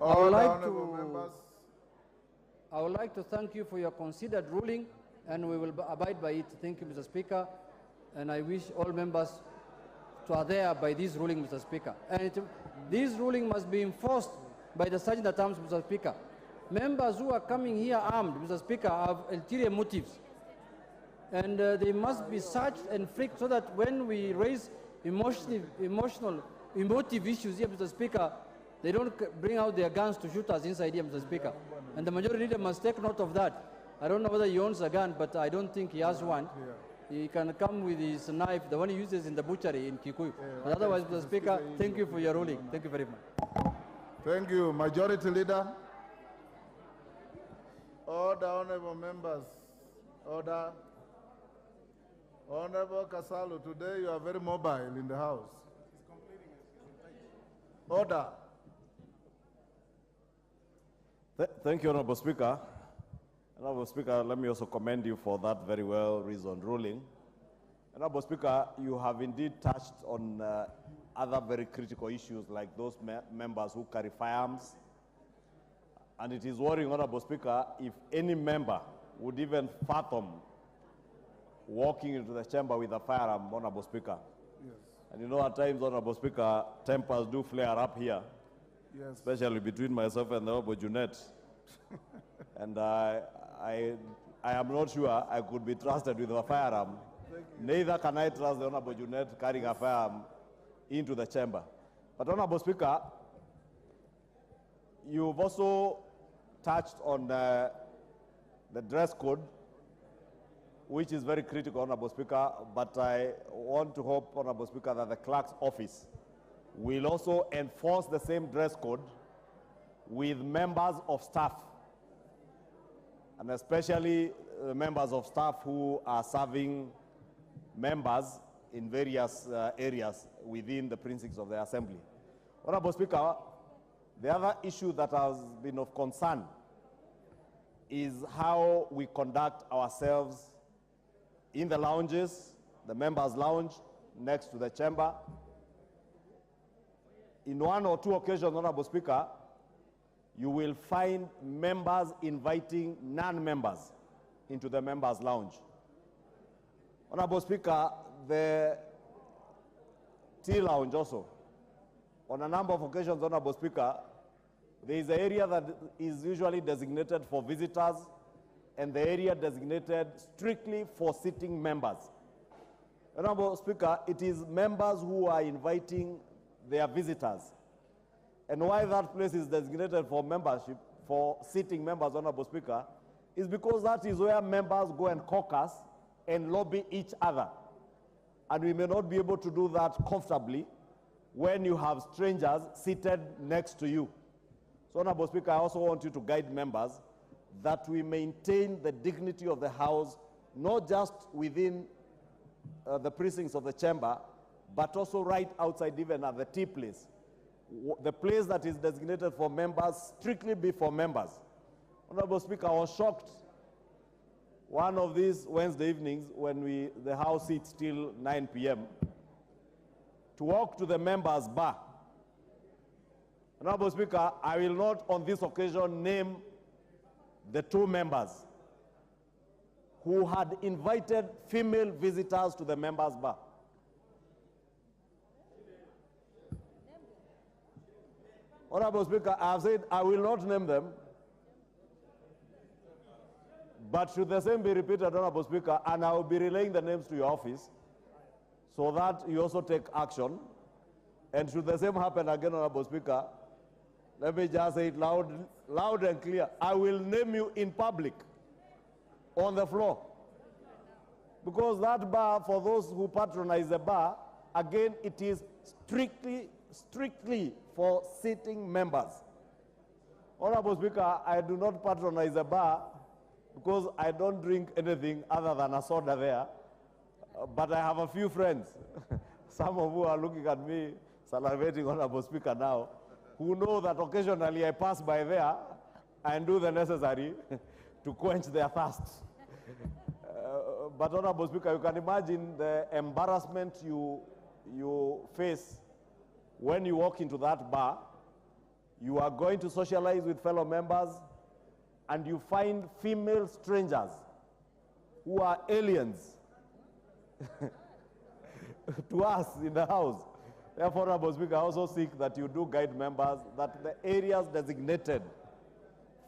[SPEAKER 14] I would like to thank you for your considered ruling, and we will abide by it. Thank you, Mr. Speaker, and I wish all members to adhere by this ruling, Mr. Speaker. And this ruling must be enforced by the Sergeant at Arms, Mr. Speaker. Members who are coming here armed, Mr. Speaker, have ulterior motives, and they must be searched and frisked so that when we raise emotive issues here, Mr. Speaker, they don't bring out their guns to shoot us inside here, Mr. Speaker. And the majority leader must take note of that. I don't know whether he owns a gun, but I don't think he has one. He can come with his knife, the one he uses in the butchery in Kikuyu. But otherwise, Mr. Speaker, thank you for your ruling. Thank you very much.
[SPEAKER 2] Thank you. Majority Leader. Order, honourable members. Order. Honourable Kasalu, today you are very mobile in the House. Order.
[SPEAKER 3] Thank you, Honourable Speaker. Honourable Speaker, let me also commend you for that very well-reasoned ruling. Honourable Speaker, you have indeed touched on other very critical issues like those members who carry firearms. And it is worrying, Honourable Speaker, if any member would even fathom walking into the chamber with a firearm, Honourable Speaker.
[SPEAKER 2] Yes.
[SPEAKER 3] And you know, at times, Honourable Speaker, tempers do flare up here.
[SPEAKER 2] Yes.
[SPEAKER 3] Especially between myself and the Honourable Junet. And I am not sure I could be trusted with a firearm. Neither can I trust the Honourable Junet carrying a firearm into the chamber. But Honourable Speaker, you've also touched on the dress code, which is very critical, Honourable Speaker, but I want to hope, Honourable Speaker, that the clerk's office will also enforce the same dress code with members of staff, and especially members of staff who are serving members in various areas within the precincts of the Assembly. Honourable Speaker, the other issue that has been of concern is how we conduct ourselves in the lounges, the members' lounge next to the chamber. In one or two occasions, Honourable Speaker, you will find members inviting non-members into the members' lounge. Honorable Speaker, the tea lounge also, on a number of occasions, Honorable Speaker, there is an area that is usually designated for visitors and the area designated strictly for sitting members. Honorable Speaker, it is members who are inviting their visitors. And why that place is designated for membership, for sitting members, Honorable Speaker, is because that is where members go and caucus and lobby each other. And we may not be able to do that comfortably when you have strangers seated next to you. So, Honorable Speaker, I also want you to guide members that we maintain the dignity of the House, not just within the precincts of the chamber, but also right outside, even at the tea place. The place that is designated for members strictly be for members. Honorable Speaker, I was shocked one of these Wednesday evenings when the House sits till 9 p.m. to walk to the members' bar. Honorable Speaker, I will not on this occasion name the two members who had invited female visitors to the members' bar. Honorable Speaker, I have said I will not name them, but should the same be repeated, Honorable Speaker, and I will be relaying the names to your office so that you also take action, and should the same happen again, Honorable Speaker, let me just say it loud and clear. I will name you in public, on the floor. Because that bar, for those who patronize the bar, again, it is strictly for sitting members. Honorable Speaker, I do not patronize the bar because I don't drink anything other than a soda there. But I have a few friends, some of who are looking at me, salivating, Honorable Speaker, now, who know that occasionally I pass by there and do the necessary to quench their thirst. But Honorable Speaker, you can imagine the embarrassment you face when you walk into that bar. You are going to socialize with fellow members and you find female strangers who are aliens to us in the House. Therefore, Honorable Speaker, I also seek that you do guide members that the areas designated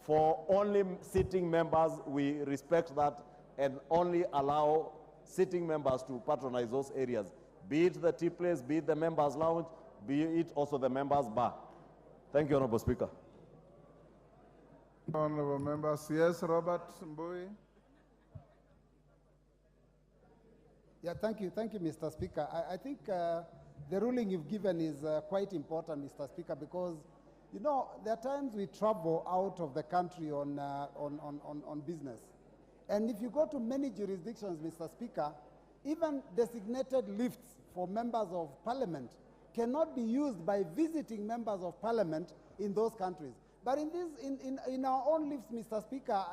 [SPEAKER 3] for only sitting members, we respect that and only allow sitting members to patronize those areas, be it the tea place, be it the members' lounge, be it also the members' bar. Thank you, Honorable Speaker.
[SPEAKER 2] Honorable members, yes, Robert Mbui.
[SPEAKER 19] Yeah, thank you, Mr. Speaker. I think the ruling you've given is quite important, Mr. Speaker, because, you know, there are times we travel out of the country on business. And if you go to many jurisdictions, Mr. Speaker, even designated lifts for members of parliament cannot be used by visiting members of parliament in those countries. But in our own lifts, Mr. Speaker,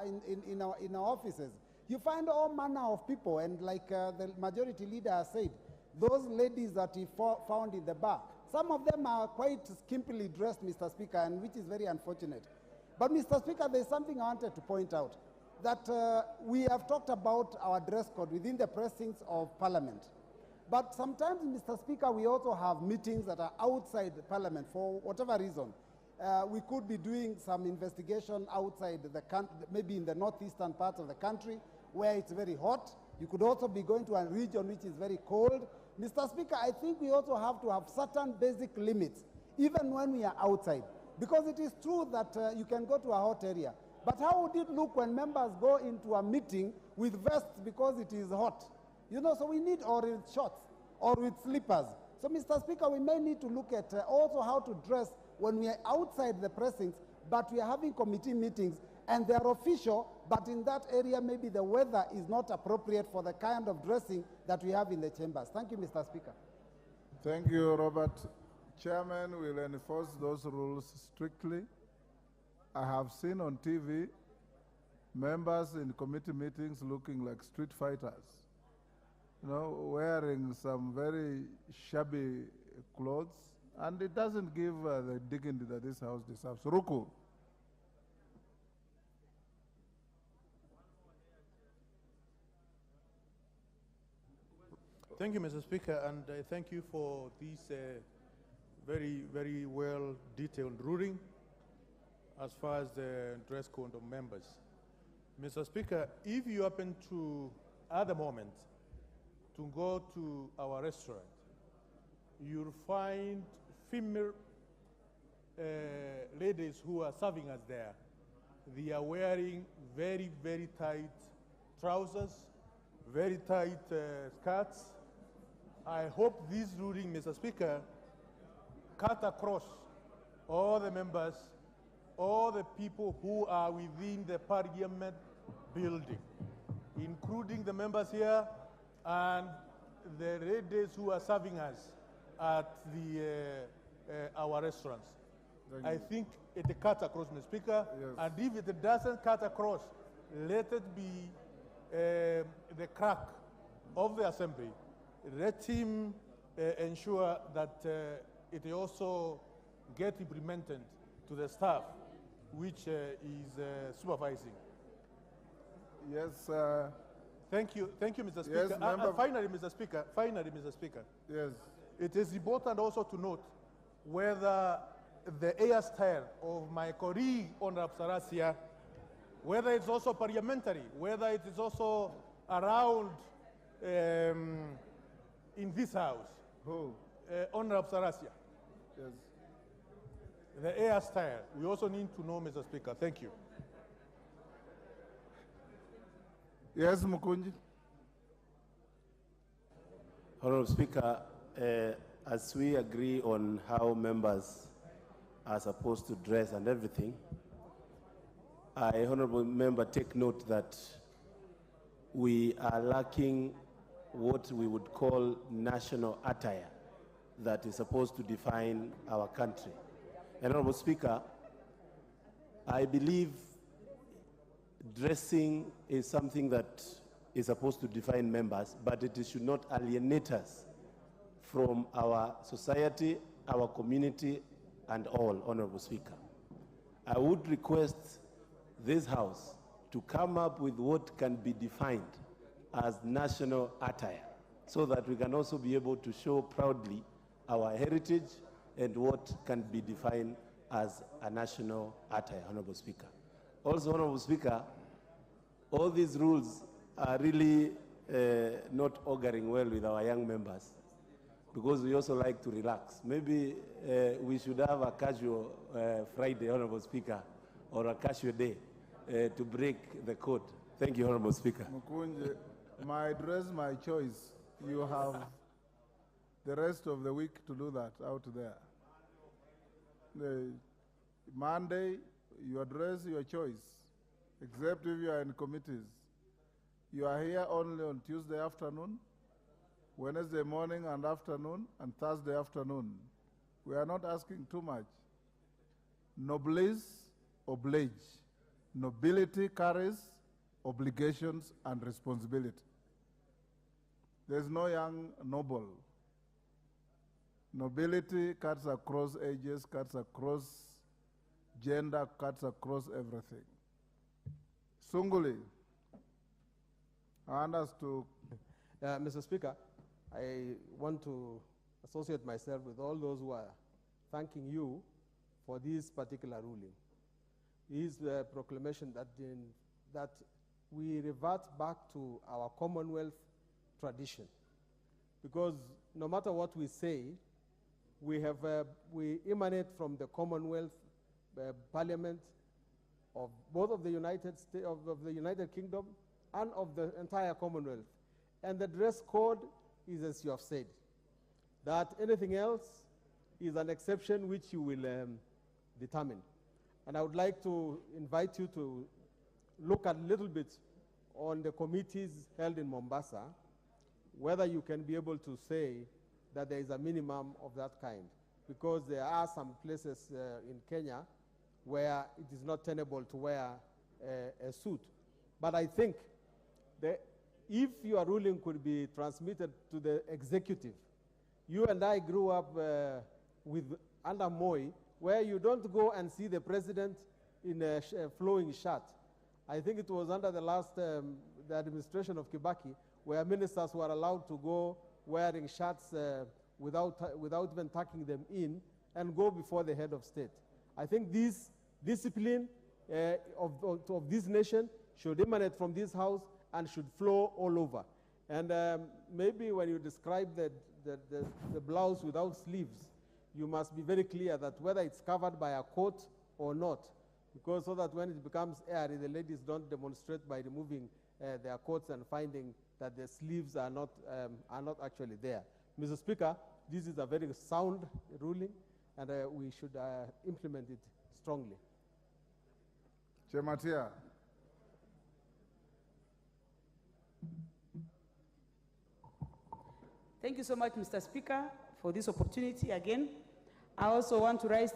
[SPEAKER 19] in our offices, you find all manner of people, and like the majority leader has said, those ladies that he found in the bar, some of them are quite skimpily dressed, Mr. Speaker, and which is very unfortunate. But, Mr. Speaker, there's something I wanted to point out, that we have talked about our dress code within the precincts of Parliament. But sometimes, Mr. Speaker, we also have meetings that are outside the Parliament for whatever reason. We could be doing some investigation outside the country, maybe in the northeastern parts of the country where it's very hot. You could also be going to a region which is very cold. Mr. Speaker, I think we also have to have certain basic limits, even when we are outside. Because it is true that you can go to a hot area. But how would it look when members go into a meeting with vests because it is hot? You know, so we need, or with shorts, or with slippers. So, Mr. Speaker, we may need to look at also how to dress when we are outside the precincts, but we are having committee meetings, and they are official, but in that area maybe the weather is not appropriate for the kind of dressing that we have in the chambers. Thank you, Mr. Speaker.
[SPEAKER 2] Thank you, Robert. Chairman will enforce those rules strictly. I have seen on TV members in committee meetings looking like street fighters, you know, wearing some very shabby clothes, and it doesn't give the dignity that this House deserves. Ruku,
[SPEAKER 20] Thank you, Mr. Speaker, and thank you for this very, very well detailed ruling as far as the dress code of members. Mr. Speaker, if you happen to, at the moment, to go to our restaurant, you'll find female ladies who are serving us there. They are wearing very, very tight trousers, very tight skirts. I hope this ruling, Mr. Speaker, cut across all the members, all the people who are within the parliament building, including the members here and the ladies who are serving us at our restaurants. I think it cuts across, Mr. Speaker, and if it doesn't cut across, let it be the crack of the Assembly. Let him ensure that it also get implemented to the staff which is supervising.
[SPEAKER 2] Yes.
[SPEAKER 20] Thank you, Mr. Speaker.
[SPEAKER 2] Yes,
[SPEAKER 20] finally, Mr. Speaker.
[SPEAKER 2] Yes.
[SPEAKER 20] It is important also to note whether the hairstyle of my colleague, Honorable Sarasia, whether it's also parliamentary, whether it is also around in this house.
[SPEAKER 2] Who?
[SPEAKER 20] Honorable Sarasia.
[SPEAKER 2] Yes.
[SPEAKER 20] The hairstyle. We also need to know, Mr. Speaker. Thank you.
[SPEAKER 2] Yes, Mukunji.
[SPEAKER 5] Honorable Speaker, as we agree on how members are supposed to dress and everything, I, honorable member, take note that we are lacking what we would call national attire that is supposed to define our country. And, Honorable Speaker, I believe dressing is something that is supposed to define members, but it should not alienate us from our society, our community, and all, Honorable Speaker. I would request this House to come up with what can be defined as national attire, so that we can also be able to show proudly our heritage and what can be defined as a national attire, Honorable Speaker. Also, Honorable Speaker, all these rules are really not auguring well with our young members, because we also like to relax. Maybe we should have a casual Friday, Honorable Speaker, or a casual day to break the code. Thank you, Honorable Speaker.
[SPEAKER 2] Mukunji, my dress, my choice. You have the rest of the week to do that out there. The Monday, your dress, your choice, except if you are in committees. You are here only on Tuesday afternoon, Wednesday morning and afternoon, and Thursday afternoon. We are not asking too much. Noblesse oblige. Nobility carries obligations and responsibility. There's no young noble. Nobility cuts across ages, cuts across gender, cuts across everything. Sunguli, I want us to...
[SPEAKER 21] Mr. Speaker, I want to associate myself with all those who are thanking you for this particular ruling. It is the proclamation that we revert back to our Commonwealth tradition. Because no matter what we say, we emanate from the Commonwealth Parliament of both of the United States, of the United Kingdom, and of the entire Commonwealth. And the dress code is as you have said. That anything else is an exception which you will determine. And I would like to invite you to look a little bit on the committees held in Mombasa, whether you can be able to say that there is a minimum of that kind. Because there are some places in Kenya where it is not tenable to wear a suit. But I think that if your ruling could be transmitted to the executive, you and I grew up under Moi, where you don't go and see the president in a flowing shirt. I think it was under the last the administration of Kibaki, where ministers were allowed to go wearing shirts without even tucking them in and go before the head of state. I think this discipline of this nation should emanate from this house and should flow all over. And maybe when you describe the blouse without sleeves, you must be very clear that whether it's covered by a coat or not, because so that when it becomes airy, the ladies don't demonstrate by removing their coats and finding that the sleeves are not actually there. Mr. Speaker, this is a very sound ruling, and we should implement it strongly.
[SPEAKER 2] Chematia.
[SPEAKER 6] Thank you so much, Mr. Speaker, for this opportunity again. I also want to rise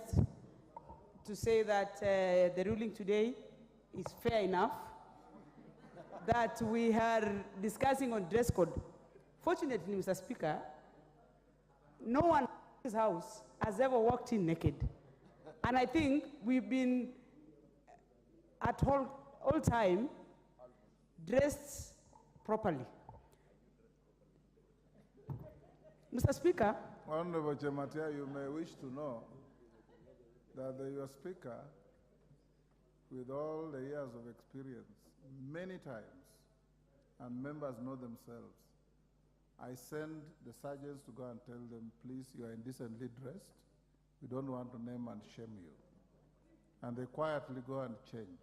[SPEAKER 6] to say that the ruling today is fair enough, that we are discussing on dress code. Fortunately, Mr. Speaker, no one in this house has ever walked in naked. And I think we've been at all time dressed properly. Mr. Speaker.
[SPEAKER 2] Honorable Chematia, you may wish to know that your speaker, with all the years of experience, many times, and members know themselves, I send the sergeants to go and tell them, please, you are indecently dressed. We don't want to name and shame you. And they quietly go and change.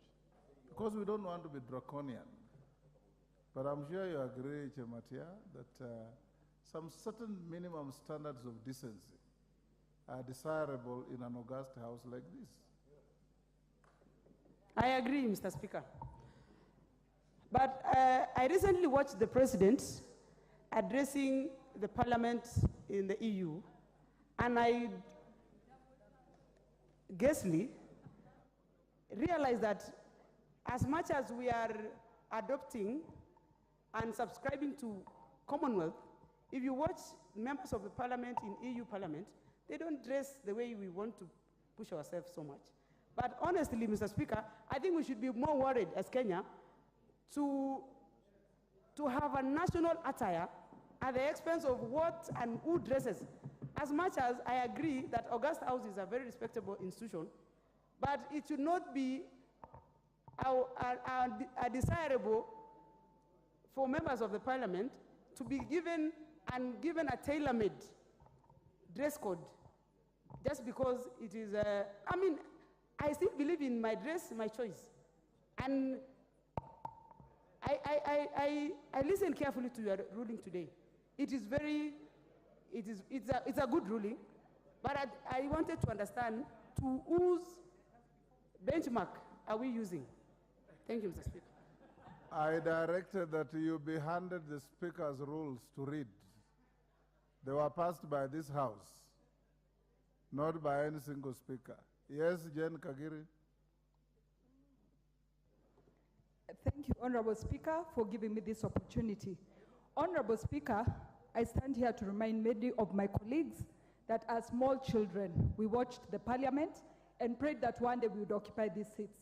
[SPEAKER 2] Because we don't want to be draconian. But I'm sure you agree, Chematia, that some certain minimum standards of decency are desirable in an august house like this.
[SPEAKER 6] I agree, Mr. Speaker. But I recently watched the President addressing the Parliament in the EU, and I guessly realized that as much as we are adopting and subscribing to Commonwealth, if you watch members of the Parliament in EU Parliament, they don't dress the way we want to push ourselves so much. But honestly, Mr. Speaker, I think we should be more worried as Kenya to have a national attire at the expense of what and who dresses. As much as I agree that August House is a very respectable institution, but it should not be desirable for members of the Parliament to be given a tailor-made dress code just because it is I mean, I still believe in my dress, my choice. And I listened carefully to your ruling today. It's a good ruling, but I wanted to understand to whose benchmark are we using? Thank you, Mr. Speaker.
[SPEAKER 2] I directed that you be handed the Speaker's rules to read. They were passed by this House, not by any single speaker. Yes, Jen Kagiri.
[SPEAKER 1] Thank you, Honorable Speaker, for giving me this opportunity. Honorable Speaker, I stand here to remind many of my colleagues that as small children, we watched the Parliament and prayed that one day we would occupy these seats.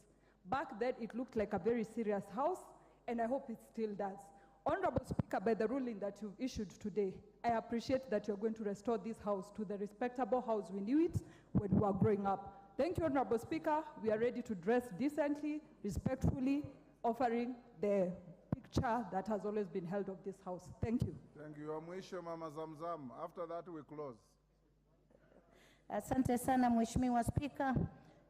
[SPEAKER 1] Back then, it looked like a very serious house, and I hope it still does. Honorable Speaker, by the ruling that you've issued today, I appreciate that you're going to restore this house to the respectable house we knew it when we were growing up. Thank you, Honorable Speaker. We are ready to dress decently, respectfully, offering the picture that has always been held of this house. Thank you.
[SPEAKER 2] Thank you. Mwisho Mama Zamzam. After that, we close.
[SPEAKER 22] Asante sana Mheshimiwa Spika,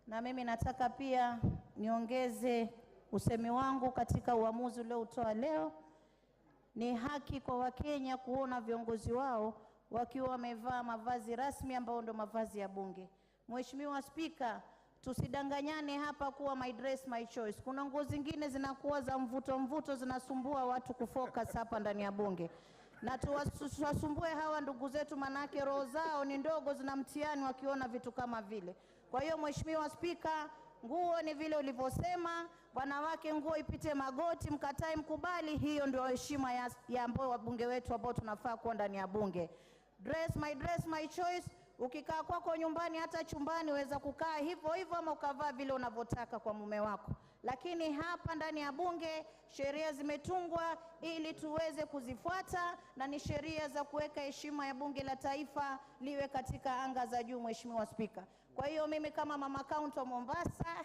[SPEAKER 22] na mimi nataka pia niongeze usemi wangu katika uamuzi uliotoa leo. Ni haki kwa Wakenya kuona viongozi wao wakiwa wamevaa mavazi rasmi ambayo ndo mavazi ya bunge. Mheshimiwa Spika, tusidanganyane hapa kuwa my dress my choice. Kuna nguo zingine zinakuwa za mvuto zinasumbua watu kufocus hapa ndani ya bunge. Na tuwasumbue hawa ndugu zetu, manake roho zao ni ndogo, zina mtihani wakiona vitu kama vile. Kwa hiyo Mheshimiwa Spika, nguo ni vile ulivyosema, wanawake nguo ipite magoti, mkatai mkubali, hiyo ndio heshima ya ambao wabunge wetu ambao tunafaa kuwa ndani ya bunge. Dress my choice. Ukikaa kwako nyumbani, hata chumbani weza kukaa hivyo hivyo ama ukavaa vile unavyotaka kwa mume wako. lakini hapa ndani ya bunge sheria zimetungwa ili tuweze kuzifuata, na ni sheria za kuweka heshima ya bunge la taifa liwe katika anga za juu, Mheshimiwa Spika. Kwa hiyo mimi kama mama kaunti wa Mombasa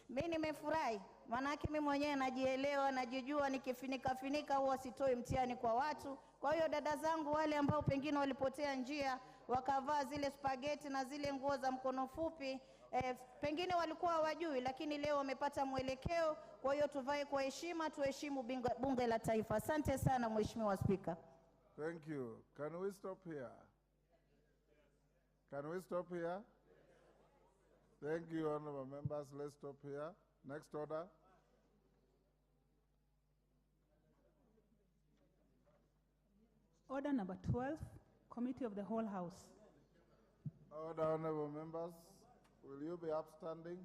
[SPEAKER 22] mimi nimefurahi, maanake mimi mwenyewe najielewa, najijua, nikifinika huwa sitoi mtihani kwa watu. Kwa hiyo dada zangu wale ambao pengine walipotea njia wakavaa zile spaghetti na zile nguo za mkono fupi, pengine walikuwa hawajui, lakini leo wamepata mwelekeo. Kwa hiyo tuvae kwa heshima, tuheshimu bunge la taifa. Asante sana Mheshimiwa Spika.
[SPEAKER 2] Thank you. Can we stop here? Can we stop here? Thank you, honorable members. Let's stop here. Next order.
[SPEAKER 9] Order number 12, Committee of the Whole House.
[SPEAKER 2] Order, honorable members. Will you be upstanding?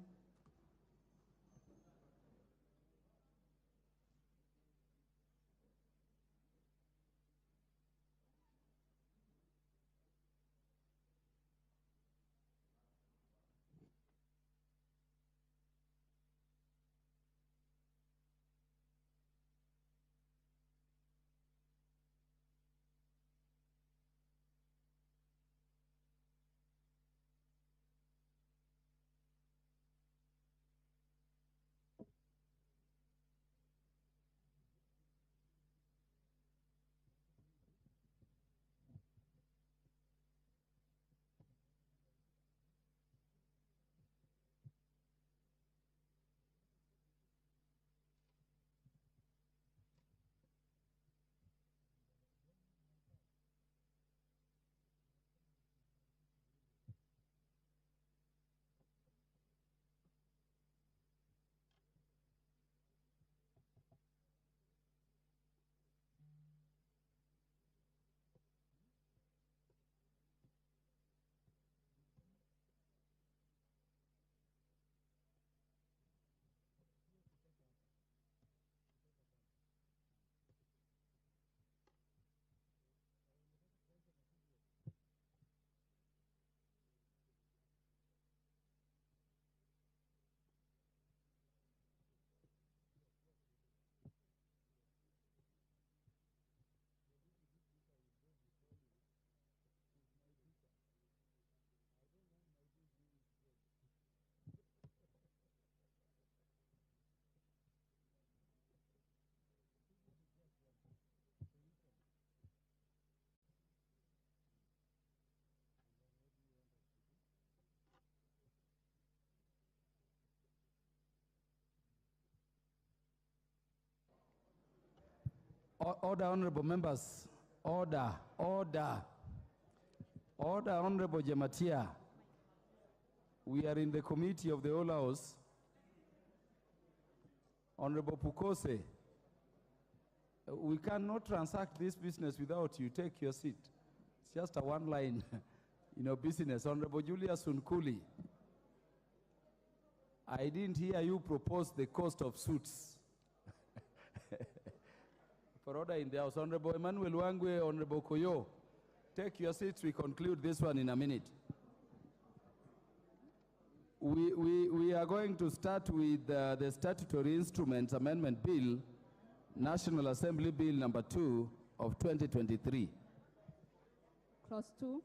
[SPEAKER 4] Order, honorable members. Order, order. Order, Honorable Jematia. We are in the committee of the whole house. Honorable Pukose, we cannot transact this business without you. Take your seat. It's just a one-line, business. Honorable Julius Unkuli, I didn't hear you propose the cost of suits. For order in the house, Honorable Emmanuel Wangwe, Honorable Koyo, take your seats. We conclude this one in a minute. We are going to start with the Statutory Instruments Amendment Bill, National Assembly Bill number 2 of 2023.
[SPEAKER 1] Clause 2.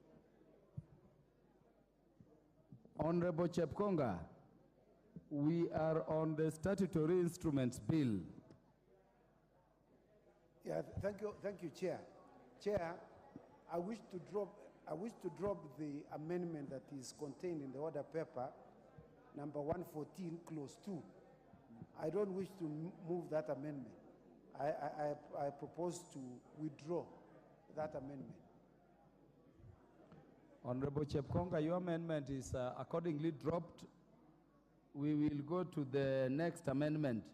[SPEAKER 4] Honorable Chepkonga, we are on the Statutory Instruments Bill.
[SPEAKER 18] Yeah, thank you, Chair. Chair, I wish to drop the amendment that is contained in the order paper, number 114, clause 2. I don't wish to move that amendment. I propose to withdraw that amendment.
[SPEAKER 4] Honorable Chepkonga, your amendment is accordingly dropped. We will go to the next amendment.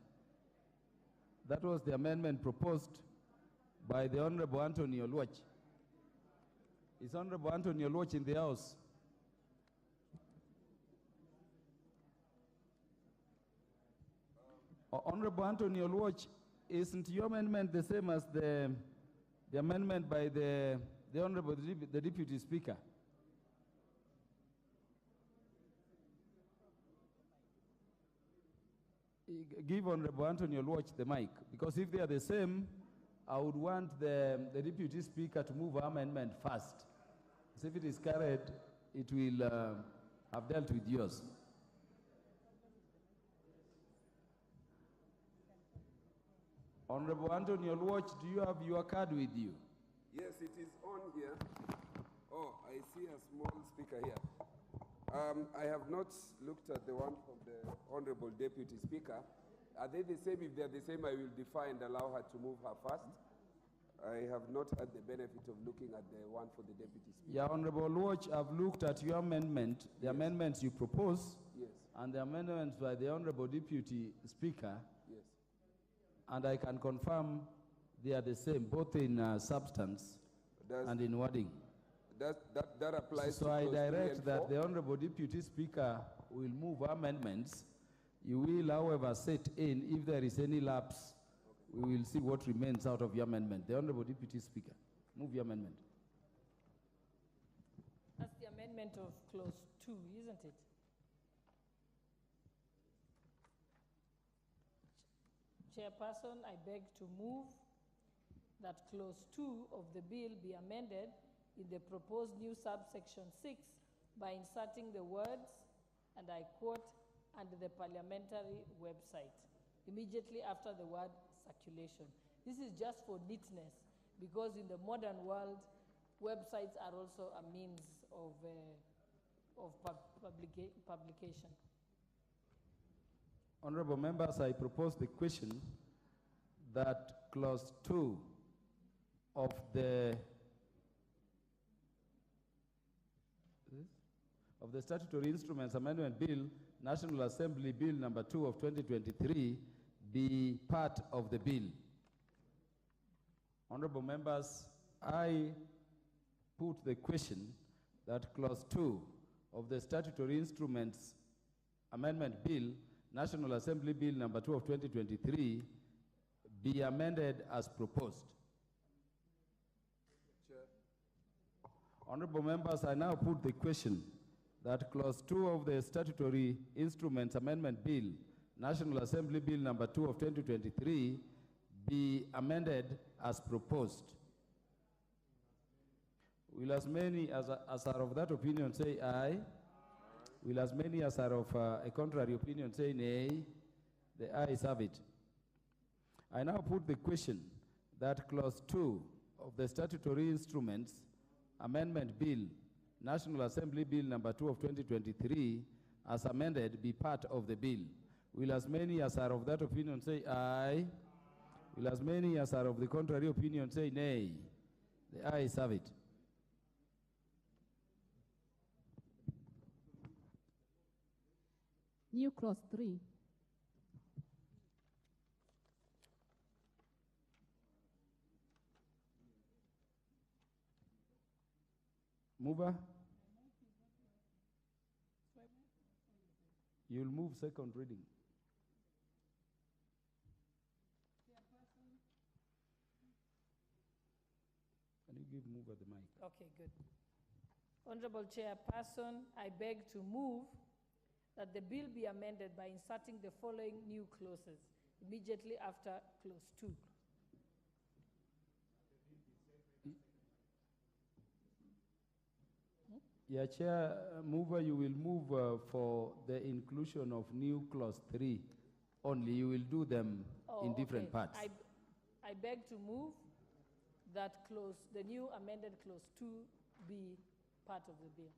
[SPEAKER 4] That was the amendment proposed by the Honorable Anthony Oluoch. Is Honorable Anthony Oluoch in the house? Honorable Anthony Oluoch, isn't your amendment the same as the amendment by the Honorable the Deputy Speaker? give Honorable Anthony Oluoch the mic, because if they are the same, I would want the Deputy Speaker to move amendment first. So if it is carried, it will have dealt with yours. Honorable Anthony Oluoch, do you have your card with you?
[SPEAKER 7] Yes, it is on here. Oh, I see a small speaker here. I have not looked at the one from the Honorable Deputy Speaker. Are they the same? If they're the same, I will defer and allow her to move her first. I have not had the benefit of looking at the one for the Deputy Speaker.
[SPEAKER 4] Yeah, Honorable Oluoch, I've looked at your amendment, the amendments you propose,
[SPEAKER 7] Yes.
[SPEAKER 4] and the amendments by the Honorable Deputy Speaker,
[SPEAKER 7] Yes.
[SPEAKER 4] and I can confirm they are the same, both in substance and in wording.
[SPEAKER 7] That applies
[SPEAKER 4] So
[SPEAKER 7] to
[SPEAKER 4] I
[SPEAKER 7] clause 3
[SPEAKER 4] direct
[SPEAKER 7] and
[SPEAKER 4] that
[SPEAKER 7] 4?
[SPEAKER 4] the Honorable Deputy Speaker will move amendments. You will, however, set in, if there is any lapse, we will see what remains out of your amendment. The Honorable Deputy Speaker, move your amendment.
[SPEAKER 17] That's the amendment of clause 2, isn't it? Chairperson, I beg to move that clause 2 of the bill be amended in the proposed new subsection 6 by inserting the words, and I quote, "and the parliamentary website," immediately after the word circulation. This is just for neatness, because in the modern world, websites are also a means of publication.
[SPEAKER 4] Honorable members, I propose the question that clause 2 of the Statutory Instruments Amendment Bill, National Assembly Bill number 2 of 2023, be part of the bill. Honorable members, I put the question that clause 2 of the Statutory Instruments Amendment Bill, National Assembly Bill number 2 of 2023, be amended as proposed.
[SPEAKER 7] Chair.
[SPEAKER 4] Honorable members, I now put the question that clause 2 of the Statutory Instruments Amendment Bill, National Assembly Bill number 2 of 2023, be amended as proposed. Will as many as are of that opinion say aye? Will as many as are of a contrary opinion say nay? The ayes have it. I now put the question that clause 2 of the Statutory Instruments Amendment Bill, National Assembly Bill number 2 of 2023, as amended, be part of the bill. Will as many as are of that opinion say aye? Will as many as are of the contrary opinion say nay? The ayes have it.
[SPEAKER 8] New clause 3.
[SPEAKER 4] Mover? You'll move second reading. Can you give mover the mic?
[SPEAKER 17] Okay, good. Honorable Chairperson, I beg to move that the bill be amended by inserting the following new clauses immediately after clause 2.
[SPEAKER 4] Yeah, Chair, mover, you will move for the inclusion of new clause 3 only. You will do them in different parts.
[SPEAKER 17] I beg to move that the new amended clause 2 be part of the bill.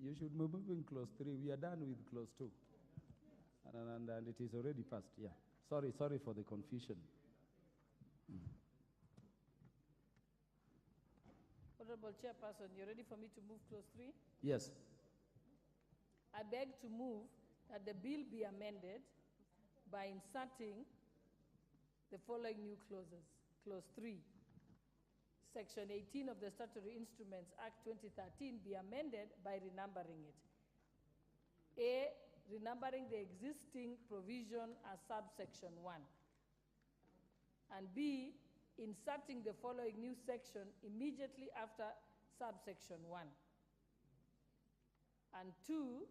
[SPEAKER 4] You should move in clause 3. We are done with clause 2. And it is already passed, yeah. Sorry for the confusion.
[SPEAKER 17] Honorable Chairperson, you ready for me to move clause 3?
[SPEAKER 4] Yes.
[SPEAKER 17] I beg to move that the bill be amended by inserting the following new clauses. Clause 3. Section 18 of the Statutory Instruments Act 2013 be amended by renumbering it. A, renumbering the existing provision as subsection 1. And B, inserting the following new section immediately after subsection 1. And 2,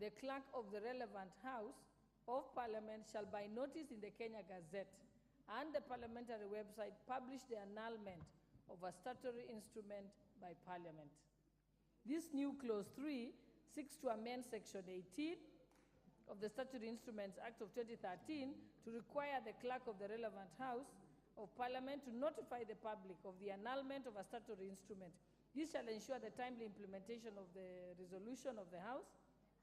[SPEAKER 17] the clerk of the relevant House of Parliament shall by notice in the Kenya Gazette and the parliamentary website publish the annulment of a statutory instrument by Parliament. This new clause 3 seeks to amend section 18 of the Statutory Instruments Act of 2013 to require the clerk of the relevant House of Parliament to notify the public of the annulment of a statutory instrument. This shall ensure the timely implementation of the resolution of the House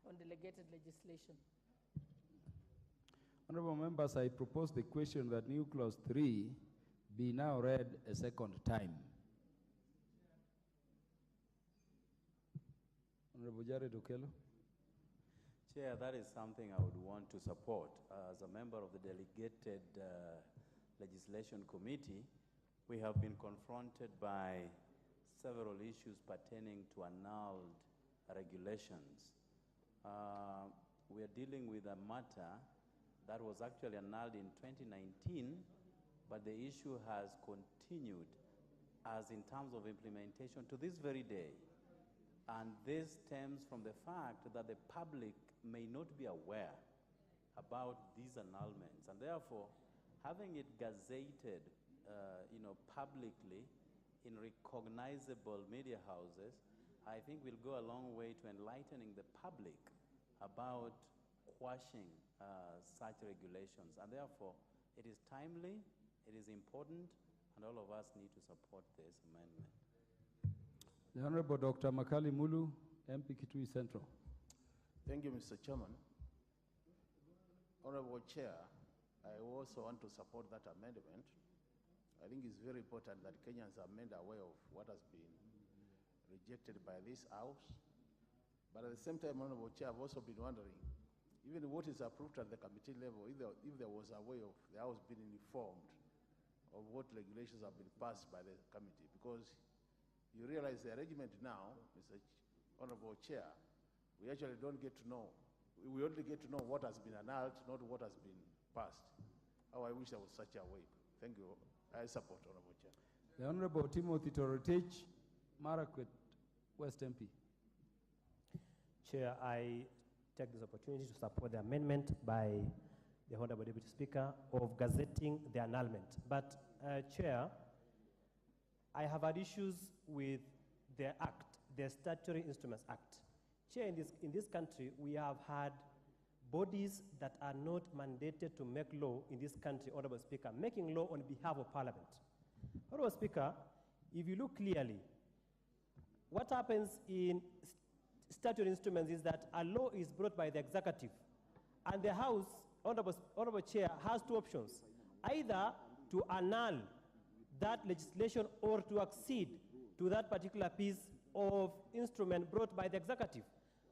[SPEAKER 17] on delegated legislation.
[SPEAKER 4] Honorable members, I propose the question that new clause 3 be now read a second time. Honorable Jared Okello.
[SPEAKER 8] Chair, that is something I would want to support. As a member of the Delegated Legislation Committee, we have been confronted by several issues pertaining to annulled regulations. We are dealing with a matter that was actually annulled in 2019, but the issue has continued as in terms of implementation to this very day. And this stems from the fact that the public may not be aware about these annulments, and therefore having it gazetted publicly in recognizable media houses, I think will go a long way to enlightening the public about quashing such regulations. And therefore, it is timely, it is important, and all of us need to support this amendment.
[SPEAKER 4] The Honorable Dr. Makali Mulu, MP Kitui Central.
[SPEAKER 10] Thank you, Mr. Chairman. Honorable Chair, I also want to support that amendment. I think it's very important that Kenyans are made aware of what has been rejected by this House. But at the same time, Honorable Chair, I've also been wondering, even what is approved at the committee level, if there was a way of the House being informed of what regulations have been passed by the committee, because you realize the arrangement now, Mr. Honorable Chair, we actually don't get to know. We only get to know what has been annulled, not what has been passed. How I wish there was such a way. Thank you. I support, Honorable Chair.
[SPEAKER 4] The Honorable Timothy Torotich, Marakwet, West MP.
[SPEAKER 23] Chair, I take this opportunity to support the amendment by the Honorable Deputy Speaker of gazetting the annulment. But, Chair, I have had issues with the Act, the Statutory Instruments Act. Chair, in this country, we have had bodies that are not mandated to make law in this country, Honorable Speaker, making law on behalf of Parliament. Honorable Speaker, if you look clearly, what happens in statutory instruments is that a law is brought by the executive, and the House, Honorable Chair, has two options: either to annul that legislation or to accede to that particular piece of instrument brought by the executive.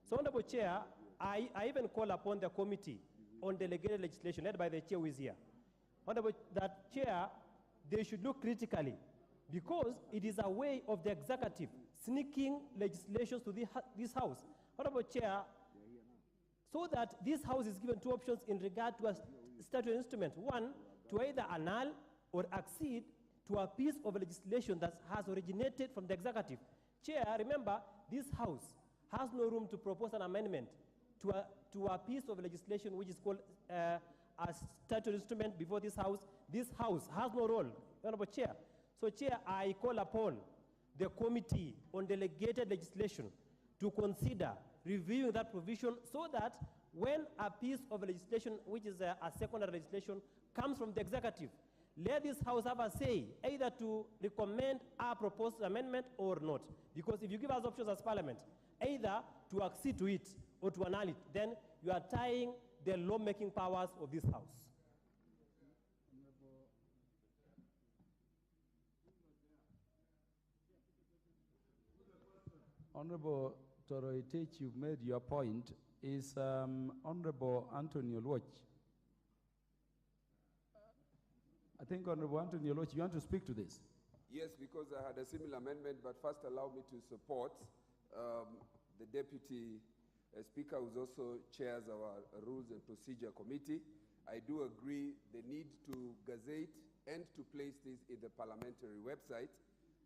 [SPEAKER 23] So, Honorable Chair, I even call upon the committee on delegated legislation led by the chair who is here. Honorable, that chair, they should look critically, because it is a way of the executive sneaking legislations to this House. Honorable Chair, so that this House is given two options in regard to a statutory instrument. One, to either annul or accede to a piece of legislation that has originated from the executive. Chair, remember, this House has no room to propose an amendment to a piece of legislation which is called a statutory instrument before this House. This House has no role, Honorable Chair. So, Chair, I call upon the Committee on Delegated Legislation to consider reviewing that provision, so that when a piece of legislation, which is a secondary legislation, comes from the executive, let this House have a say, either to recommend a proposed amendment or not. Because if you give us options as Parliament, either to accede to it or to annul it, then you are tying the lawmaking powers of this House.
[SPEAKER 4] Honorable Toroitich, you've made your point. Is Honorable Anthony Oluoch? I think Honorable Anthony Oluoch, you want to speak to this?
[SPEAKER 7] Yes, because I had a similar amendment, but first allow me to support the Deputy Speaker, who also chairs our Rules and Procedure Committee. I do agree the need to gazette and to place this in the parliamentary website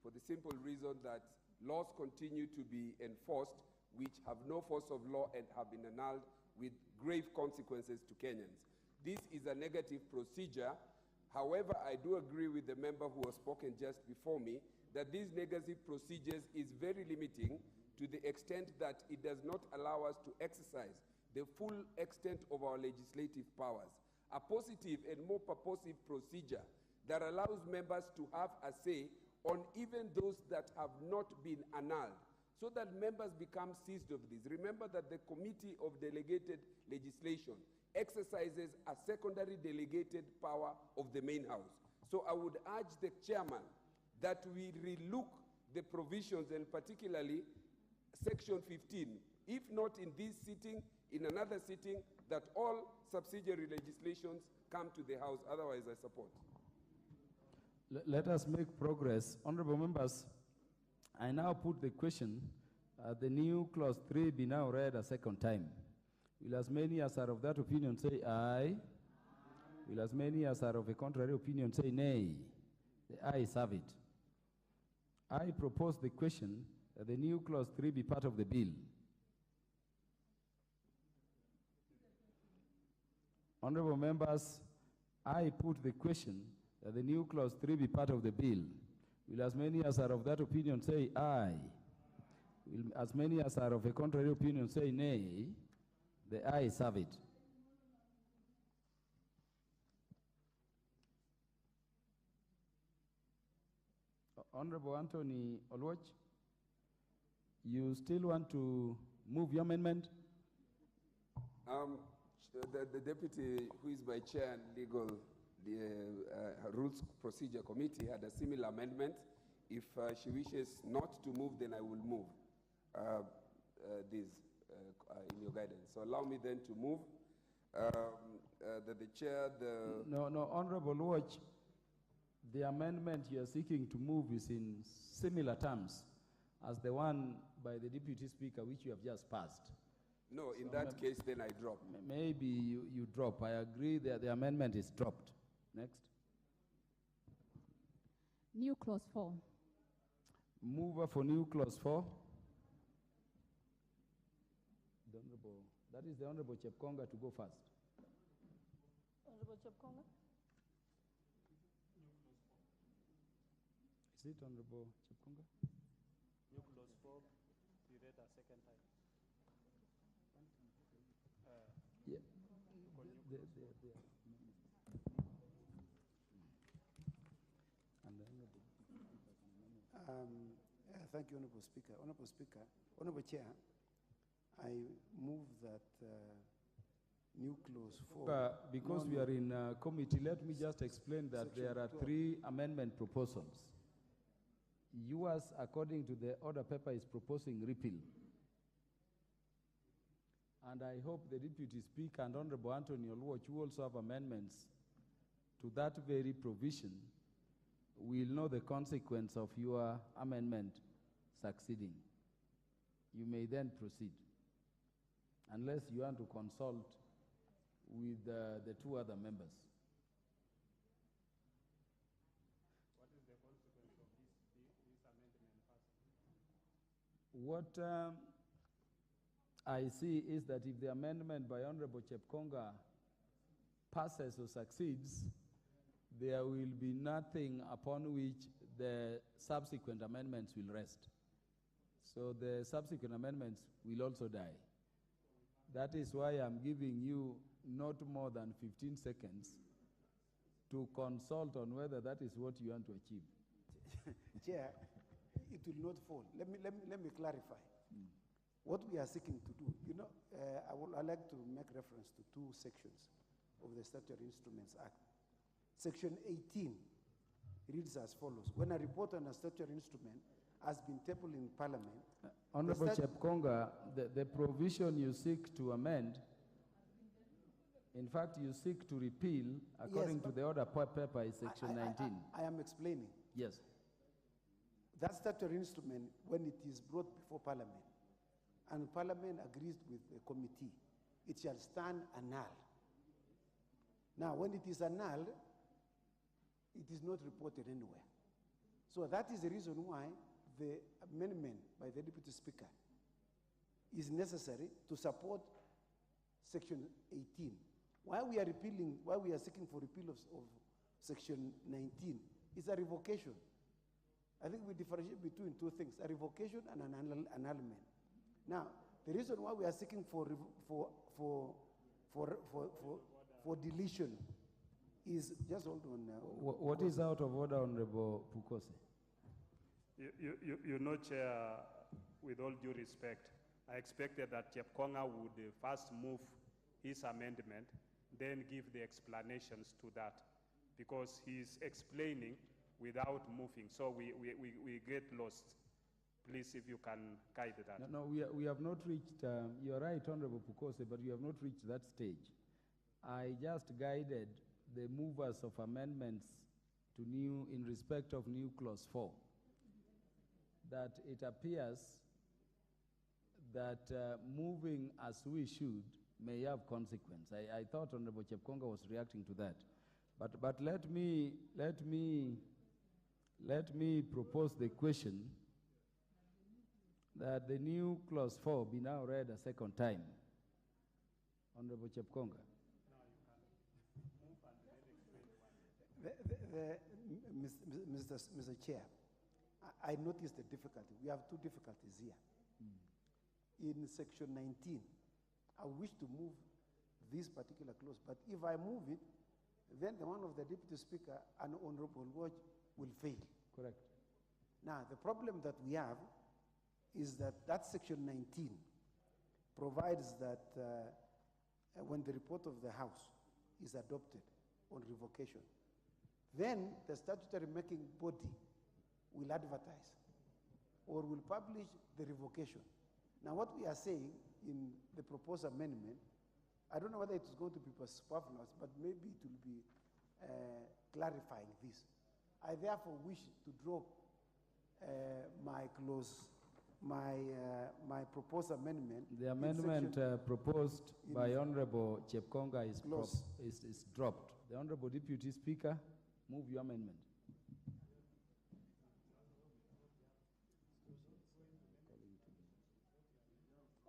[SPEAKER 7] for the simple reason that laws continue to be enforced which have no force of law and have been annulled with grave consequences to Kenyans. This is a negative procedure. However, I do agree with the member who has spoken just before me that these negative procedures is very limiting to the extent that it does not allow us to exercise the full extent of our legislative powers. A positive and more purposive procedure that allows members to have a say on even those that have not been annulled, so that members become seized of this. Remember that the Committee of Delegated Legislation exercises a secondary delegated power of the main house. So I would urge the chairman that we relook the provisions, and particularly Section 15, if not in this sitting, in another sitting, that all subsidiary legislations come to the house. Otherwise, I support.
[SPEAKER 4] Let us make progress. Honorable members, I now put the question, the new clause 3 be now read a second time. Will as many as are of that opinion say aye? Will as many as are of a contrary opinion say nay? The ayes have it. I propose the question that the new clause 3 be part of the bill. Honorable members, I put the question that the new clause 3 be part of the bill. Will as many as are of that opinion say aye? Will as many as are of a contrary opinion say nay? The ayes have it. Honorable Anthony Olwach, you still want to move your amendment?
[SPEAKER 7] The deputy, who is my chair and legal, Rules Procedure Committee, had a similar amendment. If she wishes not to move, then I will move this in your guidance. So allow me then to move. The chair,
[SPEAKER 4] No, Honorable Watch, the amendment you are seeking to move is in similar terms as the one by the Deputy Speaker which you have just passed.
[SPEAKER 7] No, in that case, then I drop.
[SPEAKER 4] Maybe you drop. I agree that the amendment is dropped. Next.
[SPEAKER 11] New clause 4.
[SPEAKER 4] Mover for new clause 4. That is the Honorable Chepkonga to go first.
[SPEAKER 17] Honorable Chepkonga?
[SPEAKER 4] Is it Honorable Chepkonga?
[SPEAKER 8] New clause 4, be read a second time.
[SPEAKER 4] Yeah.
[SPEAKER 18] Thank you, Honorable Speaker. Honorable Speaker, Honorable Chair, I move that new clause 4.
[SPEAKER 4] Because we are in committee, let me just explain that
[SPEAKER 18] Section
[SPEAKER 4] there are
[SPEAKER 18] 12.
[SPEAKER 4] 3 amendment proposals. Yours, according to the order paper, is proposing repeal. And I hope the Deputy Speaker and Honorable Anthony Olwach, who also have amendments to that very provision, will know the consequence of your amendment succeeding. You may then proceed, unless you want to consult with the 2 other members.
[SPEAKER 8] What is the consequence of this amendment passing?
[SPEAKER 4] What I see is that if the amendment by Honorable Chepkonga passes or succeeds, there will be nothing upon which the subsequent amendments will rest. So the subsequent amendments will also die. That is why I'm giving you not more than 15 seconds to consult on whether that is what you want to achieve.
[SPEAKER 18] Chair, it will not fall. Let me clarify. What we are seeking to do, I'd like to make reference to 2 sections of the Statutory Instruments Act. Section 18 reads as follows. When a report on a statutory instrument has been tabled in Parliament,
[SPEAKER 4] Honorable Chepkonga, the provision you seek to amend, in fact, you seek to repeal, according to the order paper, is Section 19.
[SPEAKER 18] I am explaining.
[SPEAKER 4] Yes.
[SPEAKER 18] That statutory instrument, when it is brought before Parliament, and Parliament agrees with the committee, it shall stand annulled. Now, when it is annulled, it is not reported anywhere. So that is the reason why the amendment by the Deputy Speaker is necessary to support Section 18. Why we are seeking for repeal of Section 19 is a revocation. I think we differentiate between two things, a revocation and an annulment. Now, the reason why we are seeking for deletion is, just hold on.
[SPEAKER 4] What is out of order, Honorable Pukose?
[SPEAKER 11] You know, Chair, with all due respect, I expected that Chepkonga would first move his amendment, then give the explanations to that, because he's explaining without moving, so we get lost. Please, if you can guide that.
[SPEAKER 4] No, we have not reached, you're right, Honorable Pukose, but we have not reached that stage. I just guided the movers of amendments to in respect of new clause 4, that it appears that moving as we should may have consequence. I thought Honorable Chepkonga was reacting to that. But let me propose the question that the new clause 4 be now read a second time. Honorable Chepkonga.
[SPEAKER 18] Mr. Chair, I noticed the difficulty. We have two difficulties here. In Section 19, I wish to move this particular clause, but if I move it, then the one of the Deputy Speaker and Honorable Watch will fail.
[SPEAKER 4] Correct.
[SPEAKER 18] Now, the problem that we have is that Section 19 provides that when the report of the House is adopted on revocation, then the statutory making body will advertise or will publish the revocation. Now, what we are saying in the proposed amendment, I don't know whether it is going to be superfluous, but maybe it will be clarifying this. I therefore wish to drop my proposed amendment.
[SPEAKER 4] The amendment proposed by Honorable Chepkonga is dropped. The Honorable Deputy Speaker, move your amendment.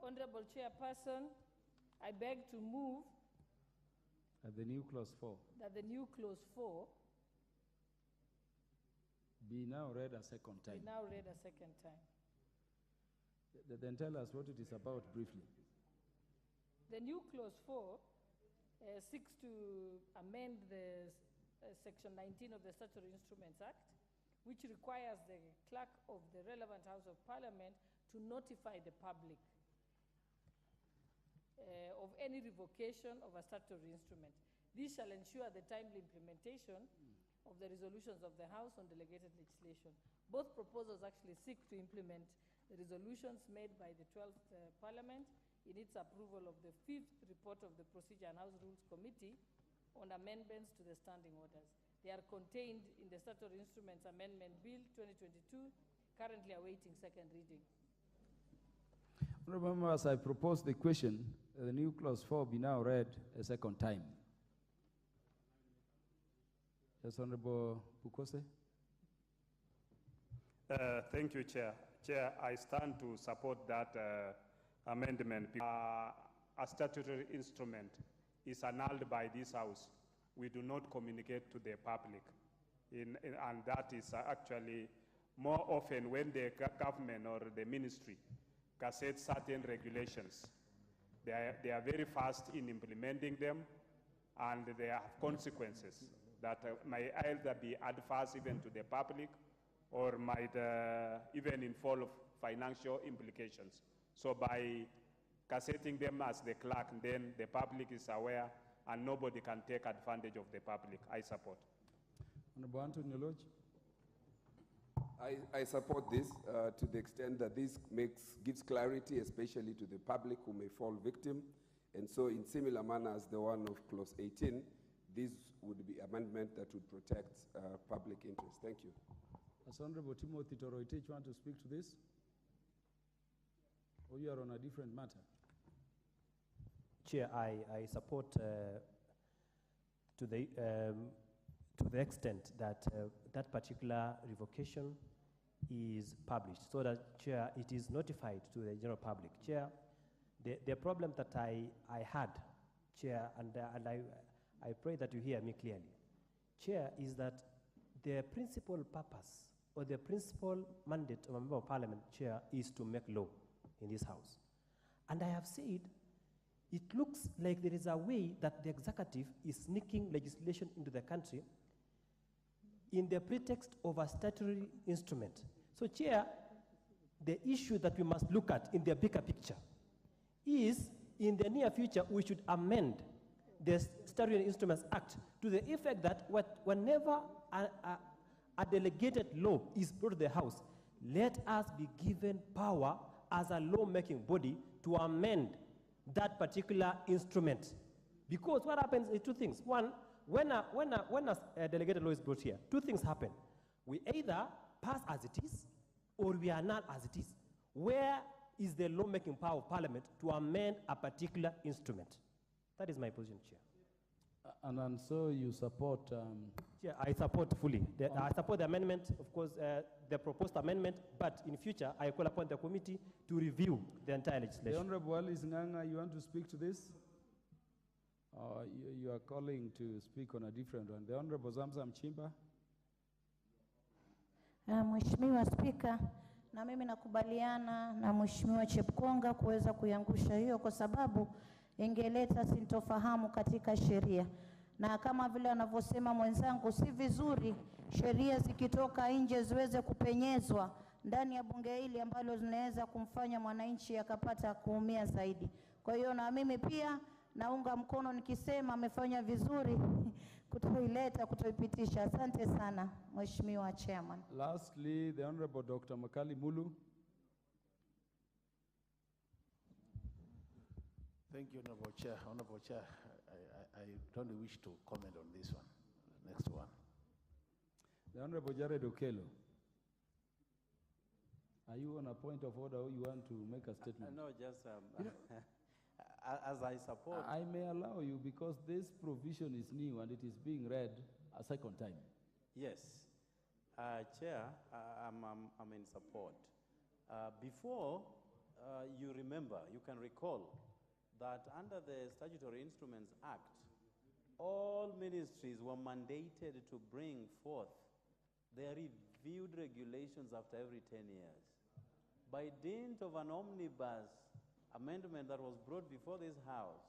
[SPEAKER 17] Honorable Chairperson, I beg to move
[SPEAKER 4] the new clause 4
[SPEAKER 17] that the new clause 4
[SPEAKER 4] be now read a second time.
[SPEAKER 17] be now read a second time.
[SPEAKER 4] Then tell us what it is about briefly.
[SPEAKER 17] The new clause 4 seeks to amend the Section 19 of the Statutory Instruments Act, which requires the clerk of the relevant House of Parliament to notify the public of any revocation of a statutory instrument. This shall ensure the timely implementation of the resolutions of the House on delegated legislation. Both proposals actually seek to implement the resolutions made by the 12th Parliament in its approval of the 5th report of the Procedure and House Rules Committee on amendments to the standing orders. They are contained in the Statutory Instruments Amendment Bill 2022, currently awaiting second reading.
[SPEAKER 4] Honorable members, I propose the question, the new clause 4 be now read a second time. Yes, Honorable Pukose.
[SPEAKER 11] Thank you, Chair. Chair, I stand to support that amendment. A statutory instrument is annulled by this House. We do not communicate to the public. And that is actually more often when the government or the ministry gazettes certain regulations. They are very fast in implementing them, and they have consequences that may either be adverse even to the public or might even involve financial implications. So by gazetting them as the clerk, then the public is aware and nobody can take advantage of the public. I support.
[SPEAKER 4] Honorable Anthony Lodge.
[SPEAKER 7] I support this to the extent that this gives clarity, especially to the public who may fall victim. And so in similar manner as the one of clause 18, this would be amendment that would protect public interest. Thank you.
[SPEAKER 4] As Honorable Timothy Toroitich want to speak to this? Or you are on a different matter?
[SPEAKER 23] Chair, I support to the extent that that particular revocation is published, so that, Chair, it is notified to the general public. Chair, the problem that I had, Chair, and I pray that you hear me clearly, Chair, is that the principal purpose or the principal mandate of a member of parliament, Chair, is to make law in this house. And I have said, it looks like there is a way that the executive is sneaking legislation into the country in the pretext of a statutory instrument. So, Chair, the issue that we must look at in the bigger picture is, in the near future, we should amend the Statutory Instruments Act to the effect that whenever a delegated law is brought to the House, let us be given power as a lawmaking body to amend that particular instrument. Because what happens is two things. One, when a delegated law is brought here, two things happen. We either pass as it is, or we annul as it is. Where is the lawmaking power of Parliament to amend a particular instrument? That is my position, Chair.
[SPEAKER 4] And so you support...
[SPEAKER 23] Chair, I support fully. I support the amendment, of course, the proposed amendment, but in future, I call upon the committee to review the entire legislation.
[SPEAKER 4] The Honorable Alice Nganga, you want to speak to this? You are calling to speak on a different one. The Honorable Zamzam Chimba.
[SPEAKER 22] Mheshimiwa Spika, na mimi nakubaliana na Mheshimiwa Chepkonga kuweza kuiangusha hiyo kwa sababu ingeleta sintofahamu katika sheria. Na kama vile anavyosema mwenzangu, si vizuri sheria zikitoka nje ziweze kupenyezwa ndani ya bunge hili ambalo zinaweza kumfanya mwananchi akapata kuumia zaidi. Kwa hiyo na mimi pia naunga mkono nikisema amefanya vizuri kutoipitisha. Asante sana, Mheshimiwa Chairman.
[SPEAKER 4] Lastly, the Honorable Dr. Makali Mulu.
[SPEAKER 10] Thank you, Honorable Chair. Honorable Chair, I don't wish to comment on this one. Next one.
[SPEAKER 4] The Honorable Jared Okelo. Are you on a point of order or you want to make a statement?
[SPEAKER 8] No, just as I support...
[SPEAKER 4] I may allow you because this provision is new and it is being read a second time.
[SPEAKER 8] Yes. Chair, I'm in support. Before, you remember, you can recall that under the Statutory Instruments Act, all ministries were mandated to bring forth their reviewed regulations after every 10 years. By dint of an omnibus amendment that was brought before this House,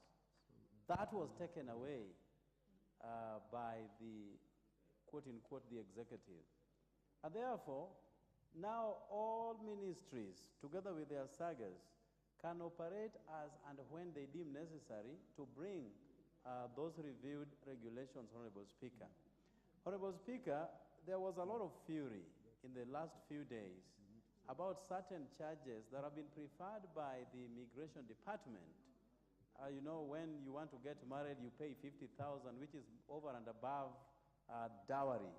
[SPEAKER 8] that was taken away by the, quote-unquote, the executive. And therefore, now all ministries, together with their sagas, can operate as and when they deem necessary to bring those reviewed regulations, Honorable Speaker. Honorable Speaker, there was a lot of fury in the last few days about certain charges that have been preferred by the Immigration Department. You know, when you want to get married, you pay 50,000, which is over and above dowry,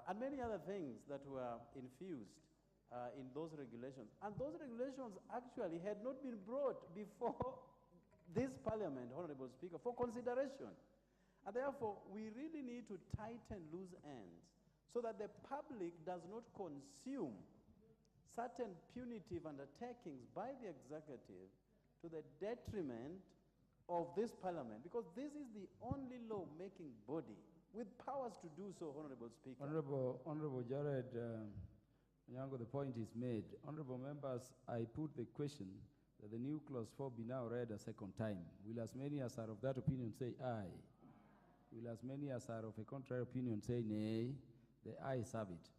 [SPEAKER 8] and many other things that were infused in those regulations. And those regulations actually had not been brought before this Parliament, Honorable Speaker, for consideration. And therefore, we really need to tighten loose ends so that the public does not consume certain punitive undertakings by the executive to the detriment of this Parliament, because this is the only law-making body with powers to do so, Honorable Speaker.
[SPEAKER 4] Honorable Jared Nyango, the point is made. Honorable members, I put the question that the new clause 4 be now read a second time. Will as many as are of that opinion say aye? Will as many as are of a contrary opinion say nay? The ayes have it.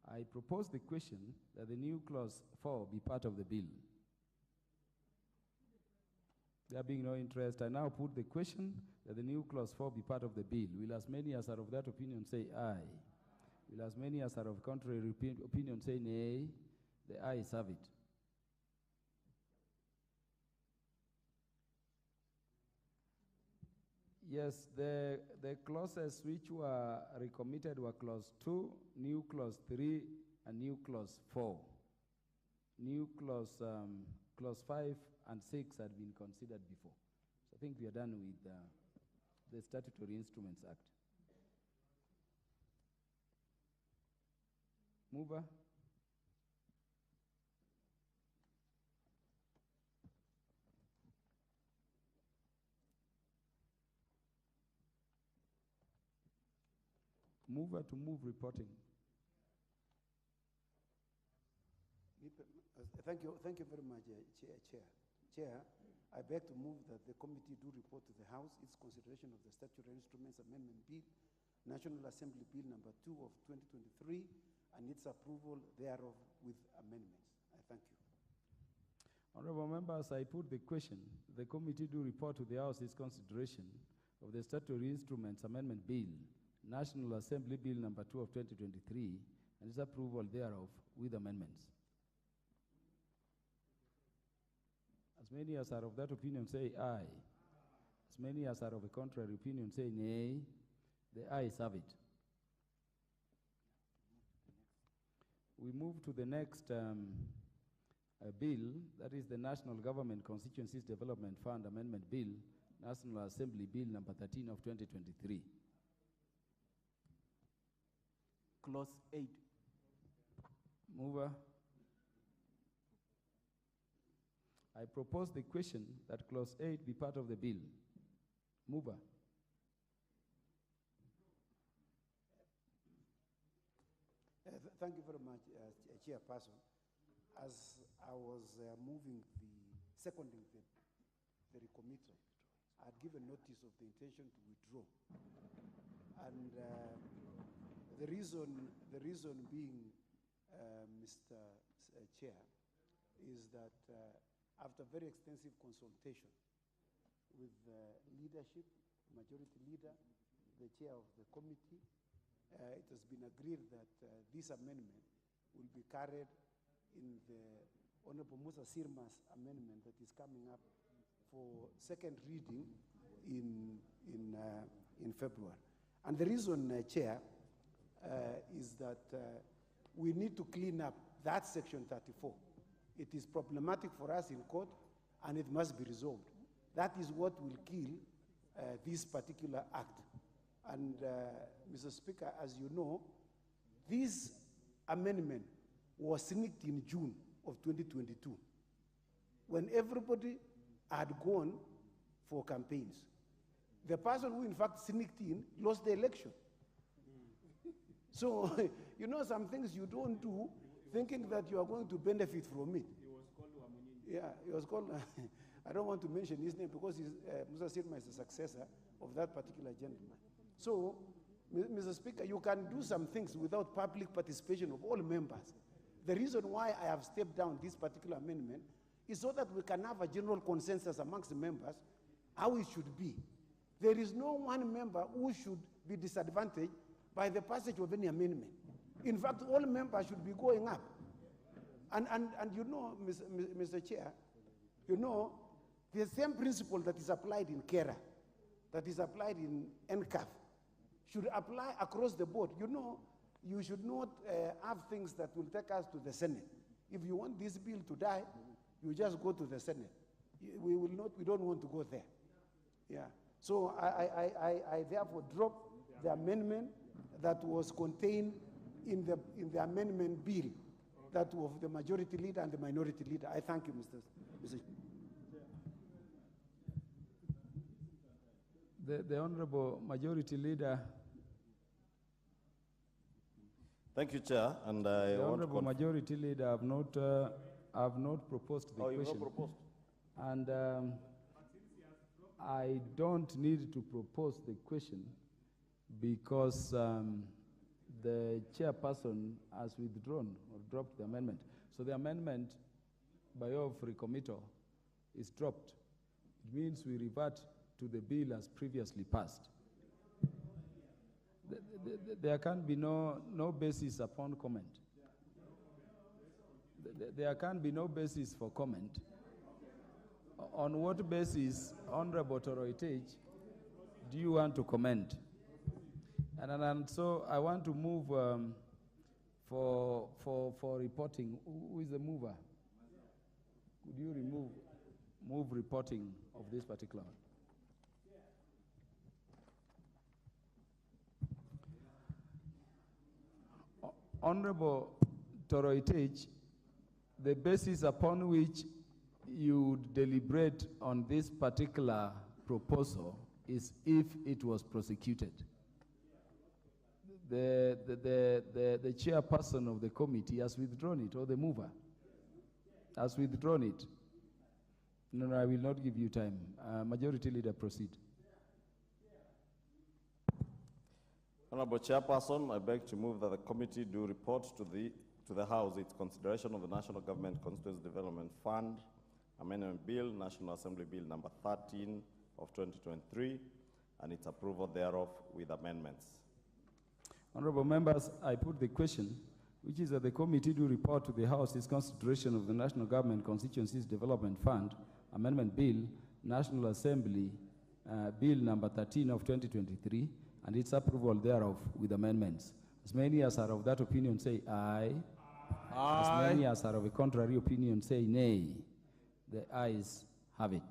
[SPEAKER 4] I propose the question that the new clause 4 be part of the bill. There being no interest, I now put the question that the new clause 4 be part of the bill. Will as many as are of that opinion say aye? Will as many as are of contrary opinion say nay? The ayes have it. Yes, the clauses which were recommitted were clause 2, new clause 3, and new clause 4. New clause 5 and 6 had been considered before. So I think we are done with the Statutory Instruments Act. Mover. Mover to move reporting.
[SPEAKER 18] Thank you very much, Chair. I beg to move that the committee do report to the House its consideration of the Statutory Instruments Amendment Bill, National Assembly Bill number 2 of 2023, and its approval thereof with amendments. I thank you.
[SPEAKER 4] Honorable members, I put the question. The committee do report to the House its consideration of the Statutory Instruments Amendment Bill, National Assembly Bill number 2 of 2023, and its approval thereof with amendments. As many as are of that opinion say aye. As many as are of a contrary opinion say nay. The ayes have it. We move to the next bill, that is the National Government Constituencies Development Fund Amendment Bill, National Assembly Bill number 13 of 2023.
[SPEAKER 12] Clause 8.
[SPEAKER 4] Mover. I propose the question that Clause 8 be part of the bill. Mover.
[SPEAKER 18] Thank you very much, Chairperson. As I was seconding the recommittal, I had given notice of the intention to withdraw. And the reason being, Mr. Chair, is that after very extensive consultation with leadership, majority leader, the chair of the committee, it has been agreed that this amendment will be carried in the Honorable Musa Sirma's amendment that is coming up for second reading in February. And the reason, Chair, is that we need to clean up that section 34. It is problematic for us in court, and it must be resolved. That is what will kill this particular act. And, Mr. Speaker, as you know, this amendment was sneaked in June of 2022, when everybody had gone for campaigns. The person who, in fact, sneaked in lost the election. So, you know, some things you don't do thinking that you are going to benefit from it.
[SPEAKER 12] He was called Wamunini.
[SPEAKER 18] Yeah, he was called, I don't want to mention his name because Musa Sirma is the successor of that particular gentleman. So, Mr. Speaker, you can do some things without public participation of all members. The reason why I have stepped down this particular amendment is so that we can have a general consensus amongst the members how it should be. There is no one member who should be disadvantaged by the passage of any amendment. In fact, all members should be going up. And you know, Mr. Chair, you know, the same principle that is applied in KERA, that is applied in NCAF, should apply across the board. You know, you should not have things that will take us to the Senate. If you want this bill to die, you just go to the Senate. We don't want to go there. Yeah. So I therefore drop the amendment that was contained in the amendment bill that of the majority leader and the minority leader. I thank you, Mr.
[SPEAKER 4] The Honorable Majority Leader.
[SPEAKER 3] Thank you, Chair. And
[SPEAKER 4] the Honorable Majority Leader have not proposed the question.
[SPEAKER 3] You've not proposed.
[SPEAKER 4] And I don't need to propose the question because the chairperson has withdrawn or dropped the amendment. So the amendment by way of recommittal is dropped. It means we revert to the bill as previously passed. There can be no basis upon comment. There can be no basis for comment. On what basis, Honorable Toroitich, do you want to comment? And so I want to move for reporting. Who is the mover? Could you move reporting of this particular one? Honorable Toroitich, the basis upon which you deliberate on this particular proposal is if it was prosecuted. The chairperson of the committee has withdrawn it, or the mover has withdrawn it. No, I will not give you time. Majority Leader, proceed.
[SPEAKER 3] Honorable Chairperson, I beg to move that the committee do report to the House its consideration of the National Government Constituency Development Fund Amendment Bill, National Assembly Bill number 13 of 2023, and its approval thereof with amendments.
[SPEAKER 4] Honorable members, I put the question, which is that the committee do report to the House its consideration of the National Government Constituencies Development Fund Amendment Bill, National Assembly Bill number 13 of 2023, and its approval thereof with amendments. As many as are of that opinion say aye. Aye. As many as are of a contrary opinion say nay. The ayes have it.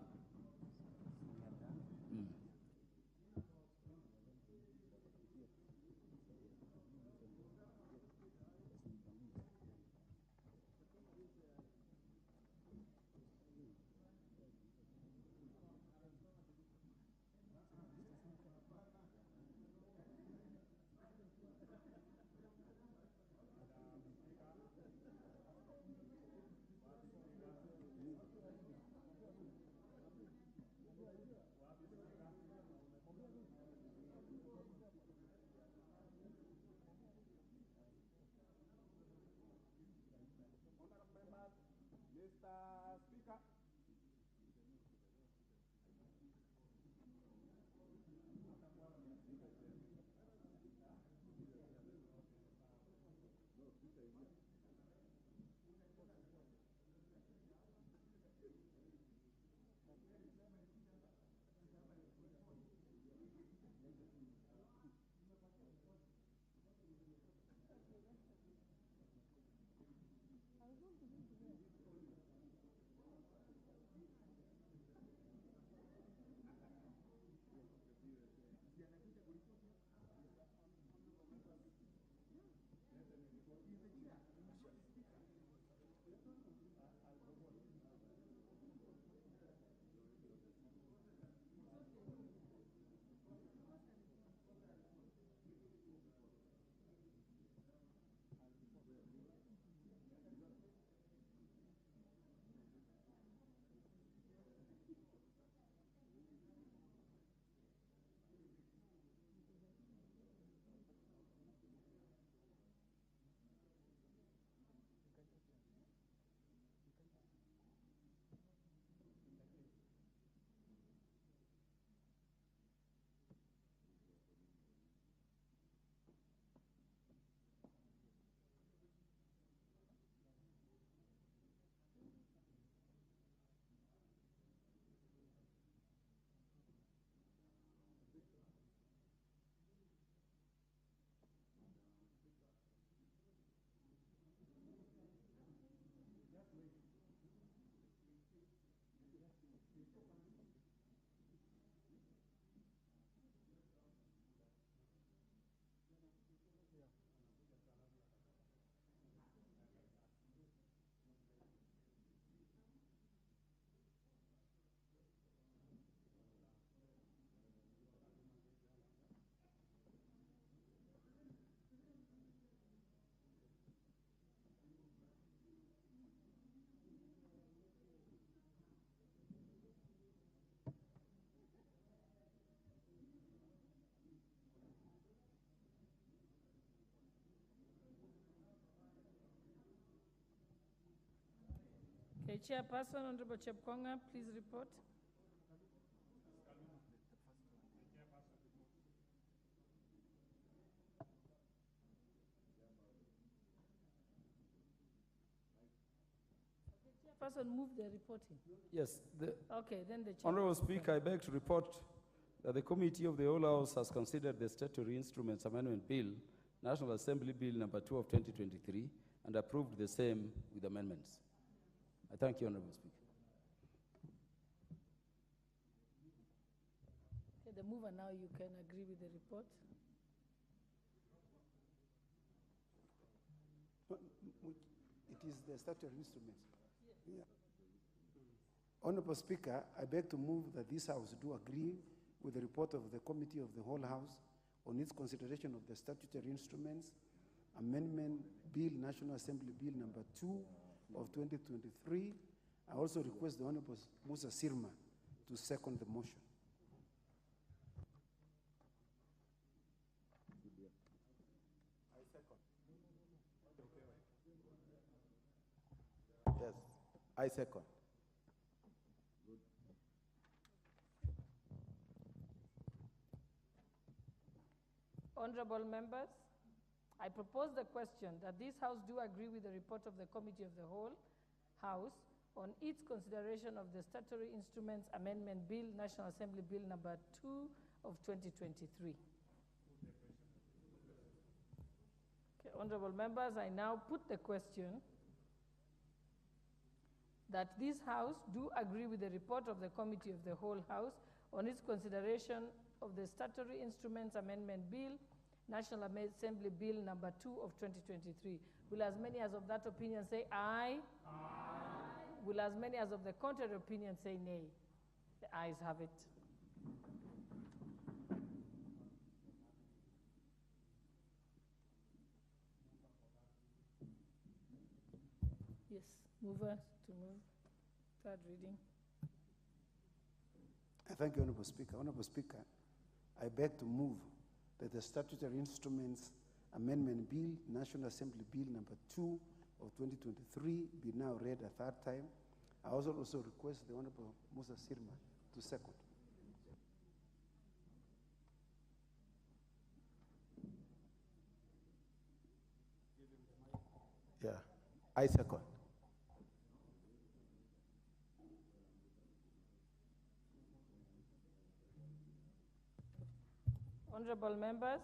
[SPEAKER 17] Okay, Chairperson, Honorable Chepkonga, please report. Chairperson, move the reporting.
[SPEAKER 4] Yes.
[SPEAKER 17] Okay, then the chair.
[SPEAKER 4] Honorable Speaker, I beg to report that the Committee of the Whole House has considered the Statutory Instruments Amendment Bill, National Assembly Bill number 2 of 2023, and approved the same with amendments. I thank you, Honorable Speaker.
[SPEAKER 17] Okay, the mover now, you can agree with the report.
[SPEAKER 18] is the statutory instruments. Yeah. Honorable Speaker, I beg to move that this House do agree with the report of the Committee of the Whole House on its consideration of the statutory instruments, Amendment Bill, National Assembly Bill number 2 of 2023. I also request the Honorable Musa Sirma to second the motion.
[SPEAKER 5] Yes, I second.
[SPEAKER 17] Honorable members, I propose the question that this House do agree with the report of the Committee of the Whole House on its consideration of the Statutory Instruments Amendment Bill, National Assembly Bill number 2 of 2023. Okay, honorable members, I now put the question that this House do agree with the report of the Committee of the Whole House on its consideration of the Statutory Instruments Amendment Bill, National Assembly Bill number 2 of 2023. Will as many as of that opinion say aye? Aye. Will as many as of the contrary opinion say nay? The ayes have it. Yes, mover to move. Third reading.
[SPEAKER 18] I thank you, Honorable Speaker. Honorable Speaker, I beg to move that the Statutory Instruments Amendment Bill, National Assembly Bill number 2 of 2023 be now read a third time. I also request the Honorable Musa Sirma to second.
[SPEAKER 5] Yeah, I second.
[SPEAKER 17] Honorable members,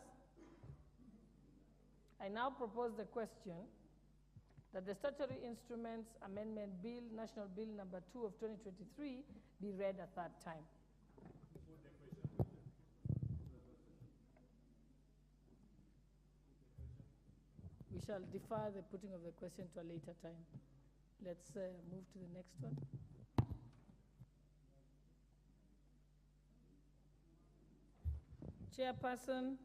[SPEAKER 17] I now propose the question that the Statutory Instruments Amendment Bill, National Bill number 2 of 2023 be read a third time. We shall defer the putting of the question to a later time. Let's move to the next one. Chairperson.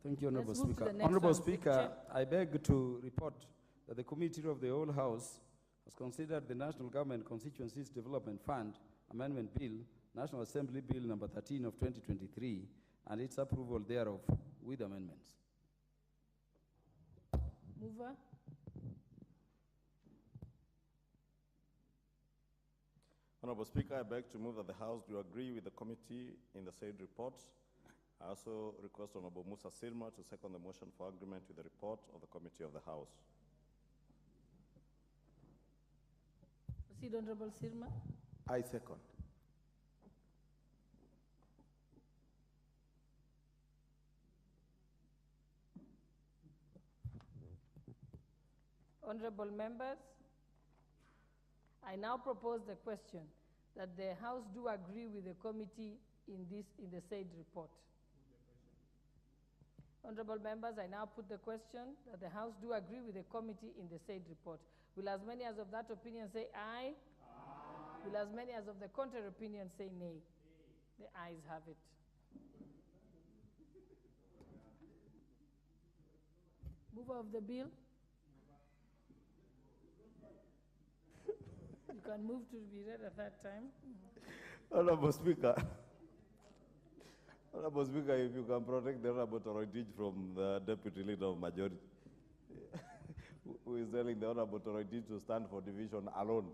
[SPEAKER 4] Thank you, Honorable
[SPEAKER 17] Let's move to
[SPEAKER 4] Speaker.
[SPEAKER 17] the next
[SPEAKER 4] Honorable
[SPEAKER 17] one.
[SPEAKER 4] Speaker, I beg to report that the Committee of the Whole House has considered the National Government Constituencies Development Fund Amendment Bill, National Assembly Bill number 13 of 2023, and its approval thereof with amendments.
[SPEAKER 17] Mover.
[SPEAKER 3] Honorable Speaker, I beg to move that the House do agree with the committee in the said report. I also request Honorable Musa Sirma to second the motion for agreement with the report of the Committee of the House.
[SPEAKER 17] Proceed, Honorable Sirma.
[SPEAKER 5] I second.
[SPEAKER 17] Honorable members, I now propose the question that the House do agree with the committee in the said report. Honorable members, I now put the question that the House do agree with the committee in the said report. Will as many as of that opinion say aye? Aye. Will as many as of the contrary opinion say nay? The ayes have it. Mover of the bill. You can move to be read at that time.
[SPEAKER 3] Honorable Speaker. Honorable Speaker, if you can protect the Honorable Toroitich from the Deputy Leader of Majority, who is telling the Honorable Toroitich to stand for division alone.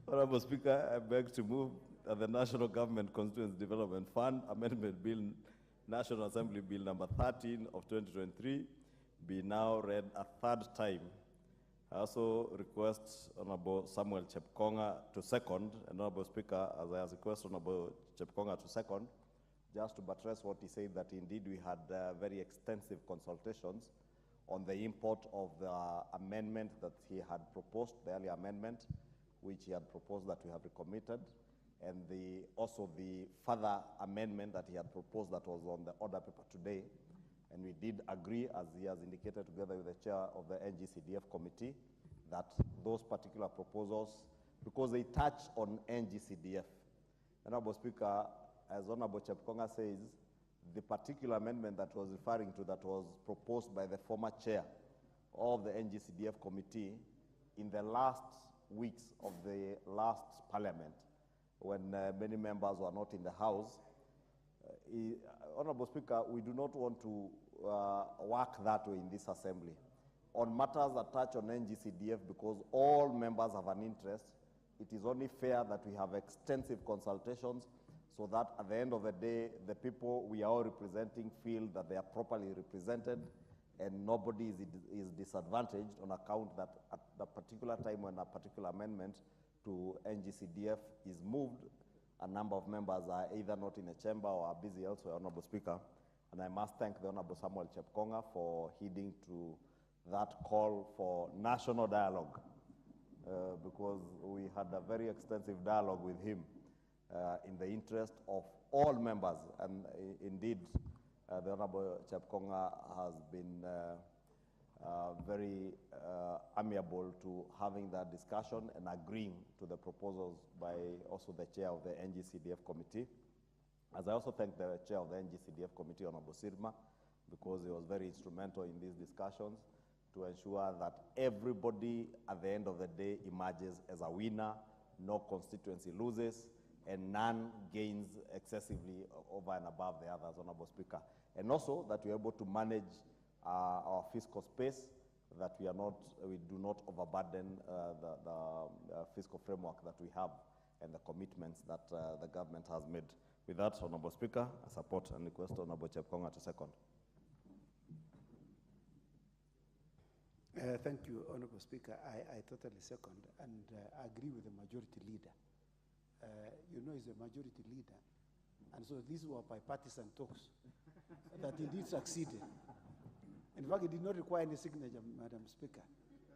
[SPEAKER 3] Honorable Speaker, I beg to move that the National Government Constituency Development Fund Amendment Bill, National Assembly Bill number 13 of 2023 be now read a third time. I also request Honorable Samuel Chepkonga to second, and Honorable Speaker, as I request Honorable Chepkonga to second, just to buttress what he said, that indeed we had very extensive consultations on the import of the amendment that he had proposed, the earlier amendment, which he had proposed that we have recommitted, and also the further amendment that he had proposed that was on the order paper today. And we did agree, as he has indicated together with the chair of the NG-CDF committee, that those particular proposals, because they touch on NG-CDF. Honorable Speaker, as Honorable Chepkonga says, the particular amendment that was referring to that was proposed by the former chair of the NG-CDF committee in the last weeks of the last parliament, when many members were not in the house. Honorable Speaker, we do not want to work that way in this assembly. On matters that touch on NG-CDF, because all members have an interest, it is only fair that we have extensive consultations so that at the end of the day, the people we are all representing feel that they are properly represented and nobody is disadvantaged on account that at the particular time when a particular amendment to NG-CDF is moved, a number of members are either not in the chamber or are busy elsewhere, Honorable Speaker. And I must thank the Honorable Samuel Chepkonga for heeding to that call for national dialogue, because we had a very extensive dialogue with him in the interest of all members. And indeed, the Honorable Chepkonga has been very amiable to having that discussion and agreeing to the proposals by also the chair of the NG-CDF committee. As I also thank the chair of the NG-CDF committee, Honorable Sirma, because he was very instrumental in these discussions to ensure that everybody at the end of the day emerges as a winner, no constituency loses, and none gains excessively over and above the others, Honorable Speaker. And also that we're able to manage our fiscal space, that we do not overburden the fiscal framework that we have and the commitments that the government has made. With that, Honorable Speaker, I support and request Honorable Chepkonga to second.
[SPEAKER 18] Thank you, Honorable Speaker. I totally second and agree with the majority leader. You know, he's a majority leader. And so these were bipartisan talks that indeed succeeded. In fact, it did not require any signature, Madam Speaker.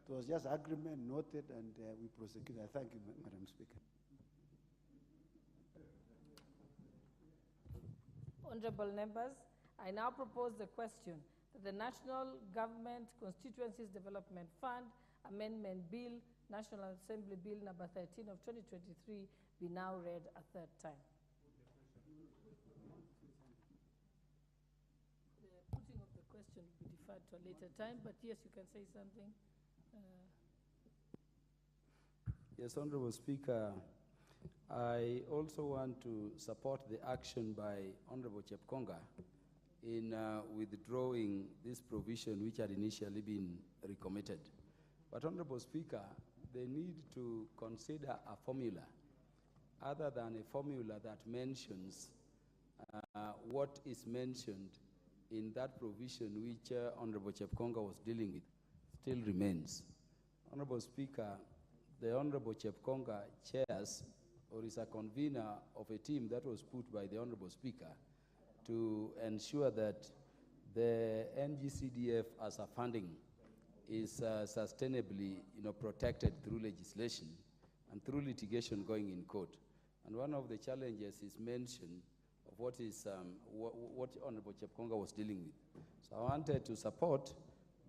[SPEAKER 18] It was just agreement noted and we prosecuted. I thank you, Madam Speaker.
[SPEAKER 17] Honorable members, I now propose the question that the National Government Constituencies Development Fund Amendment Bill, National Assembly Bill number 13 of 2023, be now read a third time. The putting of the question will be deferred to a later time, but yes, you can say something.
[SPEAKER 4] Yes, Honorable Speaker, I also want to support the action by Honorable Chepkonga in withdrawing this provision which had initially been recommitted. But Honorable Speaker, they need to consider a formula other than a formula that mentions what is mentioned in that provision which Honorable Chepkonga was dealing with still remains. Honorable Speaker, the Honorable Chepkonga chairs or is a convener of a team that was put by the Honorable Speaker to ensure that the NG-CDF as a funding is sustainably protected through legislation and through litigation going in court. And one of the challenges is mention of what Honorable Chepkonga was dealing with. So I wanted to support,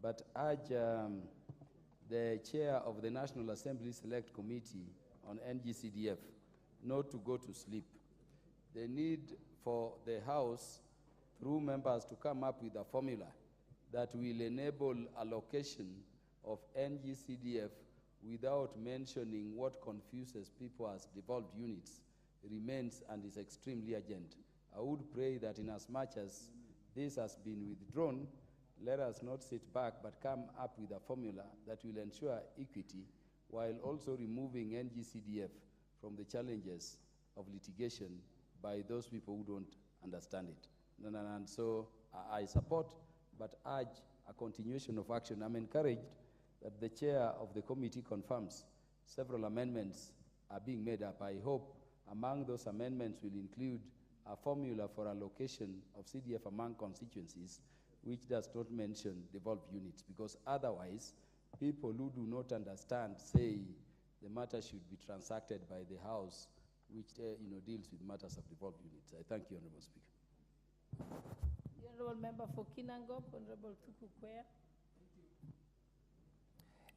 [SPEAKER 4] but urge the chair of the National Assembly Select Committee on NG-CDF not to go to sleep. The need for the House, through members, to come up with a formula that will enable allocation of NG-CDF without mentioning what confuses people as devolved units remains and is extremely urgent. I would pray that in as much as this has been withdrawn, let us not sit back but come up with a formula that will ensure equity while also removing NG-CDF from the challenges of litigation by those people who don't understand it. And so I support but urge a continuation of action. I'm encouraged that the chair of the committee confirms several amendments are being made up. I hope among those amendments will include a formula for allocation of CDF among constituencies which does not mention devolved units, because otherwise people who do not understand say the matter should be transacted by the House
[SPEAKER 13] which deals with matters of devolved units. I thank you, Honorable Speaker.
[SPEAKER 17] The Honorable Member for Kinangop, Honorable Tuku Kwea.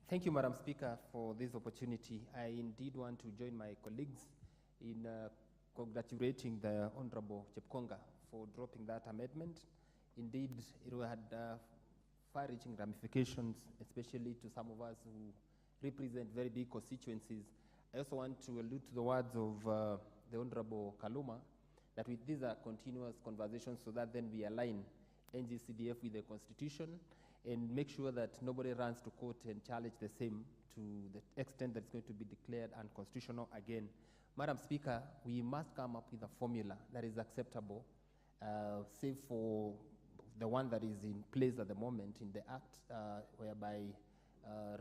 [SPEAKER 15] Thank you, Madam Speaker, for this opportunity. I indeed want to join my colleagues in congratulating the Honorable Chepkonga for dropping that amendment. Indeed, it had far-reaching ramifications, especially to some of us who represent very big constituencies. I also want to allude to the words of the Honorable Kaluma, that these are continuous conversations so that then we align NG-CDF with the Constitution and make sure that nobody runs to court and challenge the same to the extent that it's going to be declared unconstitutional again. Madam Speaker, we must come up with a formula that is acceptable, save for the one that is in place at the moment in the Act, whereby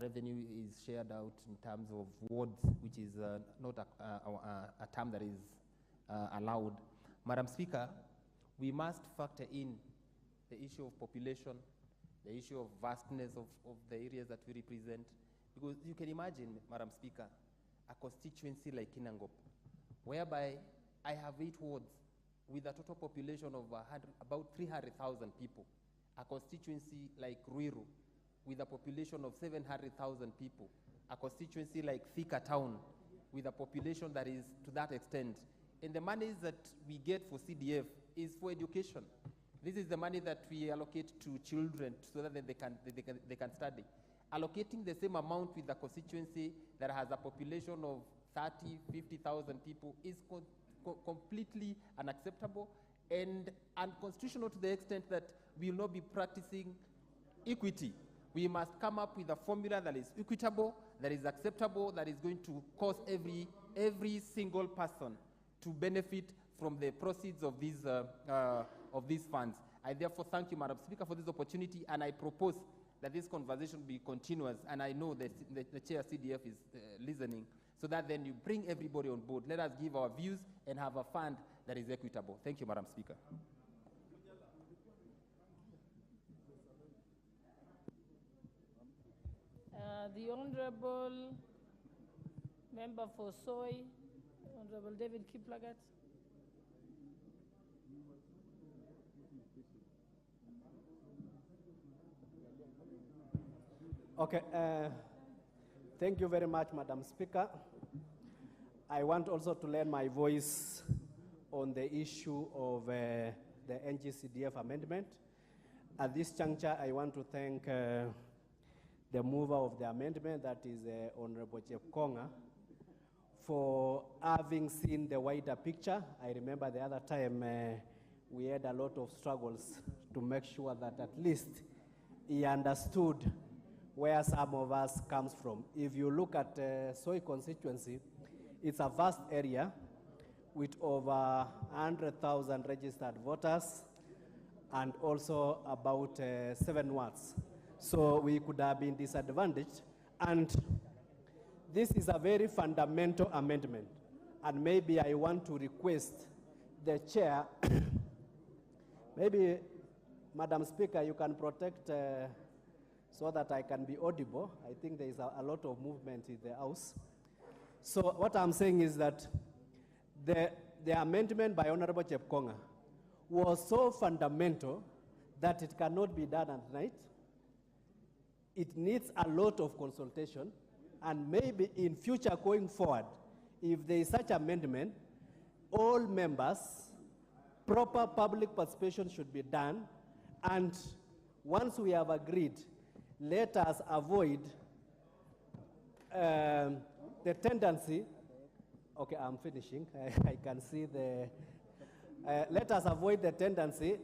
[SPEAKER 15] revenue is shared out in terms of wards, which is not a term that is allowed. Madam Speaker, we must factor in the issue of population, the issue of vastness of the areas that we represent, because you can imagine, Madam Speaker, a constituency like Kinangop, whereby I have 8 wards with a total population of about 300,000 people, a constituency like Ruiru with a population of 700,000 people, a constituency like Thika Town with a population that is to that extent. And the monies that we get for CDF is for education. This is the money that we allocate to children so that they can study. Allocating the same amount with a constituency that has a population of 30, 50,000 people is completely unacceptable and unconstitutional to the extent that we will not be practicing equity. We must come up with a formula that is equitable, that is acceptable, that is going to cause every single person to benefit from the proceeds of these funds. I therefore thank you, Madam Speaker, for this opportunity, and I propose that this conversation be continuous, and I know that the Chair CDF is listening, so that then you bring everybody on board. Let us give our views and have a fund that is equitable. Thank you, Madam Speaker.
[SPEAKER 17] The Honorable Member for Soy, Honorable David Kiplagat.
[SPEAKER 16] Okay, thank you very much, Madam Speaker. I want also to lend my voice on the issue of the NG-CDF amendment. At this juncture, I want to thank the mover of the amendment, that is Honorable Chepkonga, for having seen the wider picture. I remember the other time we had a lot of struggles to make sure that at least he understood where some of us comes from. If you look at Soy constituency, it's a vast area with over 100,000 registered voters and also about 7 wards. So we could have been disadvantaged, and this is a very fundamental amendment. And maybe I want to request the chair, maybe, Madam Speaker, you can protect so that I can be audible. I think there is a lot of movement in the House. So what I'm saying is that the amendment by Honorable Chepkonga was so fundamental that it cannot be done at night. It needs a lot of consultation, and maybe in future going forward, if there is such amendment, all members, proper public participation should be done, and once we have agreed, let us avoid the tendency, okay, I'm finishing, I can see the, let us avoid the tendency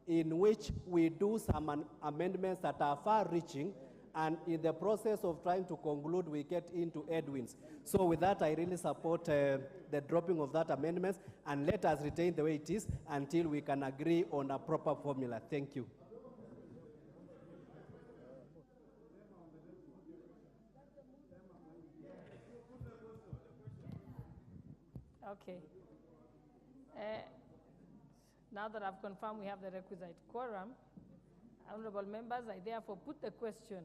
[SPEAKER 16] in which we do some amendments that are far-reaching, and in the process of trying to conclude, we get into headwinds. So with that, I really support the dropping of that amendment, and let us retain the way it is until we can agree on a proper formula. Thank you.
[SPEAKER 17] Okay. Now that I've confirmed we have the requisite quorum, honorable members, I therefore put the question,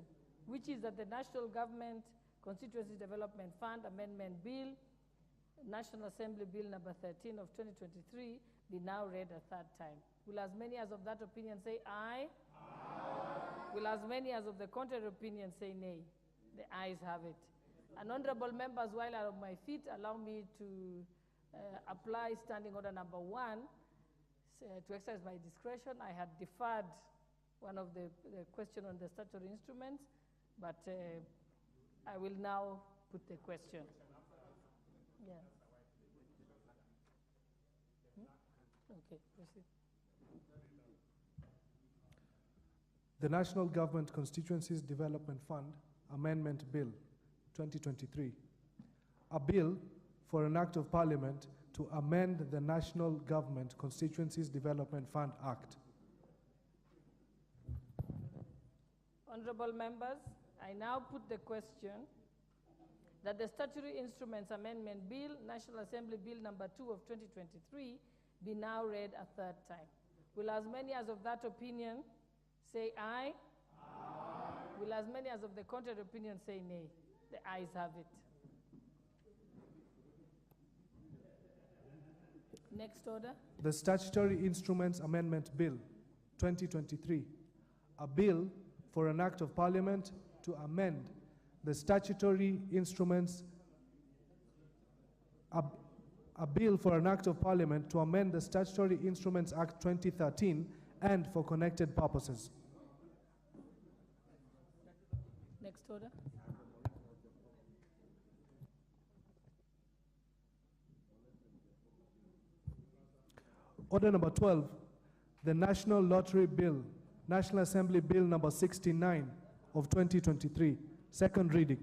[SPEAKER 17] which is that the National Government Constituency Development Fund Amendment Bill National Assembly Bill number 13 of 2023 be now read a third time. Will as many as of that opinion say aye? Aye. Will as many as of the contrary opinion say nay? The ayes have it. And honorable members, while I'm on my feet, allow me to apply standing order number 1 to exercise my discretion. I had deferred one of the question on the statutory instruments, but I will now put the question. Yeah. Okay, proceed.
[SPEAKER 14] The National Government Constituencies Development Fund Amendment Bill 2023. A bill for an act of Parliament to amend the National Government Constituencies Development Fund Act.
[SPEAKER 17] Honorable members, I now put the question that the Statutory Instruments Amendment Bill, National Assembly Bill number 2 of 2023, be now read a third time. Will as many as of that opinion say aye? Aye. Will as many as of the contrary opinion say nay? The ayes have it. Next order.
[SPEAKER 14] The Statutory Instruments Amendment Bill 2023. A bill for an act of Parliament to amend the Statutory Instruments a bill for an act of Parliament to amend the Statutory Instruments Act 2013 and for connected purposes.
[SPEAKER 17] Next order.
[SPEAKER 14] Order number 12, the National Lottery Bill, National Assembly Bill number 69 of 2023, second reading.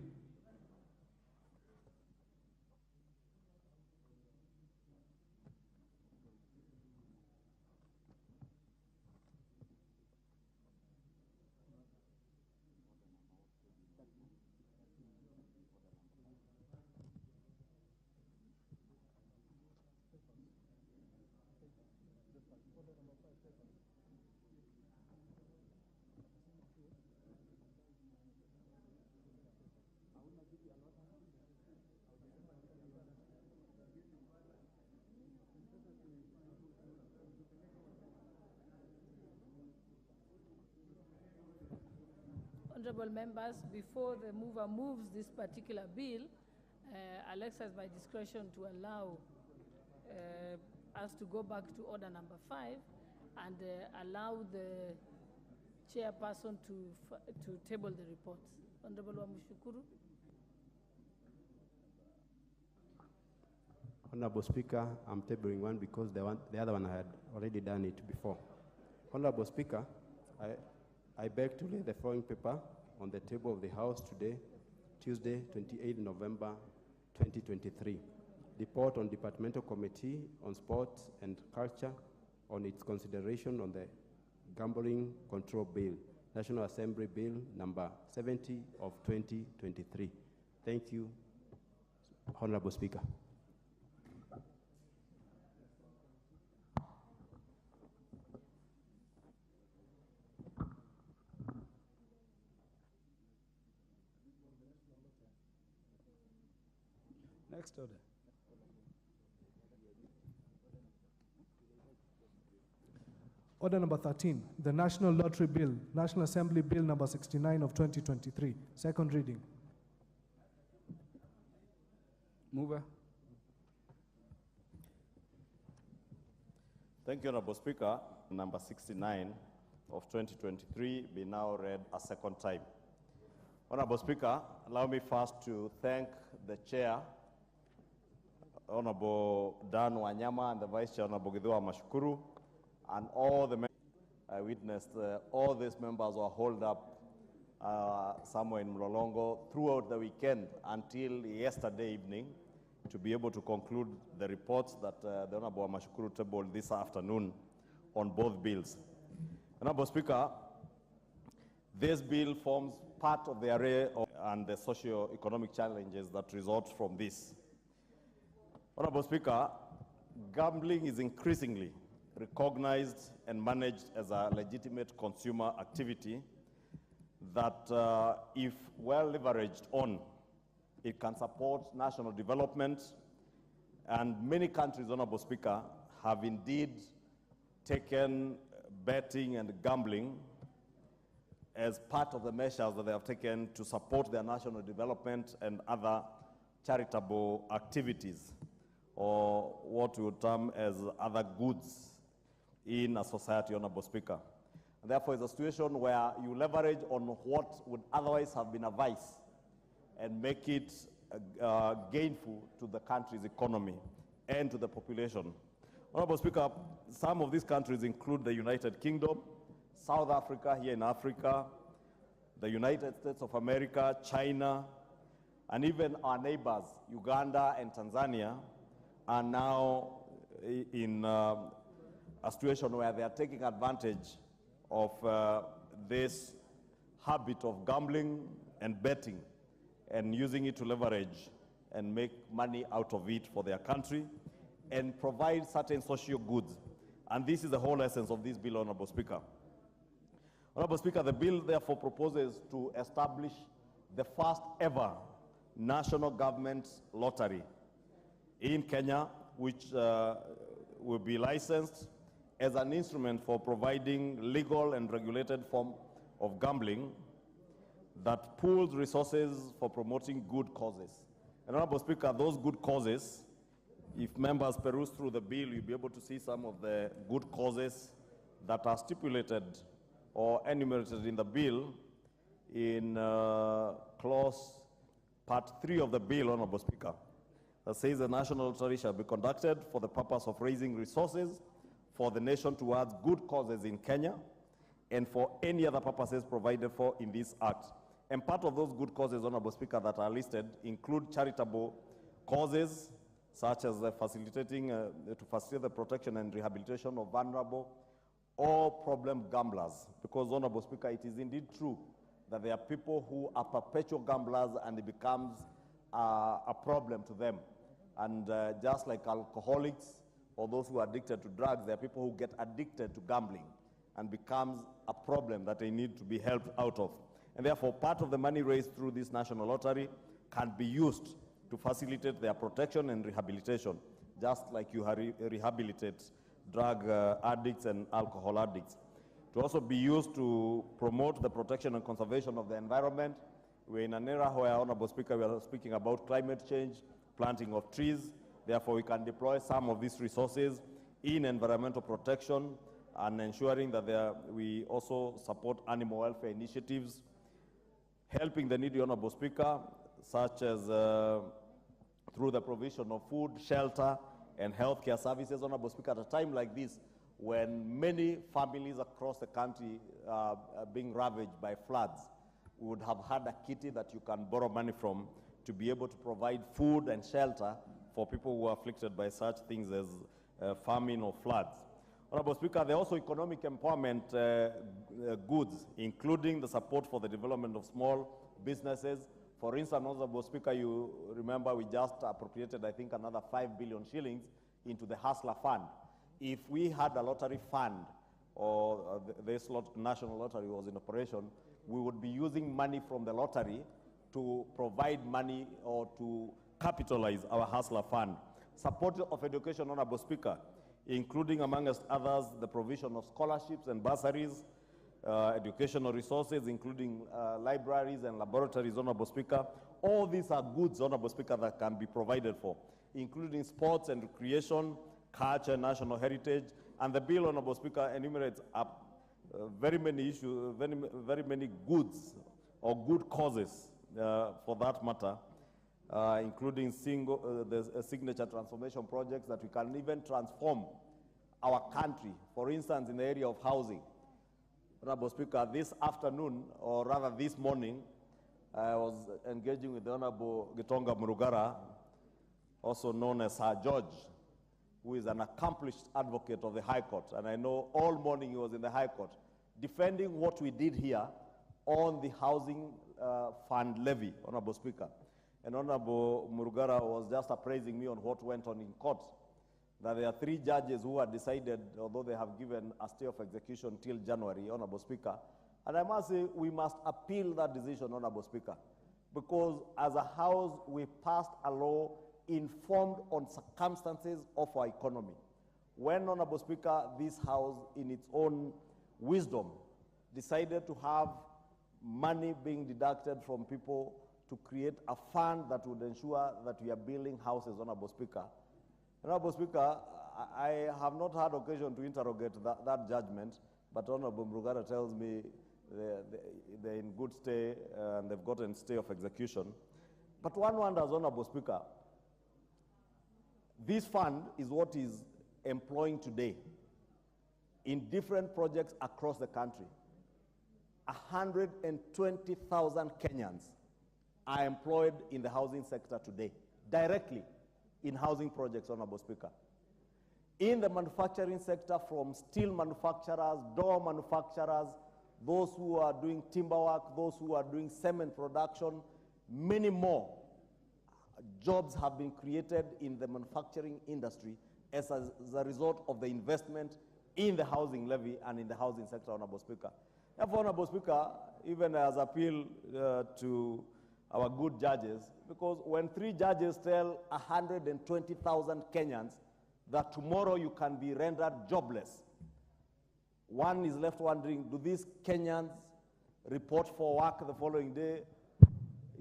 [SPEAKER 17] Honorable members, before the mover moves this particular bill, I'll exercise my discretion to allow us to go back to order number 5 and allow the chairperson to table the reports. Honorable Wamushukuru.
[SPEAKER 5] Honorable Speaker, I'm tabling one because the other one I had already done it before. Honorable Speaker, I beg to lay the following paper on the table of the House today, Tuesday, 28 November 2023. Report on Departmental Committee on Sport and Culture on its consideration on the Gambling Control Bill, National Assembly Bill number 70 of 2023. Thank you, Honorable Speaker.
[SPEAKER 14] Next order. Order number 13, the National Lottery Bill, National Assembly Bill number 69 of 2023, second reading.
[SPEAKER 4] Mover.
[SPEAKER 3] Thank you, Honorable Speaker. Number 69 of 2023 be now read a second time. Honorable Speaker, allow me first to thank the Chair, Honorable Dan Wanyama, and the Vice Chair, Honorable Githua Mashukuru, and all the members. I witnessed all these members were holed up somewhere in Mlolongo throughout the weekend until yesterday evening to be able to conclude the reports that the Honorable Mashukuru tabled this afternoon on both bills. Honorable Speaker, this bill forms part of the array and the socio-economic challenges that result from this. Honorable Speaker, gambling is increasingly recognized and managed as a legitimate consumer activity that, if well leveraged on, it can support national development, And many countries, Honorable Speaker, have indeed taken betting and gambling as part of the measures that they have taken to support their national development and other charitable activities, or what we would term as other goods in a society, Honorable Speaker. And therefore, it's a situation where you leverage on what would otherwise have been a vice and make it gainful to the country's economy and to the population. Honorable Speaker, some of these countries include the United Kingdom, South Africa here in Africa, the United States of America, China, and even our neighbors, Uganda and Tanzania, are now in a situation where they are taking advantage of this habit of gambling and betting and using it to leverage and make money out of it for their country and provide certain social goods. And this is the whole essence of this bill, Honorable Speaker. Honorable Speaker, the bill therefore proposes to establish the first ever national government lottery in Kenya, which will be licensed as an instrument for providing legal and regulated form of gambling that pools resources for promoting good causes. And Honorable Speaker, those good causes, if members peruse through the bill, you'll be able to see some of the good causes that are stipulated or enumerated in the bill in clause part 3 of the bill, Honorable Speaker, that says the national lottery shall be conducted for the purpose of raising resources for the nation towards good causes in Kenya and for any other purposes provided for in this act. And part of those good causes, Honorable Speaker, that are listed include charitable causes, such as facilitating to facilitate the protection and rehabilitation of vulnerable or problem gamblers. Because, Honorable Speaker, it is indeed true that there are people who are perpetual gamblers and it becomes a problem to them. And just like alcoholics or those who are addicted to drugs, there are people who get addicted to gambling and becomes a problem that they need to be helped out of. And therefore, part of the money raised through this national lottery can be used to facilitate their protection and rehabilitation, just like you rehabilitate drug addicts and alcohol addicts. To also be used to promote the protection and conservation of the environment. We're in an era where, Honorable Speaker, we are speaking about climate change, planting of trees. Therefore, we can deploy some of these resources in environmental protection and ensuring that we also support animal welfare initiatives, helping the needy, Honorable Speaker, such as through the provision of food, shelter, and healthcare services, Honorable Speaker, at a time like this, when many families across the country are being ravaged by floods, we would have had a kitty that you can borrow money from to be able to provide food and shelter for people who are afflicted by such things as famine or floods. Honorable Speaker, there are also economic empowerment goods, including the support for the development of small businesses. For instance, Honorable Speaker, you remember we just appropriated, I think, another 5 billion shillings into the Hustler Fund. If we had a lottery fund or this national lottery was in operation, we would be using money from the lottery to provide money or to capitalize our Hustler Fund. Support of education, Honorable Speaker, including, among others, the provision of scholarships and bursaries, educational resources, including libraries and laboratories, Honorable Speaker. All these are goods, Honorable Speaker, that can be provided for, including sports and recreation, culture, national heritage. And the bill, Honorable Speaker, enumerates very many issues, very many goods or good causes for that matter, including the signature transformation projects that we can even transform our country. For instance, in the area of housing. Honorable Speaker, this afternoon, or rather this morning, I was engaging with the Honorable Gitonga Murugara, also known as Sir George, who is an accomplished advocate of the High Court. And I know all morning he was in the High Court, defending what we did here on the housing fund levy, Honorable Speaker. And Honorable Murugara was just appraising me on what went on in court, that there are 3 judges who had decided, although they have given a stay of execution till January, Honorable Speaker. And I must say, we must appeal that decision, Honorable Speaker, because as a House, we passed a law informed on circumstances of our economy. When, Honorable Speaker, this House, in its own wisdom, decided to have money being deducted from people to create a fund that would ensure that we are building houses, Honorable Speaker. Honorable Speaker, I have not had occasion to interrogate that judgment, but Honorable Mrugara tells me they're in good stay and they've gotten stay of execution. But one wonders, Honorable Speaker, this fund is what is employing today in different projects across the country. 120,000 Kenyans are employed in the housing sector today, directly in housing projects, Honorable Speaker. In the manufacturing sector, from steel manufacturers, door manufacturers, those who are doing timber work, those who are doing cement production, many more jobs have been created in the manufacturing industry as a result of the investment in the housing levy and in the housing sector, Honorable Speaker. Therefore, Honorable Speaker, even as appeal to our good judges, because when 3 judges tell 120,000 Kenyans that tomorrow you can be rendered jobless, one is left wondering, do these Kenyans report for work the following day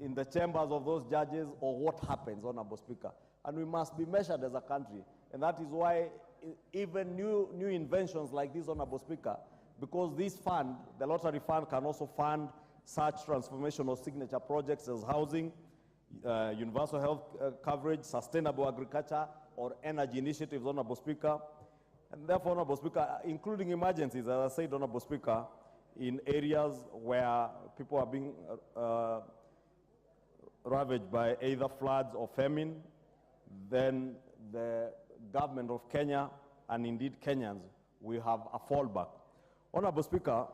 [SPEAKER 3] in the chambers of those judges, or what happens, Honorable Speaker? And we must be measured as a country, and that is why even new inventions like this, Honorable Speaker, because this fund, the lottery fund, can also fund such transformational signature projects as housing, universal health coverage, sustainable agriculture, or energy initiatives, Honorable Speaker. And therefore, Honorable Speaker, including emergencies, as I said, Honorable Speaker, in areas where people are being ravaged by either floods or famine, then the government of Kenya, and indeed Kenyans, will have a fallback. Honorable Speaker,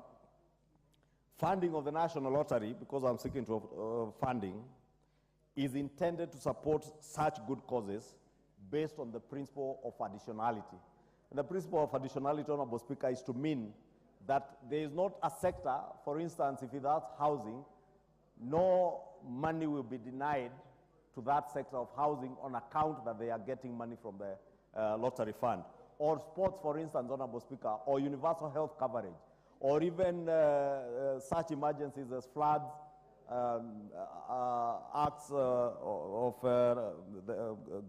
[SPEAKER 3] funding of the National Lottery, because I'm seeking to funding, is intended to support such good causes based on the principle of additionality. And the principle of additionality, Honorable Speaker, is to mean that there is not a sector, for instance, if without housing, no money will be denied to that sector of housing on account that they are getting money from the lottery fund. Or sports, for instance, Honorable Speaker, or universal health coverage, or even such emergencies as floods, acts of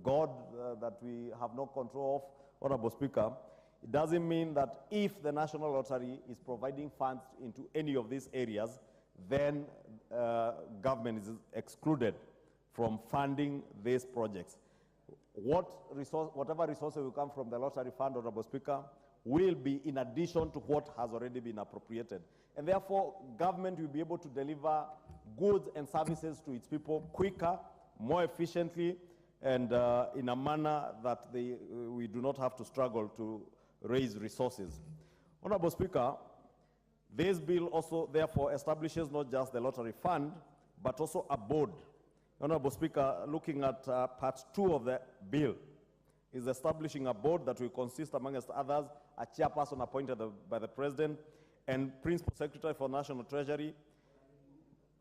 [SPEAKER 3] God that we have no control of, Honorable Speaker. It doesn't mean that if the National Lottery is providing funds into any of these areas, then government is excluded from funding these projects. Whatever resources will come from the lottery fund, Honorable Speaker, will be in addition to what has already been appropriated. And therefore, government will be able to deliver goods and services to its people quicker, more efficiently, and in a manner that we do not have to struggle to raise resources. Honorable Speaker, this bill also therefore establishes not just the lottery fund, but also a board. Honorable Speaker, looking at part 2 of the bill, is establishing a board that will consist, amongst others, a chairperson appointed by the President and Principal Secretary for National Treasury.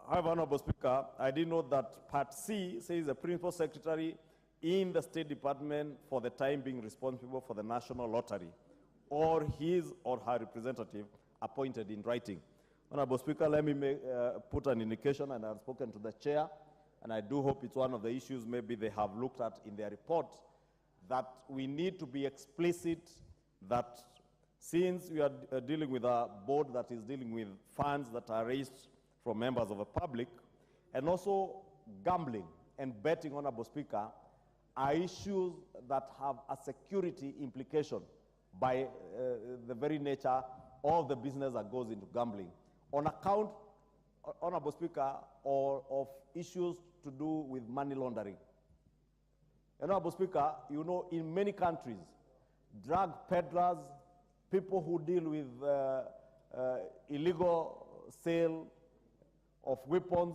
[SPEAKER 3] However, Honorable Speaker, I did note that part C says the Principal Secretary in the State Department for the time being responsible for the National Lottery, or his or her representative appointed in writing. Honorable Speaker, let me put an indication, and I've spoken to the chair, and I do hope it's one of the issues maybe they have looked at in their report, that we need to be explicit that since we are dealing with a board that is dealing with funds that are raised from members of the public, and also gambling and betting, Honorable Speaker, are issues that have a security implication by the very nature of the business that goes into gambling, on account, Honorable Speaker, or of issues to do with money laundering. Honorable Speaker, you know, in many countries, drug peddlers, people who deal with illegal sale of weapons,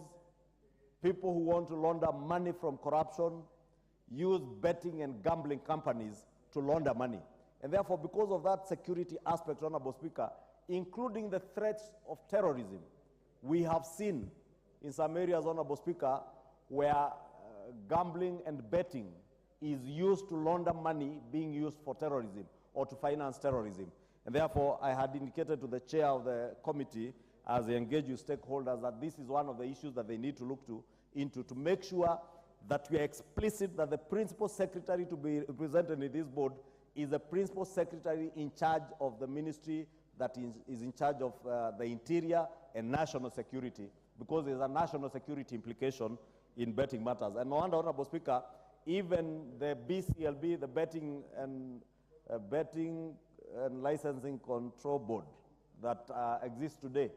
[SPEAKER 3] people who want to launder money from corruption, use betting and gambling companies to launder money. And therefore, because of that security aspect, Honorable Speaker, including the threats of terrorism, we have seen in some areas, Honorable Speaker, where gambling and betting is used to launder money being used for terrorism or to finance terrorism. And therefore, I had indicated to the chair of the committee, as they engage with stakeholders, that this is one of the issues that they need to look into to make sure that we are explicit that the principal secretary to be represented in this board is the principal secretary in charge of the ministry that is in charge of the interior and national security, because there's a national security implication in betting matters. And no wonder, Honorable Speaker, even the BCLB, the Betting and Licensing Control Board that exists today,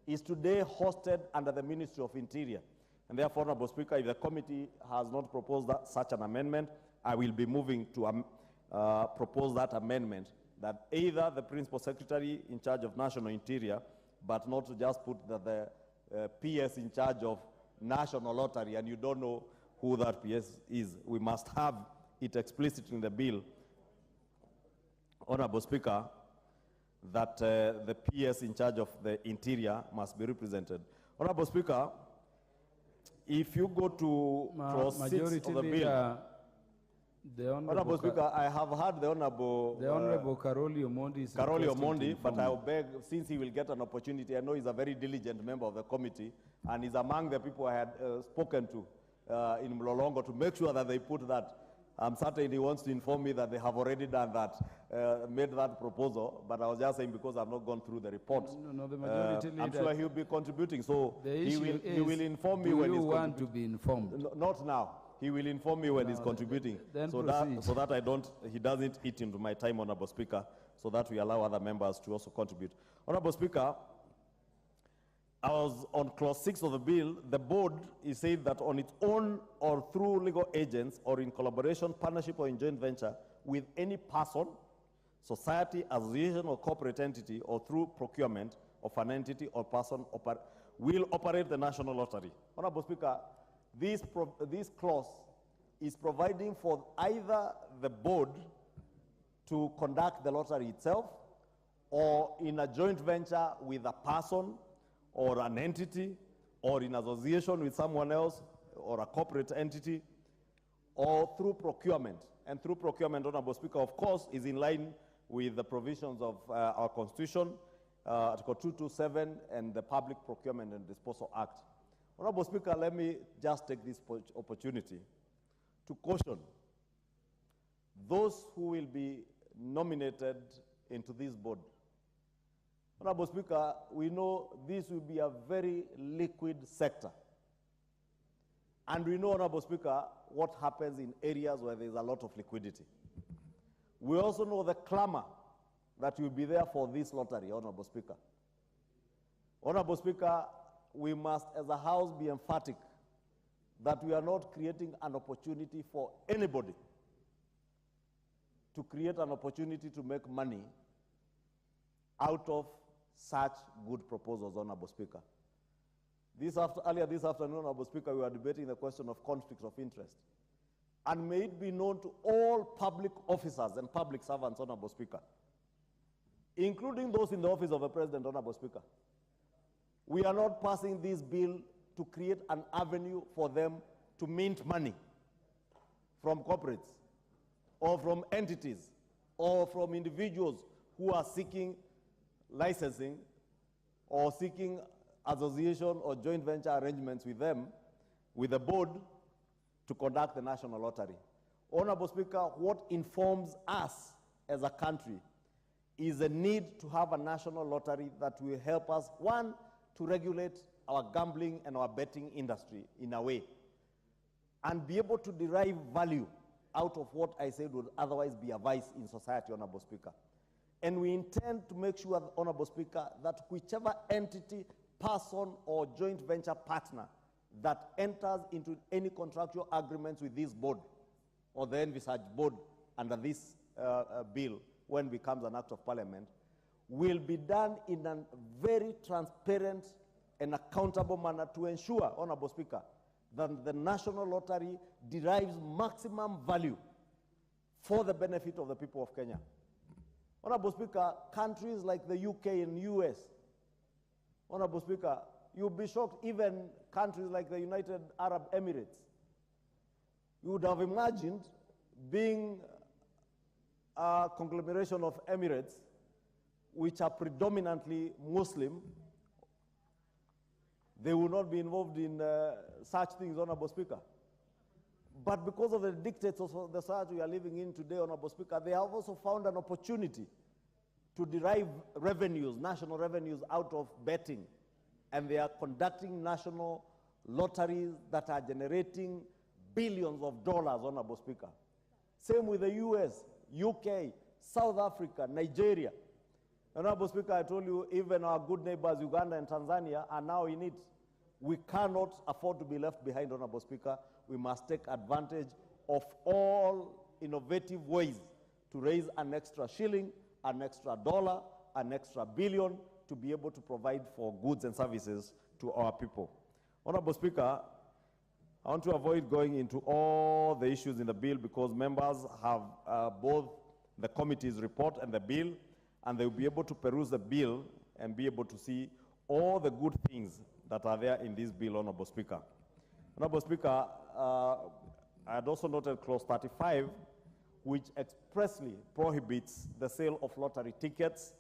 [SPEAKER 3] is today hosted under the Ministry of Interior. And therefore, Honorable Speaker, if the committee has not proposed such an amendment, I will be moving to propose that amendment, that either the Principal Secretary in charge of National Interior, but not to just put the PS in charge of National Lottery, and you don't know who that PS is. We must have it explicit in the bill, Honorable Speaker, that the PS in charge of the Interior must be represented. Honorable Speaker, if you go to clause 6 of the bill, Honorable Speaker, I have heard the Honorable
[SPEAKER 4] Karoli Omondi is
[SPEAKER 3] Karoli Omondi, but I will beg, since he will get an opportunity, I know he's a very diligent member of the committee, and he's among the people I had spoken to in Mlolongo to make sure that they put that. I'm certain he wants to inform me that they have already done that, made that proposal, but I was just saying because I've not gone through the report.
[SPEAKER 4] No, the majority leader,
[SPEAKER 3] I'm sure he'll be contributing, so he will inform me when he's contributing.
[SPEAKER 4] Do you want to be informed?
[SPEAKER 3] Not now. He will inform me when he's contributing, so that he doesn't eat into my time, Honorable Speaker, so that we allow other members to also contribute. Honorable Speaker, I was on clause 6 of the bill. The board is saying that on its own or through legal agents or in collaboration, partnership, or in joint venture with any person, society, association, or corporate entity, or through procurement of an entity or person will operate the National Lottery. Honorable Speaker, this clause is providing for either the board to conduct the lottery itself, or in a joint venture with a person or an entity, or in association with someone else or a corporate entity, or through procurement. And through procurement, Honorable Speaker, of course, is in line with the provisions of our Constitution, Article 227, and the Public Procurement and Disposal Act. Honorable Speaker, let me just take this opportunity to caution those who will be nominated into this board. Honorable Speaker, we know this will be a very liquid sector. And we know, Honorable Speaker, what happens in areas where there is a lot of liquidity. We also know the clamor that will be there for this lottery, Honorable Speaker. Honorable Speaker, we must, as a House, be emphatic that we are not creating an opportunity for anybody to create an opportunity to make money out of such good proposals, Honorable Speaker. Earlier this afternoon, Honorable Speaker, we were debating the question of conflict of interest. And may it be known to all public officers and public servants, Honorable Speaker, including those in the office of the President, Honorable Speaker, we are not passing this bill to create an avenue for them to mint money from corporates or from entities or from individuals who are seeking licensing or seeking association or joint venture arrangements with them, with the board, to conduct the National Lottery. Honorable Speaker, what informs us as a country is the need to have a national lottery that will help us, one, to regulate our gambling and our betting industry in a way, and be able to derive value out of what I said would otherwise be a vice in society, Honorable Speaker. And we intend to make sure, Honorable Speaker, that whichever entity, person, or joint venture partner that enters into any contractual agreements with this board or the envisaged board under this bill, when it becomes an act of parliament, will be done in a very transparent and accountable manner to ensure, Honorable Speaker, that the National Lottery derives maximum value for the benefit of the people of Kenya. Honorable Speaker, countries like the UK and US, Honorable Speaker, you'll be shocked, even countries like the United Arab Emirates, you would have imagined being a conglomeration of Emirates, which are predominantly Muslim, they will not be involved in such things, Honorable Speaker. But because of the dictates of the society we are living in today, Honorable Speaker, they have also found an opportunity to derive revenues, national revenues, out of betting. And they are conducting national lotteries that are generating billions of dollars, Honorable Speaker. Same with the US, UK, South Africa, Nigeria. Honorable Speaker, I told you, even our good neighbors, Uganda and Tanzania, are now in it. We cannot afford to be left behind, Honorable Speaker. We must take advantage of all innovative ways to raise an extra shilling, an extra dollar, an extra billion to be able to provide for goods and services to our people. Honorable Speaker, I want to avoid going into all the issues in the bill because members have both the committee's report and the bill, and they will be able to peruse the bill and be able to see all the good things that are there in this bill, Honorable Speaker. Honorable Speaker, I had also noted clause 35, which expressly prohibits the sale of lottery tickets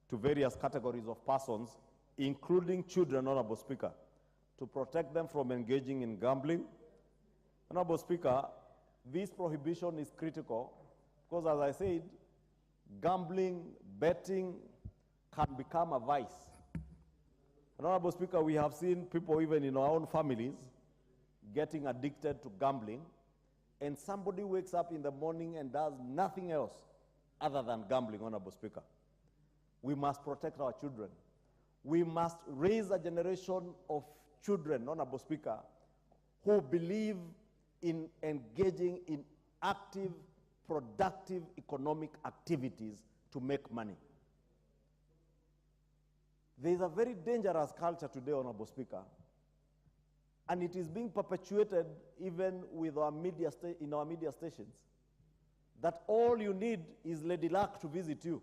[SPEAKER 3] to various categories of persons, including children, Honorable Speaker, to protect them from engaging in gambling. Honorable Speaker, this prohibition is critical because, as I said, gambling, betting can become a vice. Honorable Speaker, we have seen people even in our own families getting addicted to gambling, and somebody wakes up in the morning and does nothing else other than gambling, Honorable Speaker. We must protect our children. We must raise a generation of children, Honorable Speaker, who believe in engaging in active, productive economic activities to make money. There is a very dangerous culture today, Honorable Speaker, and it is being perpetuated even with our media in our media stations, that all you need is Lady Luck to visit you.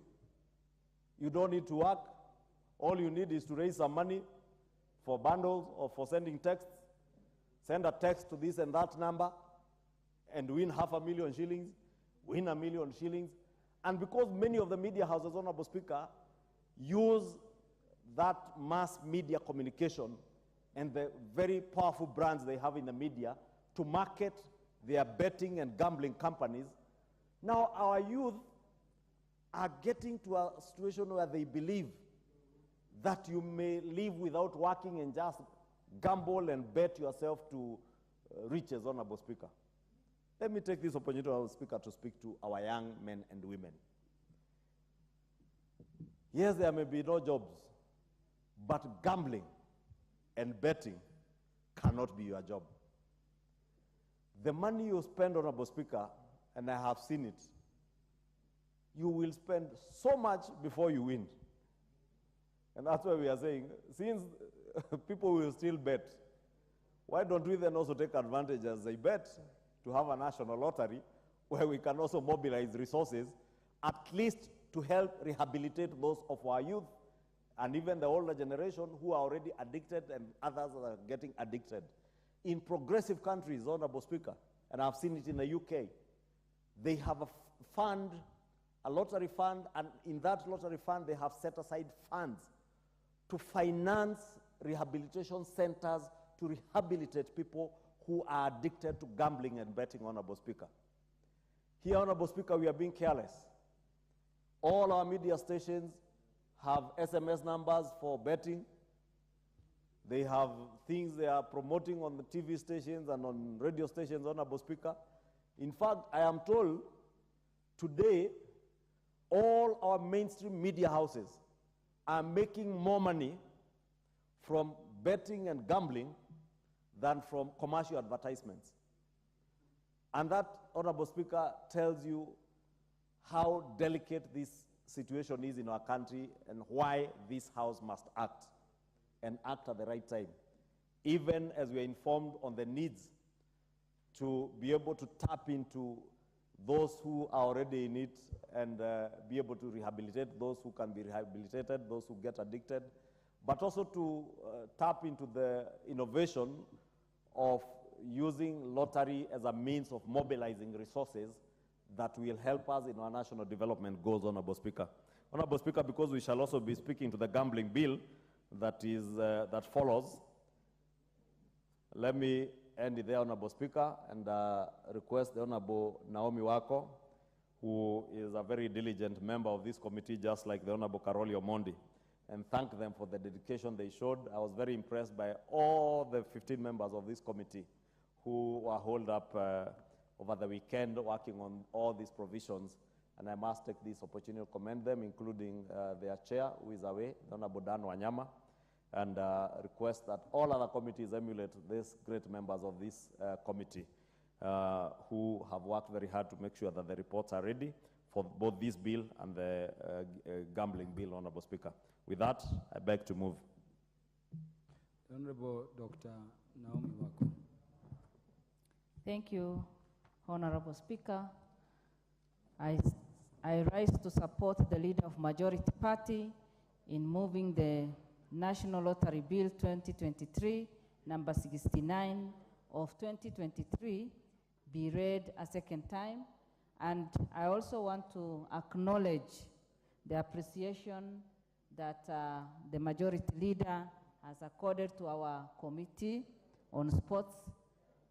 [SPEAKER 3] You don't need to work. All you need is to raise some money for bundles or for sending texts. Send a text to this and that number and win 500,000 shillings, win 1 million shillings. And because many of the media houses, Honorable Speaker, use that mass media communication and the very powerful brands they have in the media to market their betting and gambling companies, now our youth are getting to a situation where they believe that you may live without working and just gamble and bet yourself to riches, Honorable Speaker. Let me take this opportunity, Honorable Speaker, to speak to our young men and women. Yes, there may be no jobs, but gambling and betting cannot be your job. The money you spend, Honorable Speaker, and I have seen it, you will spend so much before you win. And that's why we are saying, since people will still bet, why don't we then also take advantage as they bet to have a national lottery where we can also mobilize resources, at least to help rehabilitate those of our youth and even the older generation who are already addicted and others that are getting addicted. In progressive countries, Honorable Speaker, and I've seen it in the UK, they have a fund, a lottery fund, and in that lottery fund they have set aside funds to finance rehabilitation centers to rehabilitate people who are addicted to gambling and betting, Honorable Speaker. Here, Honorable Speaker, we are being careless. All our media stations have SMS numbers for betting. They have things they are promoting on the TV stations and on radio stations, Honorable Speaker. In fact, I am told today all our mainstream media houses are making more money from betting and gambling than from commercial advertisements. And that, Honorable Speaker, tells you how delicate this situation is in our country and why this House must act, and act at the right time, even as we are informed on the needs to be able to tap into those who are already in it and be able to rehabilitate those who can be rehabilitated, those who get addicted, but also to tap into the innovation of using lottery as a means of mobilizing resources that will help us in our national development goals, Honorable Speaker. Honorable Speaker, because we shall also be speaking to the gambling bill that follows, let me end it there, Honorable Speaker, and request the Honorable Naomi Wako, who is a very diligent member of this committee, just like the Honorable Karoli Omondi, and thank them for the dedication they showed. I was very impressed by all the 15 members of this committee who were holed up over the weekend working on all these provisions, and I must take this opportunity to commend them, including their chair, who is away, the Honorable Dan Wanyama, and request that all other committees emulate these great members of this committee who have worked very hard to make sure that the reports are ready for both this bill and the gambling bill, Honorable Speaker. With that, I beg to move.
[SPEAKER 4] The Honorable Dr. Naomi Wako.
[SPEAKER 22] Thank you, Honorable Speaker. I rise to support the leader of Majority Party in moving the National Lottery Bill 2023, number 69 of 2023, be read a second time. And I also want to acknowledge the appreciation that the majority leader has accorded to our committee on sports,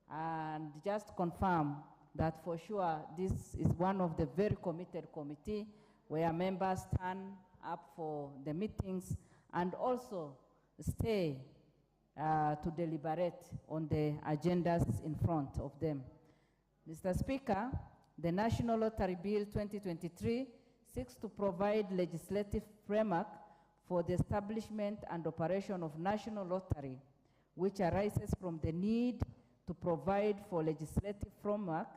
[SPEAKER 22] and just confirm that for sure this is one of the very committed committee where members turn up for the meetings and also stay to deliberate on the agendas in front of them. Mr. Speaker, the National Lottery Bill 2023 seeks to provide legislative framework for the establishment and operation of national lottery, which arises from the need to provide for legislative framework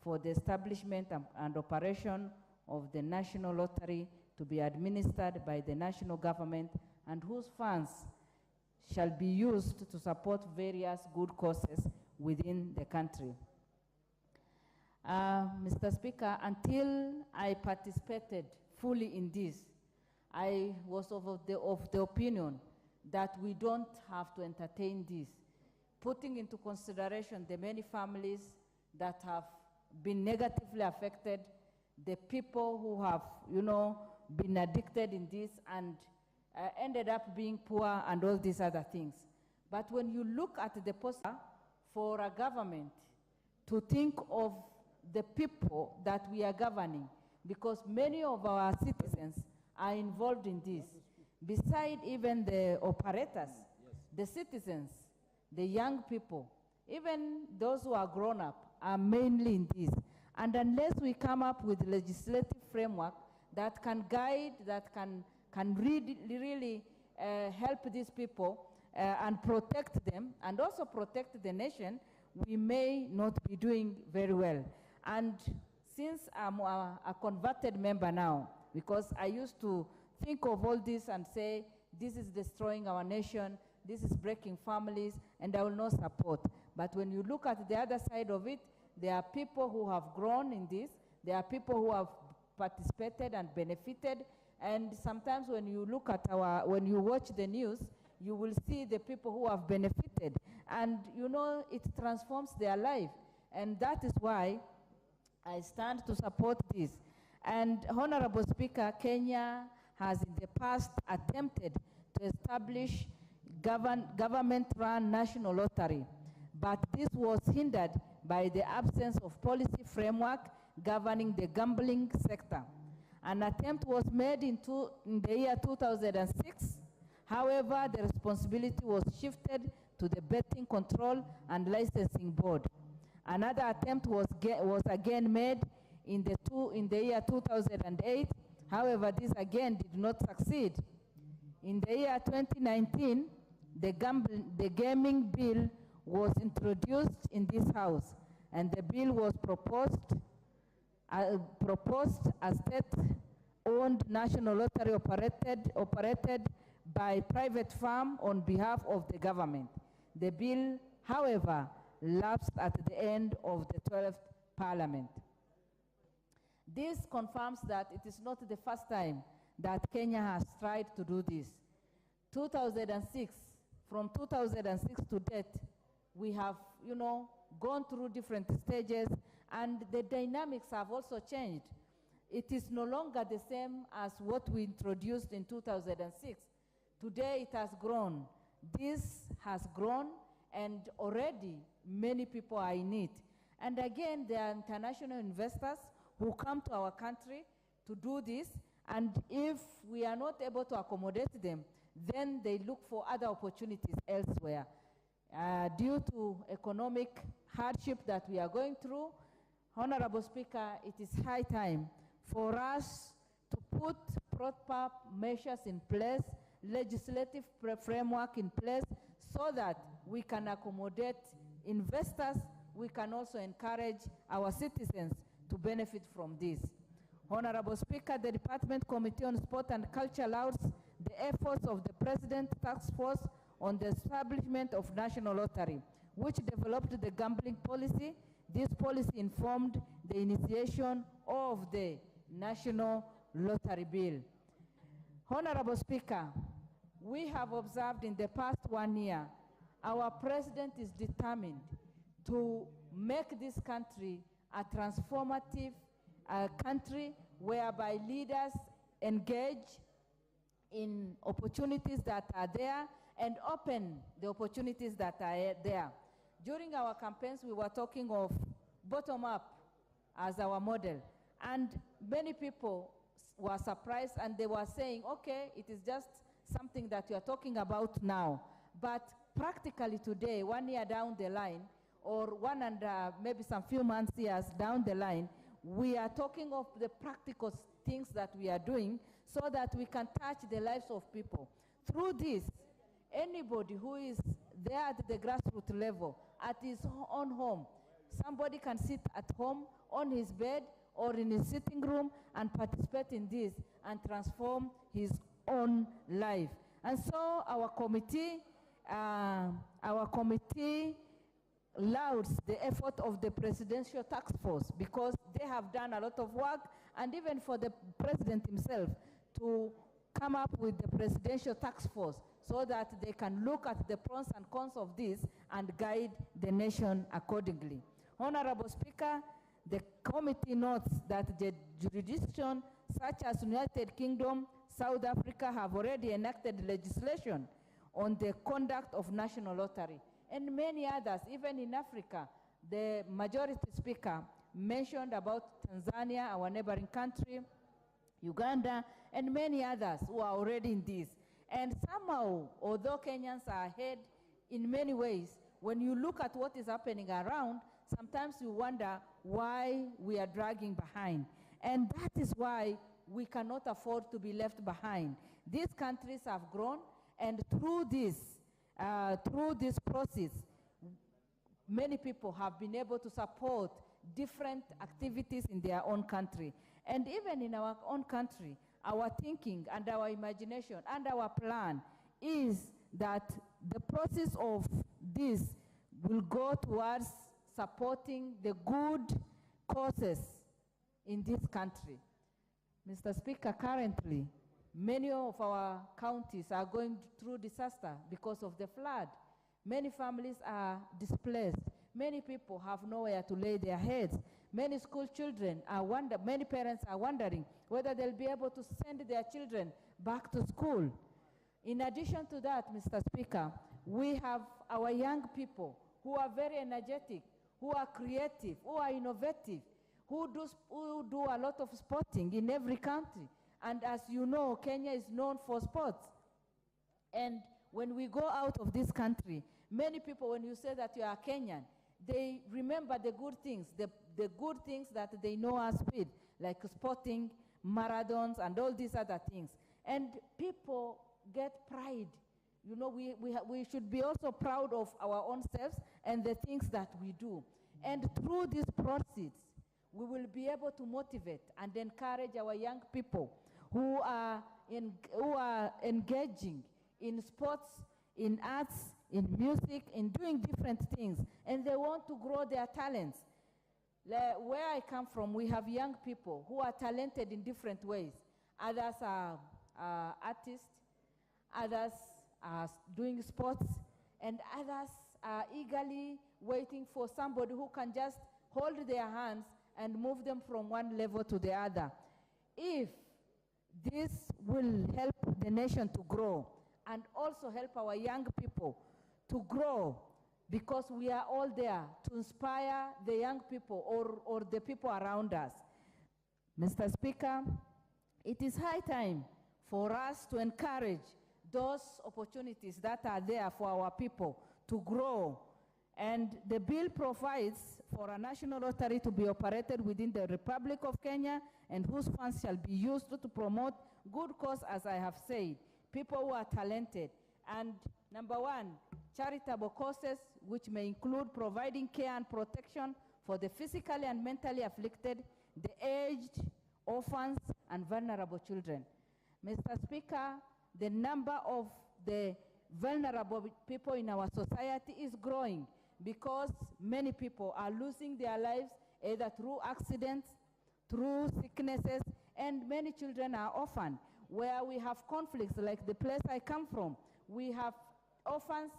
[SPEAKER 22] for the establishment and operation of the national lottery to be administered by the national government and whose funds shall be used to support various good causes within the country. Mr. Speaker, until I participated fully in this, I was of the opinion that we don't have to entertain this, putting into consideration the many families that have been negatively affected, the people who have, been addicted in this and ended up being poor and all these other things. But when you look at the poster for a government to think of the people that we are governing, because many of our citizens are involved in this, beside even the operators, the citizens, the young people, even those who are grown up are mainly in this. And unless we come up with legislative framework that can guide, that can really help these people and protect them, and also protect the nation, we may not be doing very well. And since I'm a converted member now, because I used to think of all this and say, this is destroying our nation, this is breaking families, and I will not support. But when you look at the other side of it, there are people who have grown in this, there are people who have participated and benefited, and sometimes when you look at when you watch the news, you will see the people who have benefited, and it transforms their life. And that is why I stand to support this. And Honorable Speaker, Kenya has in the past attempted to establish government-run national lottery, but this was hindered by the absence of policy framework governing the gambling sector. An attempt was made in the year 2006. However, the responsibility was shifted to the Betting Control and Licensing Board. Another attempt was again made in the year 2008. However, this again did not succeed. In the year 2019, the gaming bill was introduced in this House, and the bill was proposed as state-owned national lottery operated by private firm on behalf of the government. The bill, however, lapsed at the end of the 12th Parliament. This confirms that it is not the first time that Kenya has tried to do this. 2006, from 2006 to date, we have, gone through different stages,
[SPEAKER 19] And the dynamics have also changed. It is no longer the same as what we introduced in 2006. Today it has grown. This has grown, and already many people are in it. And again, there are international investors who come to our country to do this, and if we are not able to accommodate them, then they look for other opportunities elsewhere. Due to economic hardship that we are going through, Honorable Speaker, it is high time for us to put proper measures in place, legislative framework in place, so that we can accommodate investors. We can also encourage our citizens to benefit from this. Honorable Speaker, the Department Committee on Sport and Culture lauds the efforts of the President Task Force on the establishment of National Lottery, which developed the gambling policy. This policy informed the initiation of the National Lottery Bill. Honorable Speaker, we have observed in the past 1 year, our President is determined to make this country a transformative country whereby leaders engage in opportunities that are there and open the opportunities that are there. During our campaigns, we were talking of bottom-up as our model, and many people were surprised, and they were saying, okay, it is just something that you are talking about now. But practically today, 1 year down the line, or one and maybe some few months, years down the line, we are talking of the practical things that we are doing so that we can touch the lives of people. Through this, anybody who is there at the grassroots level, at his own home, somebody can sit at home on his bed or in his sitting room and participate in this and transform his own life. And so our committee lauds the effort of the Presidential Task Force, because they have done a lot of work, and even for the President himself to come up with the Presidential Task Force so that they can look at the pros and cons of this and guide the nation accordingly. Honorable Speaker, the committee notes that the jurisdictions such as United Kingdom, South Africa have already enacted legislation on the conduct of national lottery, and many others, even in Africa. The majority speaker mentioned about Tanzania, our neighboring country, Uganda, and many others who are already in this. And somehow, although Kenyans are ahead in many ways, when you look at what is happening around, sometimes you wonder why we are dragging behind. And that is why we cannot afford to be left behind. These countries have grown, and through this process, many people have been able to support different activities in their own country. And even in our own country, our thinking and our imagination and our plan is that the process of this will go towards supporting the good causes in this country. Mr. Speaker, currently, many of our counties are going through disaster because of the flood. Many families are displaced. Many people have nowhere to lay their heads. Many school children many parents are wondering whether they'll be able to send their children back to school. In addition to that, Mr. Speaker, we have our young people who are very energetic, who are creative, who are innovative, who do a lot of sporting in every country. And as you know, Kenya is known for sports. And when we go out of this country, many people, when you say that you are Kenyan, they remember the good things, the good things that they know us with, like sporting, marathons, and all these other things. And people get pride. You know, we should be also proud of our own selves and the things that we do. And through these process, we will be able to motivate and encourage our young people who are engaging in sports, in arts, in music, in doing different things, and they want to grow their talents. Where I come from, we have young people who are talented in different ways. Others are artists, others are doing sports, and others are eagerly waiting for somebody who can just hold their hands and move them from one level to the other. If this will help the nation to grow and also help our young people to grow, because we are all there to inspire the young people or the people around us. Mr. Speaker, it is high time for us to encourage those opportunities that are there for our people to grow. And the bill provides for a national lottery to be operated within the Republic of Kenya, and whose funds shall be used to promote good cause, as I have said, people who are talented. And number one, charitable causes, which may include providing care and protection for the physically and mentally afflicted, the aged, orphans, and vulnerable children. Mr. Speaker, the number of the vulnerable people in our society is growing because many people are losing their lives either through accidents, through sicknesses, and many children are orphaned. Where we have conflicts, like the place I come from, we have orphans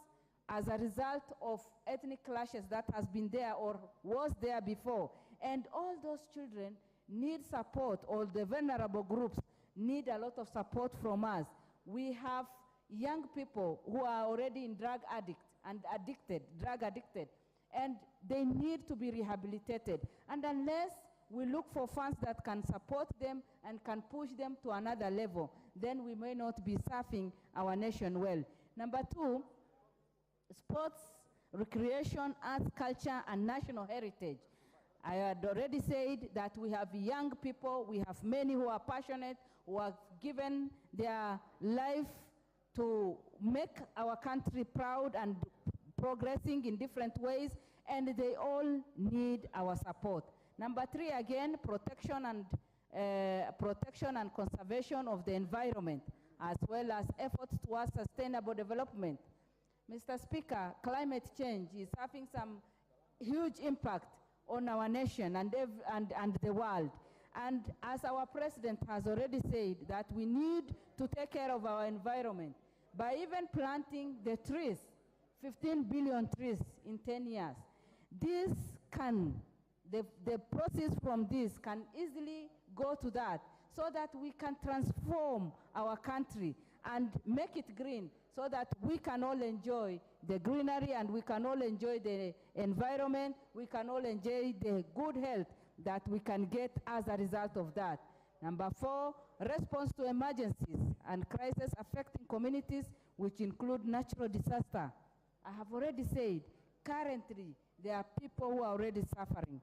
[SPEAKER 19] as a result of ethnic clashes that has been there or was there before. And all those children need support, or the vulnerable groups need a lot of support from us. We have young people who are already in drug addicted, and they need to be rehabilitated. And unless we look for funds that can support them and can push them to another level, then we may not be serving our nation well. Number two, sports, recreation, arts, culture, and national heritage. I had already said that we have young people, we have many who are passionate, who have given their life to make our country proud and progressing in different ways, and they all need our support. Number three, again, protection and conservation of the environment, as well as efforts towards sustainable development. Mr. Speaker, climate change is having some huge impact on our nation and the world. And as our president has already said, that we need to take care of our environment by even planting the trees, 15 billion trees in 10 years. This can, the proceeds from this can easily go to that, so that we can transform our country and make it green, so that we can all enjoy the greenery and we can all enjoy the environment, we can all enjoy the good health that we can get as a result of that. Number four, response to emergencies and crises affecting communities, which include natural disaster. I have already said, currently, there are people who are already suffering.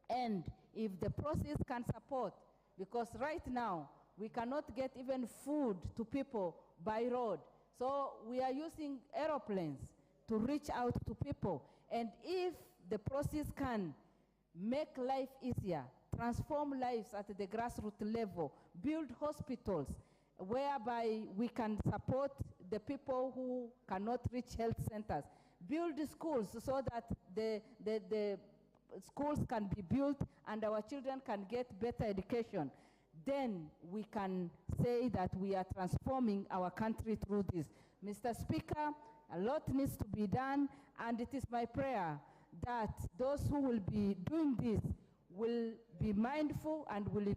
[SPEAKER 19] And if the process can support, because right now, we cannot get even food to people by road. So we are using aeroplanes to reach out to people. And if the process can make life easier, transform lives at the grassroots level, build hospitals whereby we can support the people who cannot reach health centers, build schools so that the schools can be built and our children can get better education, then we can say that we are transforming our country through this. Mr. Speaker, a lot needs to be done, and it is my prayer that those who will be doing this will be mindful and will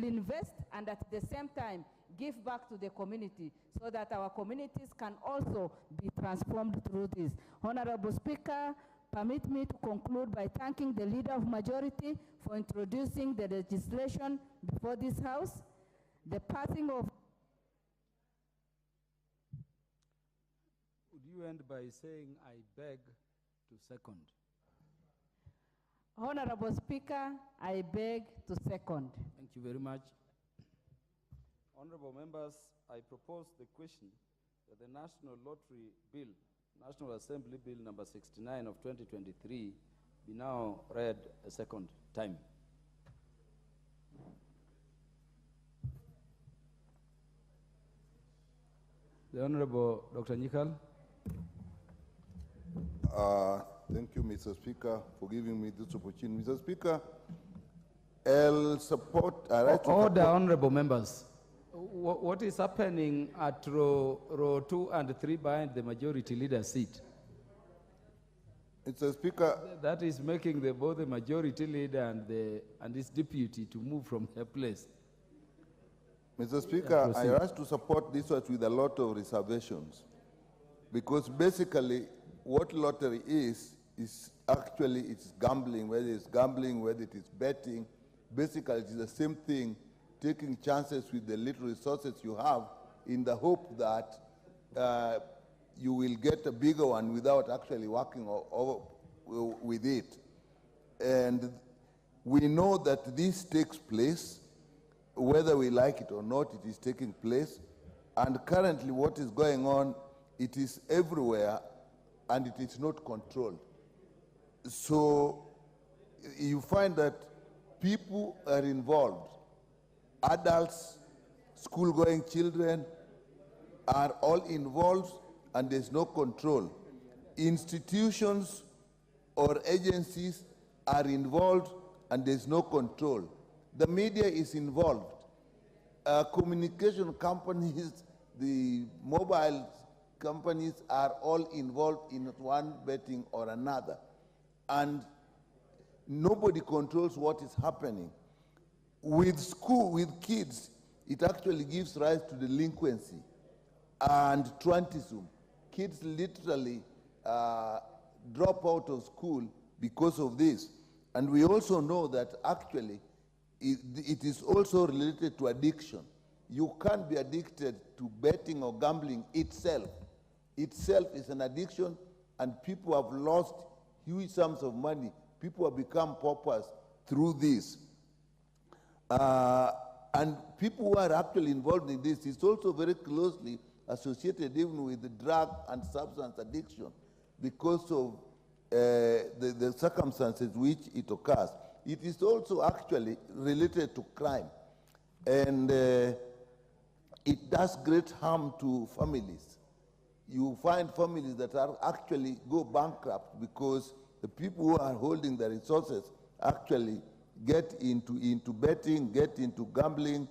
[SPEAKER 19] invest and at the same time give back to the community, so that our communities can also be transformed through this. Honorable Speaker, permit me to conclude by thanking the Leader of Majority for introducing the legislation before this House. The passing of...
[SPEAKER 4] Would you end by saying, I beg to second?
[SPEAKER 19] Honorable Speaker, I beg to second.
[SPEAKER 4] Thank you very much. Honorable members, I propose the question that the National Lottery Bill, National Assembly Bill number 69 of 2023, be now read a second time. The Honorable Dr. Nyikal.
[SPEAKER 6] Thank you, Mr. Speaker, for giving me this opportunity. Mr. Speaker, I'll support...
[SPEAKER 4] Order, honorable members. What is happening at row 2 and 3 behind the majority leader seat?
[SPEAKER 6] Mr. Speaker.
[SPEAKER 4] That is making both the majority leader and his deputy to move from her place.
[SPEAKER 6] Mr. Speaker, I ask to support this one with a lot of reservations. Because basically, what lottery is actually it's gambling, whether it's gambling, whether it is betting. Basically, it is the same thing, taking chances with the little resources you have in the hope that you will get a bigger one without actually working with it. And we know that this takes place, whether we like it or not, it is taking place. And currently what is going on, it is everywhere and it is not controlled. So you find that people are involved. Adults, school-going children are all involved and there's no control. Institutions or agencies are involved and there's no control. The media is involved. Communication companies, the mobile companies are all involved in one betting or another. And nobody controls what is happening. With kids, it actually gives rise to delinquency and truantism. Kids literally drop out of school because of this. And we also know that actually it is also related to addiction. You can't be addicted to betting or gambling itself. Itself is an addiction, and people have lost huge sums of money. People have become paupers through this. And people who are actually involved in this is also very closely associated even with the drug and substance addiction because of the circumstances which it occurs. It is also actually related to crime. And it does great harm to families. You find families that are actually go bankrupt because the people who are holding the resources actually get into betting, get into gambling,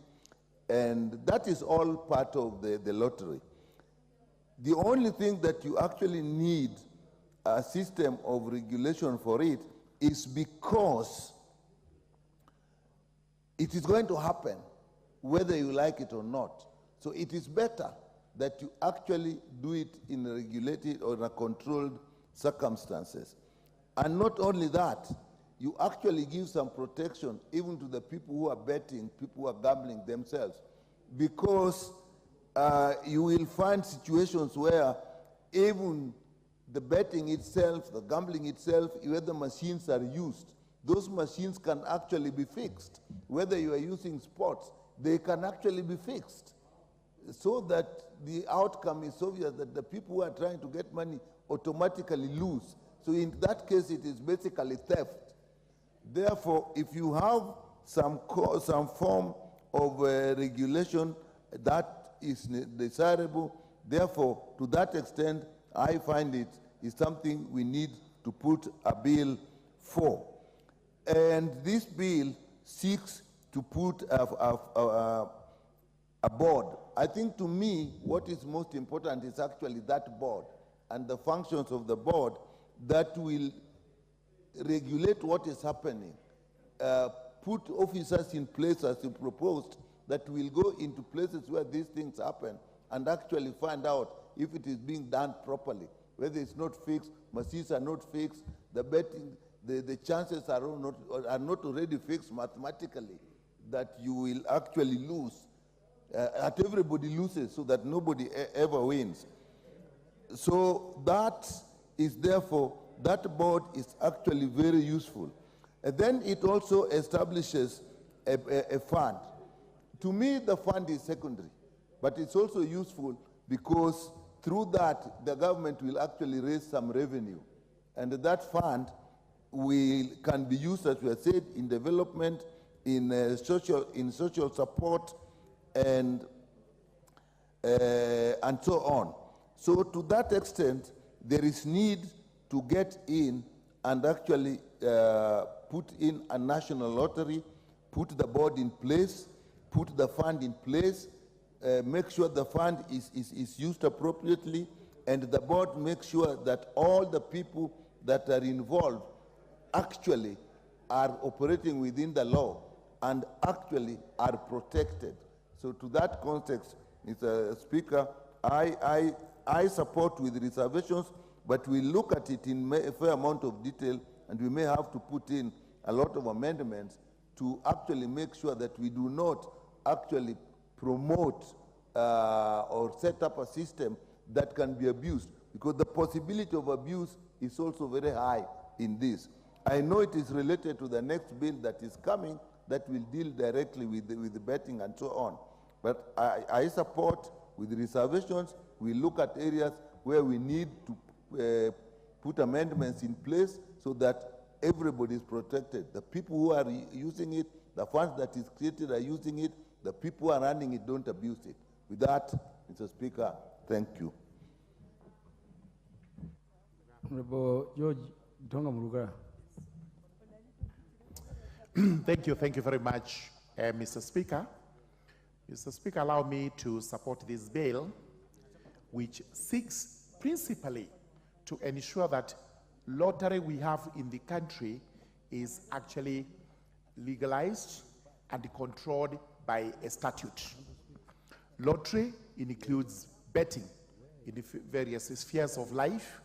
[SPEAKER 6] and that is all part of the lottery. The only thing that you actually need a system of regulation for it is because it is going to happen whether you like it or not. So it is better that you actually do it in a regulated or in a controlled circumstances. And not only that, you actually give some protection even to the people who are betting, people who are gambling themselves. Because you will find situations where even the betting itself, the gambling itself, where the machines are used, those machines can actually be fixed. Whether you are using sports, they can actually be fixed. So that the outcome is obvious that the people who are trying to get money automatically lose. So in that case, it is basically theft. Therefore, if you have some form of regulation that is desirable, therefore, to that extent, I find it is something we need to put a bill for. And this bill seeks to put a board. I think to me, what is most important is actually that board and the functions of the board that will regulate what is happening. Put officers in place as you proposed that will go into places where these things happen and actually find out if it is being done properly. Whether it's not fixed, machines are not fixed, the betting, the chances are not already fixed mathematically that you will actually lose. That everybody loses so that nobody ever wins. So that is therefore, that board is actually very useful. And then it also establishes a fund. To me, the fund is secondary, but it's also useful because through that, the government will actually raise some revenue. And that fund can be used, as we have said, in development, in social support, and so on. So to that extent, there is need to get in and actually put in a national lottery, put the board in place, put the fund in place, make sure the fund is used appropriately, and the board makes sure that all the people that are involved actually are operating within the law and actually are protected. So to that context, Mr. Speaker, I support with reservations, but we look at it in a fair amount of detail, and we may have to put in a lot of amendments to actually make sure that we do not actually promote or set up a system that can be abused, because the possibility of abuse is also very high in this. I know it is related to the next bill that is coming that will deal directly with the betting and so on. But I support with reservations. We look at areas where we need to put amendments in place so that everybody is protected. The people who are using it, the funds that is created are using it, the people who are running it don't abuse it. With that, Mr. Speaker, thank you.
[SPEAKER 9] Honorable George Donga Muruga.
[SPEAKER 20] Thank you very much, Mr. Speaker. Mr. Speaker, allow me to support this bill, which seeks principally to ensure that lottery we have in the country is actually legalized and controlled by a statute. Lottery includes betting in the various spheres of life,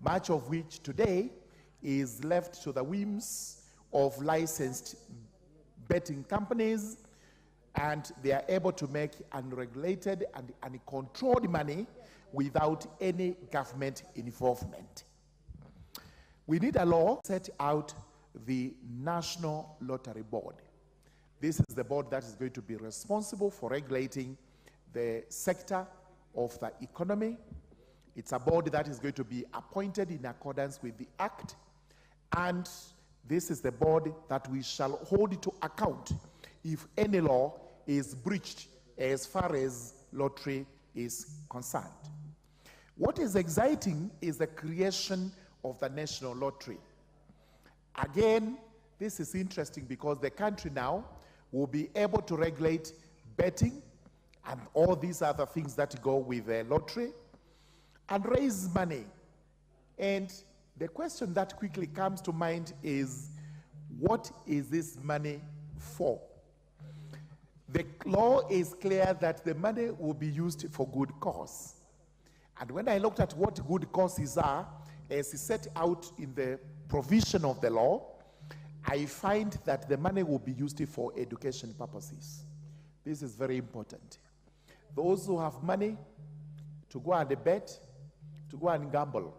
[SPEAKER 20] much of which today is left to the whims of licensed betting companies, and they are able to make unregulated and uncontrolled money without any government involvement. We need a law set out the National Lottery Board. This is the board that is going to be responsible for regulating the sector of the economy. It's a board that is going to be appointed in accordance with the Act, and this is the board that we shall hold to account if any law is breached as far as lottery is concerned. What is exciting is the creation of the National Lottery. Again, this is interesting because the country now will be able to regulate betting and all these other things that go with the lottery and raise money. And the question that quickly comes to mind is, what is this money for? The law is clear that the money will be used for good cause. And when I looked at what good causes are, as set out in the provision of the law, I find that the money will be used for education purposes. This is very important. Those who have money to go and bet, to go and gamble,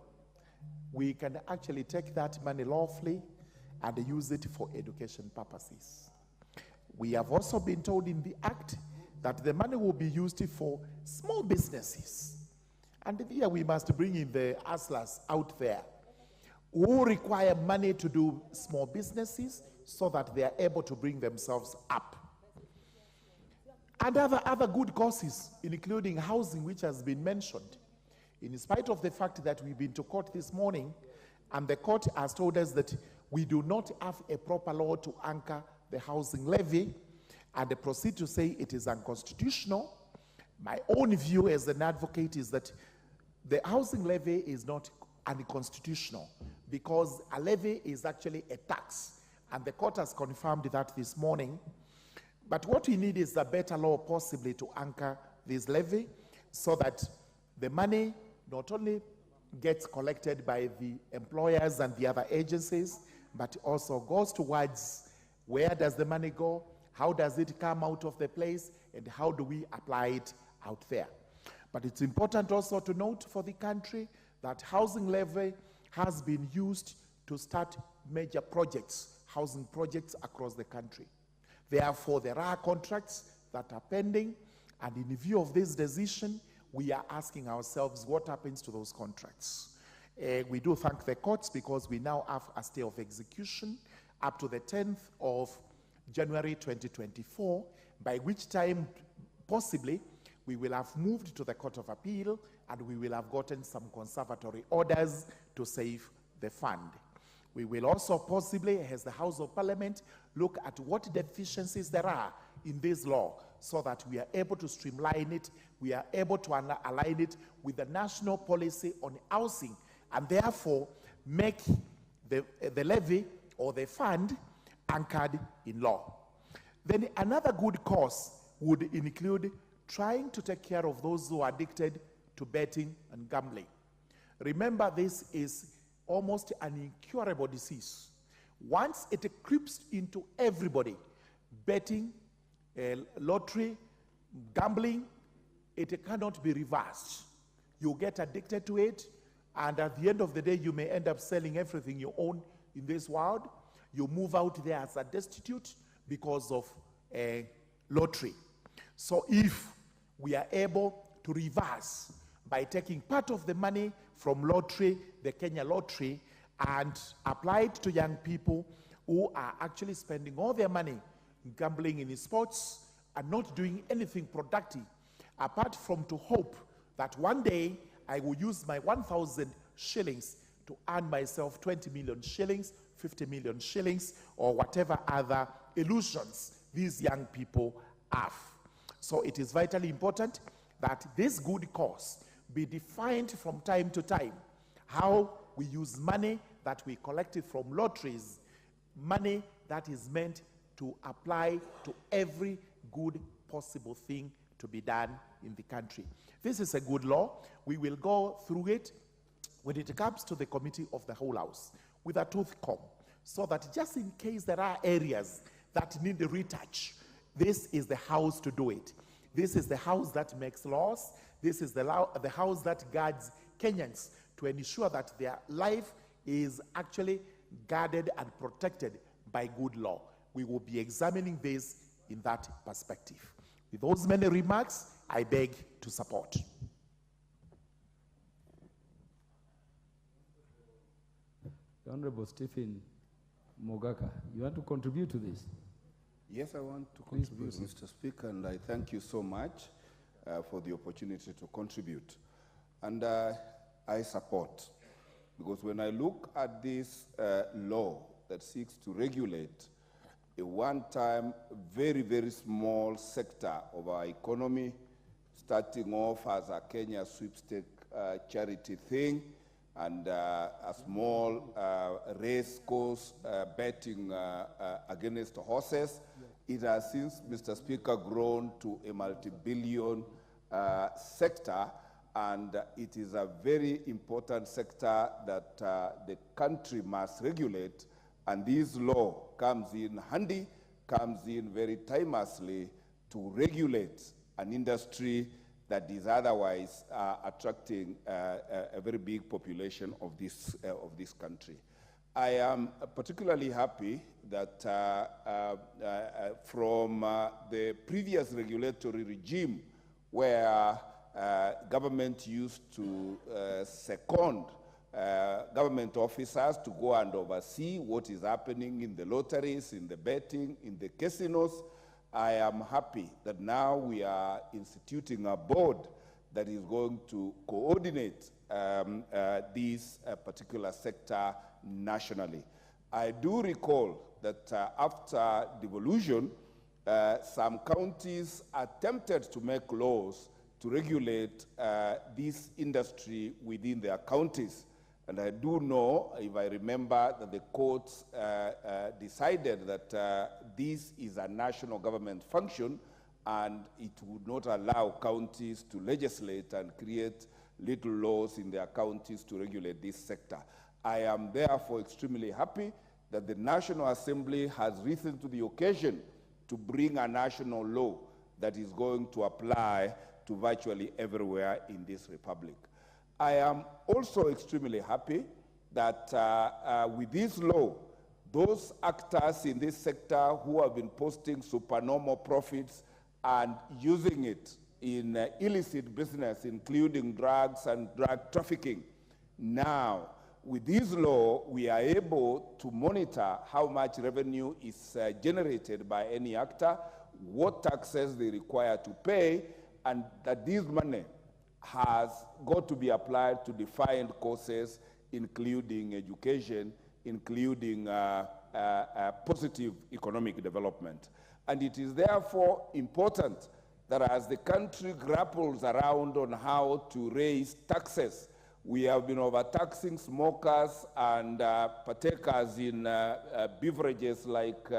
[SPEAKER 20] we can actually take that money lawfully and use it for education purposes. We have also been told in the Act that the money will be used for small businesses. And here we must bring in the hustlers out there who require money to do small businesses so that they are able to bring themselves up. And other good causes, including housing, which has been mentioned. In spite of the fact that we've been to court this morning, and the court has told us that we do not have a proper law to anchor the housing levy, and they proceed to say it is unconstitutional. My own view as an advocate is that the housing levy is not unconstitutional because a levy is actually a tax, and the court has confirmed that this morning. But what we need is a better law possibly to anchor this levy so that the money not only gets collected by the employers and the other agencies, but also goes towards where does the money go, how does it come out of the place, and how do we apply it out there. But it's important also to note for the country that housing levy has been used to start major projects, housing projects across the country. Therefore, there are contracts that are pending, and in view of this decision, we are asking ourselves what happens to those contracts. We do thank the courts because we now have a stay of execution up to the 10th of January 2024, by which time possibly we will have moved to the Court of Appeal and we will have gotten some conservatory orders to save the fund. We will also possibly, as the House of Parliament, look at what deficiencies there are in this law so that we are able to streamline it, we are able to align it with the national policy on housing, and therefore make the levy or the fund anchored in law. Then another good cause would include trying to take care of those who are addicted to betting and gambling. Remember, this is almost an incurable disease. Once it creeps into everybody, betting, lottery, gambling, it cannot be reversed. You get addicted to it, and at the end of the day, you may end up selling everything you own in this world. You move out there as a destitute because of lottery. So if we are able to reverse by taking part of the money from lottery, the Kenya lottery, and apply it to young people who are actually spending all their money gambling in sports and not doing anything productive, apart from to hope that one day I will use my 1,000 shillings to earn myself 20 million shillings, 50 million shillings, or whatever other illusions these young people have. So it is vitally important that this good cause be defined from time to time. How we use money that we collected from lotteries, money that is meant to apply to every good possible thing to be done in the country. This is a good law. We will go through it when it comes to the committee of the whole house with a tooth comb, so that just in case there are areas that need a retouch, this is the house to do it. This is the house that makes laws. This is the house that guards Kenyans to ensure that their life is actually guarded and protected by good law. We will be examining this in that perspective. With those many remarks, I beg to support.
[SPEAKER 4] The Honorable Stephen Mogaka, you want to contribute to this?
[SPEAKER 1] Yes, I want to
[SPEAKER 4] Please
[SPEAKER 1] contribute,
[SPEAKER 4] proceed.
[SPEAKER 1] Mr. Speaker, and I thank you so much for the opportunity to contribute. And I support, because when I look at this law that seeks to regulate a one-time, very, very small sector of our economy, starting off as a Kenya sweepstake charity thing, and a small race course betting against horses. It has since, Mr. Speaker, grown to a multi-billion sector, and it is a very important sector that the country must regulate, and this law comes in handy, comes in very timelessly to regulate an industry that is otherwise attracting a very big population of this country. I am particularly happy that from the previous regulatory regime, where government used to second government officers to go and oversee what is happening in the lotteries, in the betting, in the casinos, I am happy that now we are instituting a board that is going to coordinate this particular sector nationally. I do recall that after devolution, some counties attempted to make laws to regulate this industry within their counties. And I do know, if I remember, that the courts decided that this is a national government function and it would not allow counties to legislate and create little laws in their counties to regulate this sector. I am therefore extremely happy that the National Assembly has risen to the occasion to bring a national law that is going to apply to virtually everywhere in this republic. I am also extremely happy that with this law, those actors in this sector who have been posting supernormal profits and using it in illicit business, including drugs and drug trafficking, now, with this law, we are able to monitor how much revenue is generated by any actor, what taxes they require to pay, and that this money has got to be applied to defined causes, including education, including positive economic development. And it is therefore important that as the country grapples around on how to raise taxes, We have been overtaxing smokers and partakers in beverages like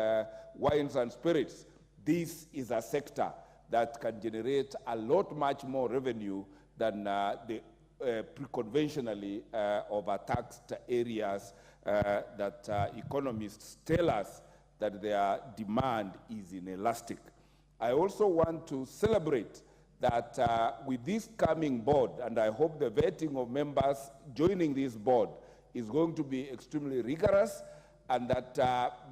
[SPEAKER 1] wines and spirits. This is a sector that can generate a lot much more revenue than the pre-conventionally overtaxed areas that economists tell us that their demand is inelastic. I also want to celebrate that with this coming board, and I hope the vetting of members joining this board is going to be extremely rigorous, and that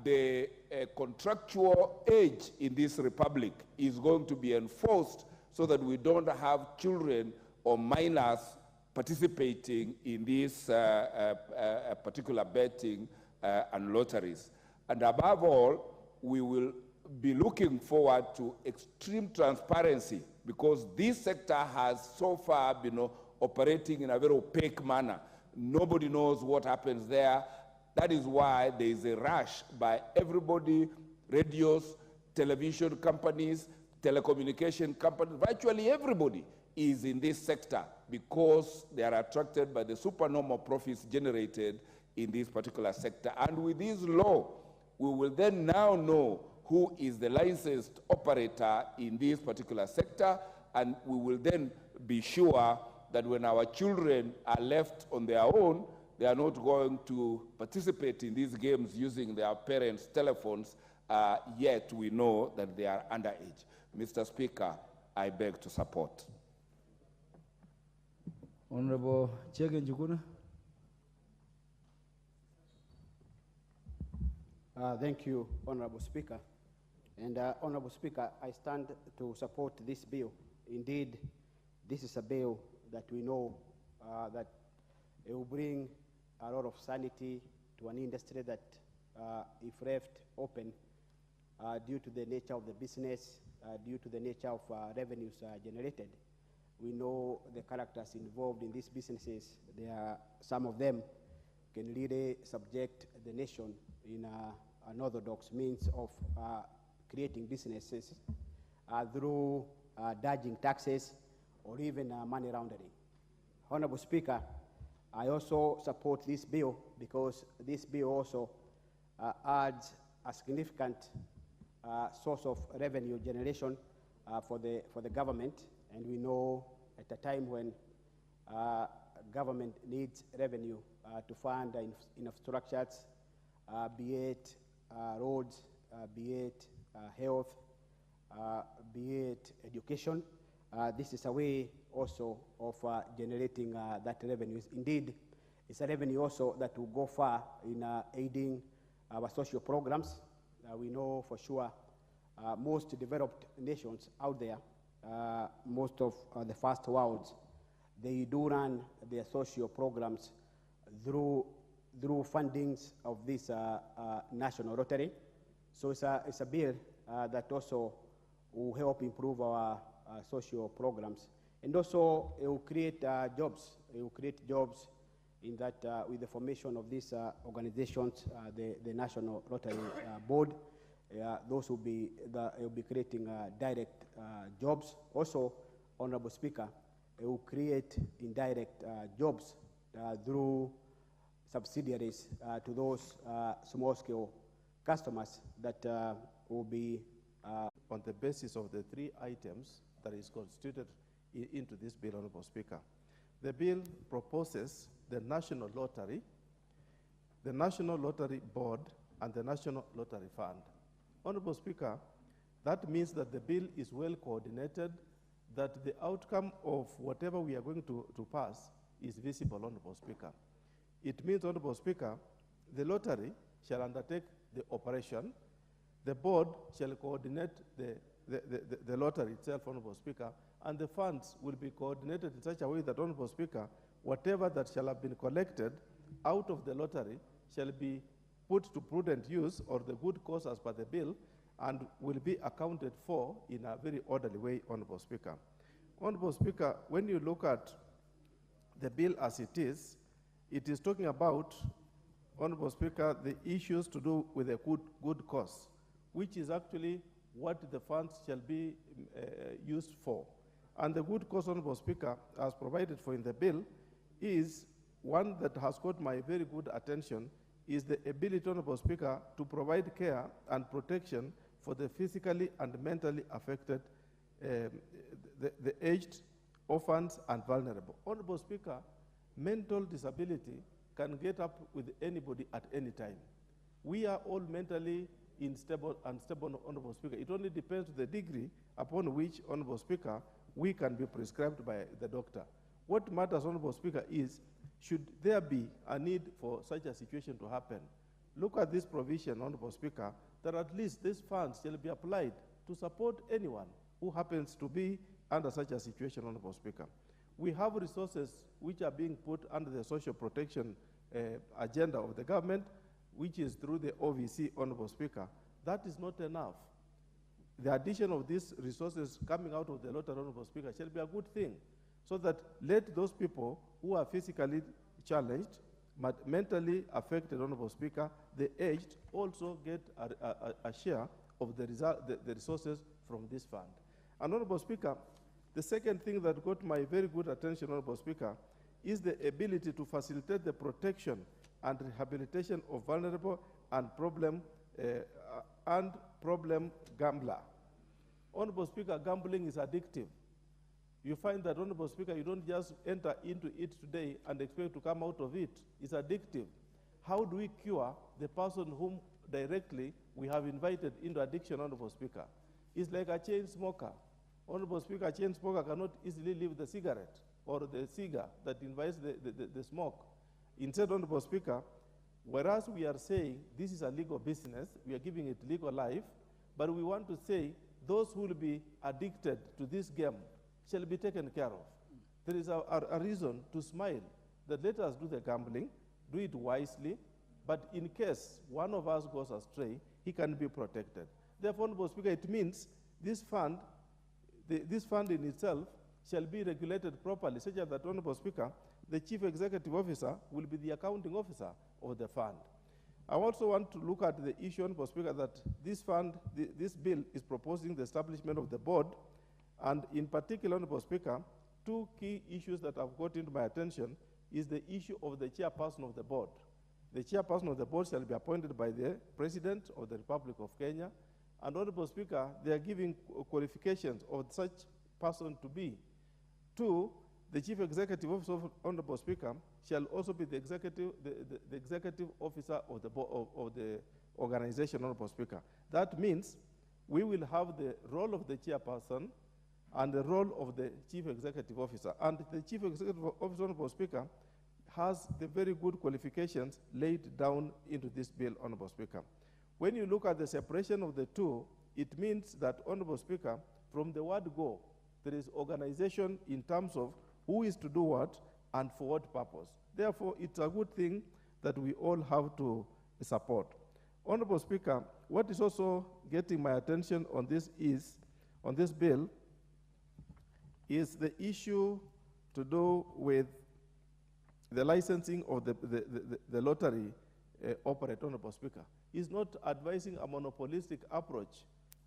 [SPEAKER 1] the contractual age in this republic is going to be enforced so that we don't have children or minors participating in these particular betting and lotteries. And above all, we will be looking forward to extreme transparency, because this sector has so far been operating in a very opaque manner. Nobody knows what happens there. That is why there is a rush by everybody, radios, television companies, telecommunication companies, virtually everybody is in this sector because they are attracted by the supernormal profits generated in this particular sector. And with this law, we will then now know who is the licensed operator in this particular sector, and we will then be sure that when our children are left on their own, they are not going to participate in these games using their parents' telephones, yet we know that they are underage. Mr. Speaker, I beg to support.
[SPEAKER 9] Honorable Chege Njuguna.
[SPEAKER 2] Thank you, Honorable Speaker. And Honorable Speaker, I stand to support this bill. Indeed, this is a bill that we know that it will bring a lot of sanity to an industry that, if left open, due to the nature of the business, due to the nature of revenues generated, we know the characters involved in these businesses. There are some of them can really subject the nation in an orthodox means of creating businesses through dodging taxes or even money laundering. Honorable Speaker, I also support this bill because this bill also adds a significant source of revenue generation for the government, and we know at a time when government needs revenue to fund infrastructures, be it roads, be it health, be it education. This is a way also of generating that revenue. Indeed, it's a revenue also that will go far in aiding our social programs. We know for sure most developed nations out there, most of the first worlds, they do run their social programs through fundings of this national lottery. So it's a bill that also will help improve our social programs. And also it will create jobs. It will create jobs in that with the formation of these organizations, the National Lottery Board, those will be creating direct jobs. Also, Honorable Speaker, it will create indirect jobs through subsidiaries to those small-scale customers that will be
[SPEAKER 11] on the basis of the three items that is constituted into this bill, Honorable Speaker. The bill proposes the National Lottery, the National Lottery Board, and the National Lottery Fund. Honorable Speaker, that means that the bill is well coordinated, that the outcome of whatever we are going to pass is visible, Honorable Speaker. It means, Honorable Speaker, the lottery shall undertake the operation, the board shall coordinate the lottery itself, Honorable Speaker, and the funds will be coordinated in such a way that, Honorable Speaker, whatever that shall have been collected out of the lottery shall be put to prudent use or the good cause as per the bill and will be accounted for in a very orderly way, Honorable Speaker. Honorable Speaker, when you look at the bill as it is talking about, Honorable Speaker, the issues to do with a good cause, which is actually what the funds shall be used for. And the good cause, Honorable Speaker, as provided for in the bill, is one that has caught my very good attention, is the ability, Honorable Speaker, to provide care and protection for the physically and mentally affected, the aged, orphans, and vulnerable. Honorable Speaker, mental disability can get up with anybody at any time. We are all mentally unstable, Honorable Speaker. It only depends on the degree upon which, Honorable Speaker, we can be prescribed by the doctor. What matters, Honorable Speaker, is should there be a need for such a situation to happen, look at this provision, Honorable Speaker, that at least these funds shall be applied to support anyone who happens to be under such a situation, Honorable Speaker. We have resources which are being put under the social protection agenda of the government, which is through the OVC, Honorable Speaker. That is not enough. The addition of these resources coming out of the lottery, Honorable Speaker, shall be a good thing, so that let those people who are physically challenged, but mentally affected, Honorable Speaker, the aged, also get a share of the resources from this fund. And Honorable Speaker, the second thing that got my very good attention, Honorable Speaker, is the ability to facilitate the protection and rehabilitation of vulnerable and problem gambler. Honorable Speaker, gambling is addictive. You find that, Honorable Speaker, you don't just enter into it today and expect to come out of it. It's addictive. How do we cure the person whom directly we have invited into addiction, Honorable Speaker? It's like a chain smoker. Honorable Speaker, a chain smoker cannot easily leave the cigarette or the cigar that invites the smoke. Instead, Honorable Speaker, whereas we are saying this is a legal business, we are giving it legal life, but we want to say those who will be addicted to this game shall be taken care of. There is a reason to smile that let us do the gambling, do it wisely, but in case one of us goes astray, he can be protected. Therefore, Honorable Speaker, it means this fund in itself shall be regulated properly, such that, Honorable Speaker, the Chief Executive Officer will be the accounting officer of the fund. I also want to look at the issue, Honorable Speaker, that this fund, this bill is proposing the establishment of the board, and in particular, Honorable Speaker, two key issues that have got into my attention is the issue of the chairperson of the board. The chairperson of the board shall be appointed by the President of the Republic of Kenya, and Honorable Speaker, they are giving qualifications of such person to be. Two, the Chief Executive Officer, Honorable Speaker, shall also be the executive officer of the organization, Honorable Speaker. That means we will have the role of the chairperson and the role of the Chief Executive Officer. And the Chief Executive Officer, Honorable Speaker, has the very good qualifications laid down into this bill, Honorable Speaker. When you look at the separation of the two, it means that, Honorable Speaker, from the word go, there is organization in terms of who is to do what and for what purpose. Therefore, it's a good thing that we all have to support. Honorable Speaker, what is also getting my attention on this bill is the issue to do with the licensing of the lottery operator, Honorable Speaker. Is not advising a monopolistic approach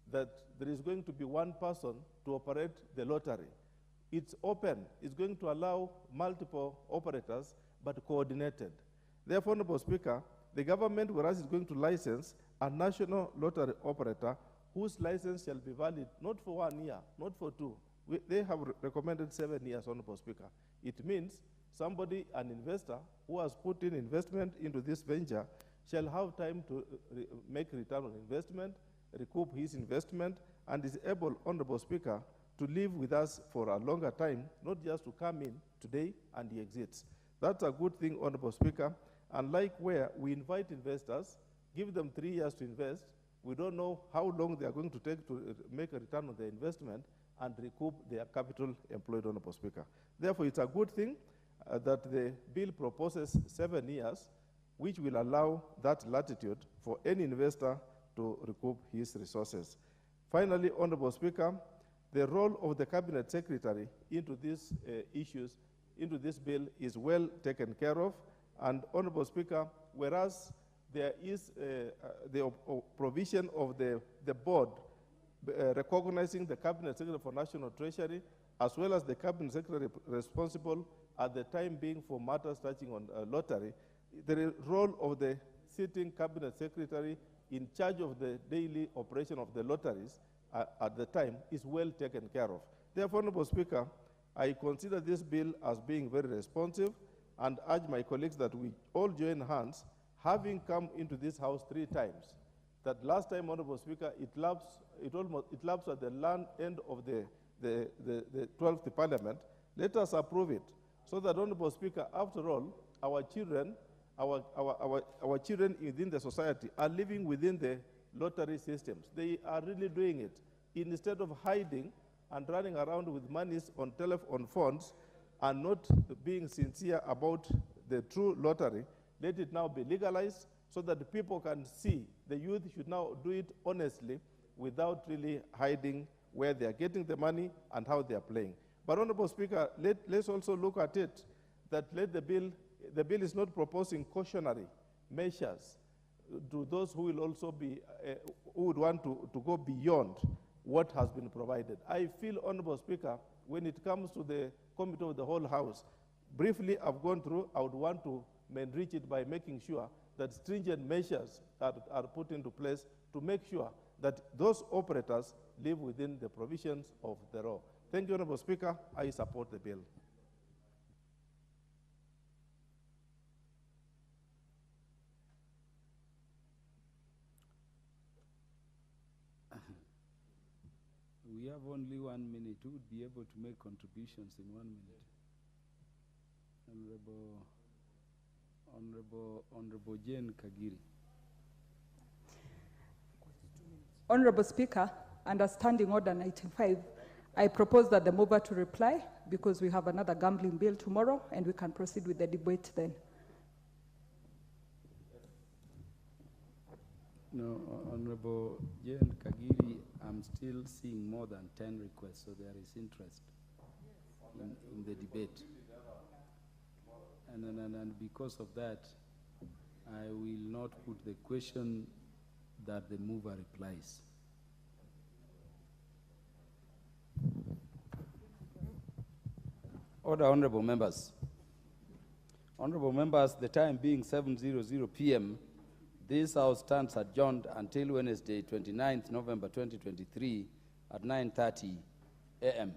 [SPEAKER 11] that there is going to be one person to operate the lottery. It's open. It's going to allow multiple operators, but coordinated. Therefore, Honorable Speaker, the government, whereas is going to license a national lottery operator whose license shall be valid not for 1 year, not for 2. They have recommended 7 years, Honorable Speaker. It means somebody, an investor, who has put in investment into this venture shall have time to make return on investment, recoup his investment, and is able, Honorable Speaker, to live with us for a longer time, not just to come in today and he exits. That's a good thing, Honorable Speaker. Unlike where we invite investors, give them 3 years to invest, we don't know how long they are going to take to make a return on their investment and recoup their capital employed, Honorable Speaker. Therefore, it's a good thing that the bill proposes 7 years, which will allow that latitude for any investor to recoup his resources. Finally, Honorable Speaker, the role of the Cabinet Secretary into these issues, into this bill, is well taken care of. And Honorable Speaker, whereas there is the provision of the board recognizing the Cabinet Secretary for National Treasury, as well as the Cabinet Secretary responsible at the time being for matters touching on lottery, the role of the sitting cabinet secretary in charge of the daily operation of the lotteries at the time is well taken care of. Therefore, Honorable Speaker, I consider this bill as being very responsive and urge my colleagues that we all join hands, having come into this House 3 times. That last time, Honorable Speaker, it lapsed at the end of the 12th Parliament. Let us approve it so that, Honorable Speaker, after all, our children within the society are living within the lottery systems. They are really doing it. Instead of hiding and running around with monies on phones and not being sincere about the true lottery, let it now be legalized so that the people can see. The youth should now do it honestly without really hiding where they are getting the money and how they are playing. But, Honorable Speaker, let's also look at it, that the bill is not proposing cautionary measures to those who will also be, who would want to go beyond what has been provided. I feel, Honorable Speaker, when it comes to the Committee of the Whole House, briefly I've gone through, I would want to enrich it by making sure that stringent measures are put into place to make sure that those operators live within the provisions of the law. Thank you, Honorable Speaker. I support the bill.
[SPEAKER 9] We have only 1 minute. Who would be able to make contributions in 1 minute? Honorable Jane Kagiri.
[SPEAKER 7] Honorable Speaker, under Standing Order 95, I propose that the mover to reply because we have another gambling bill tomorrow and we can proceed with the debate then.
[SPEAKER 9] No, Honorable Jane Kagiri, I'm still seeing more than 10 requests, so there is interest in the debate. And because of that, I will not put the question that the mover replies. Order, Honorable Members. Honorable Members, the time being 7:00 p.m., this House stands adjourned until Wednesday, 29th November 2023 at 9:30 a.m.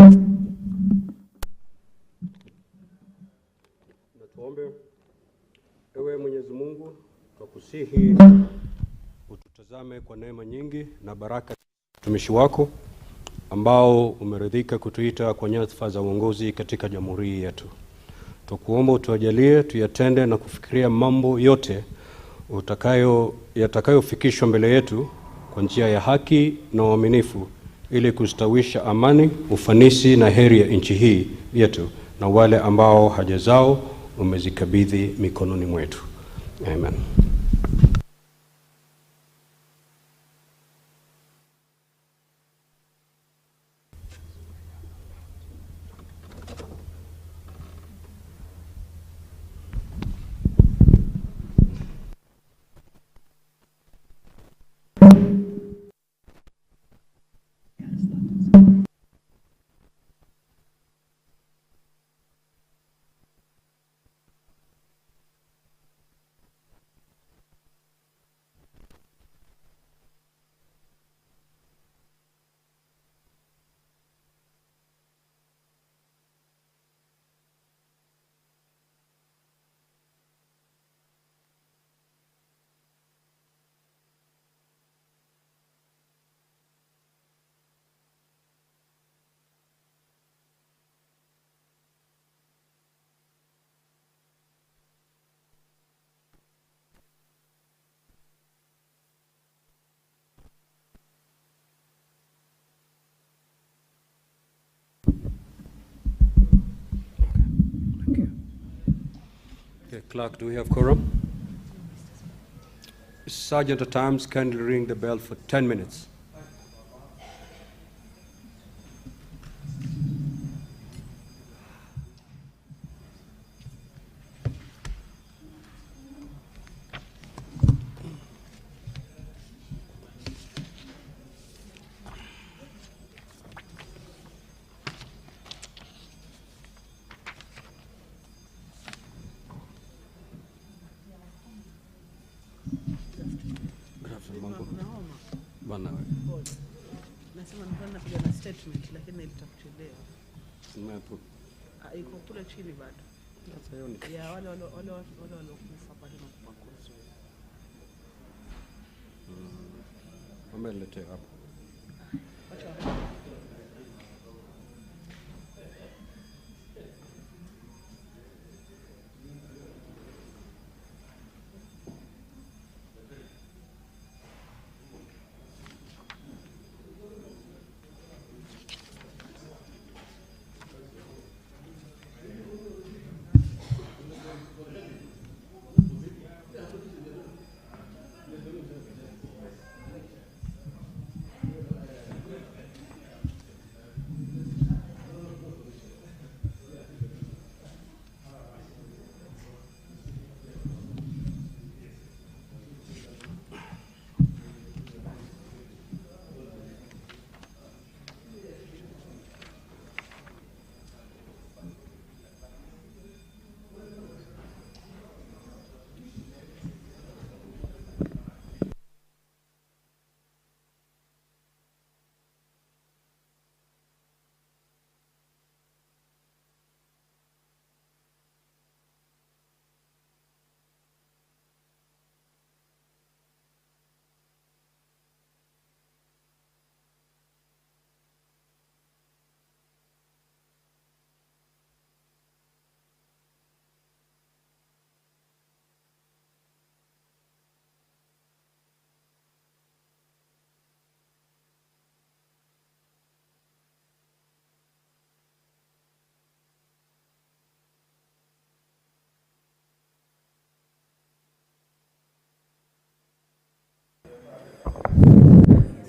[SPEAKER 10] Na tuombe. Ewe Mwenyezi Mungu, tukusihi ututazame kwa neema nyingi na baraka mtumishi wako ambao umeridhika kutuita kwa nyadhifa za uongozi katika jamhuri yetu. Tukuomba utujalie tuyatende na kufikiria mambo yote yatakayofikishwa mbele yetu kwa njia ya haki na uaminifu, ili kustawisha amani, ufanisi na heri ya nchi hii yetu na wale ambao haja zao umezikabidhi mikononi mwetu. Amen. Okay, clerk, do we have quorum? Sergeant at Arms, kindly ring the bell for 10 minutes.
[SPEAKER 21] Nasema nilikuwa napiga na statement lakini nilitakuchelewa.
[SPEAKER 10] Simepo.
[SPEAKER 21] Iko kule chini bado.
[SPEAKER 10] Sasa hiyo ni.
[SPEAKER 21] Ya wale waliokufa pale na kupakosa.
[SPEAKER 10] Wameletea hapo.
[SPEAKER 21] Acha.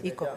[SPEAKER 22] Iko.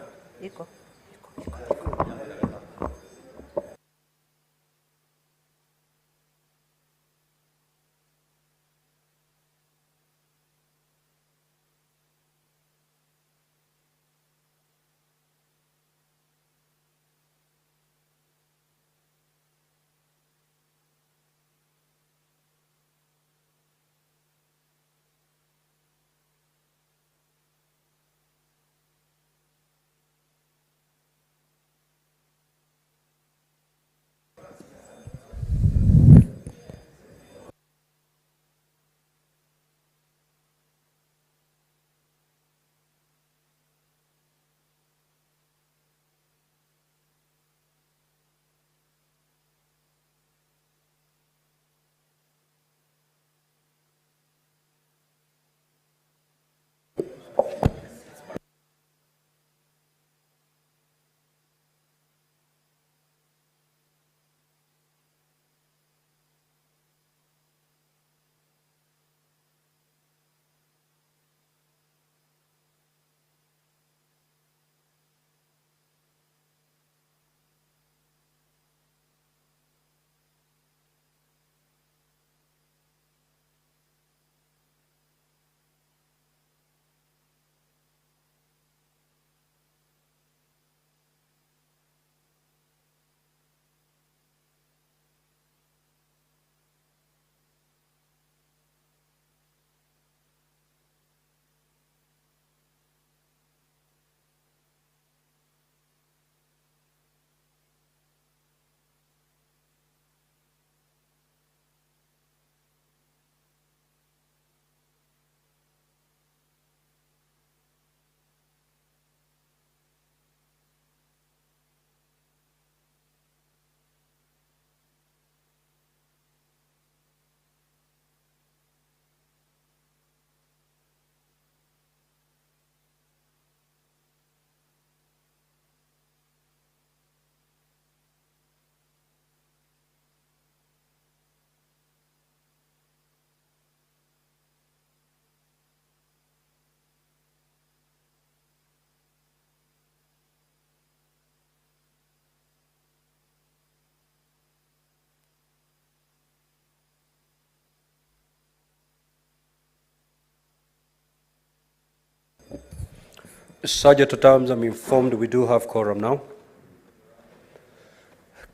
[SPEAKER 10] Sergeant at Arms, I'm informed we do have quorum now.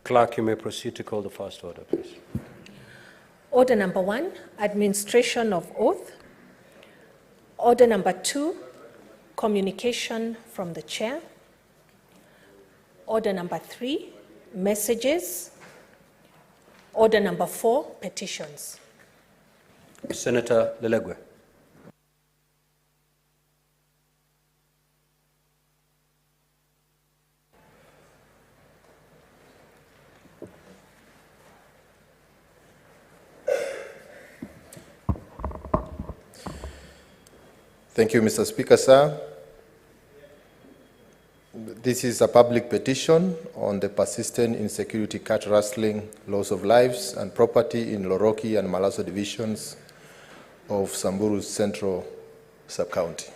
[SPEAKER 10] Clerk, you may proceed to call the first order, please.
[SPEAKER 8] Order number 1, administration of oath. Order number 2, communication from the chair. Order number 3, messages. Order number 4, petitions.
[SPEAKER 10] Senator Lelegwe.
[SPEAKER 12] Thank you, Mr. Speaker, sir. This is a public petition on the persistent insecurity, cat rustling, loss of lives and property in Loroki and Malaso divisions of Samburu Central Sub-County.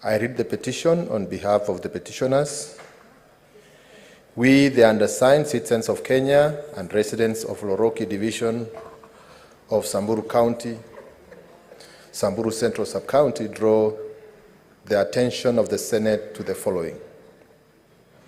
[SPEAKER 12] I read the petition on behalf of the petitioners. We, the undersigned citizens of Kenya and residents of Loroki division of Samburu County, Samburu Central Sub-County, draw the attention of the Senate to the following.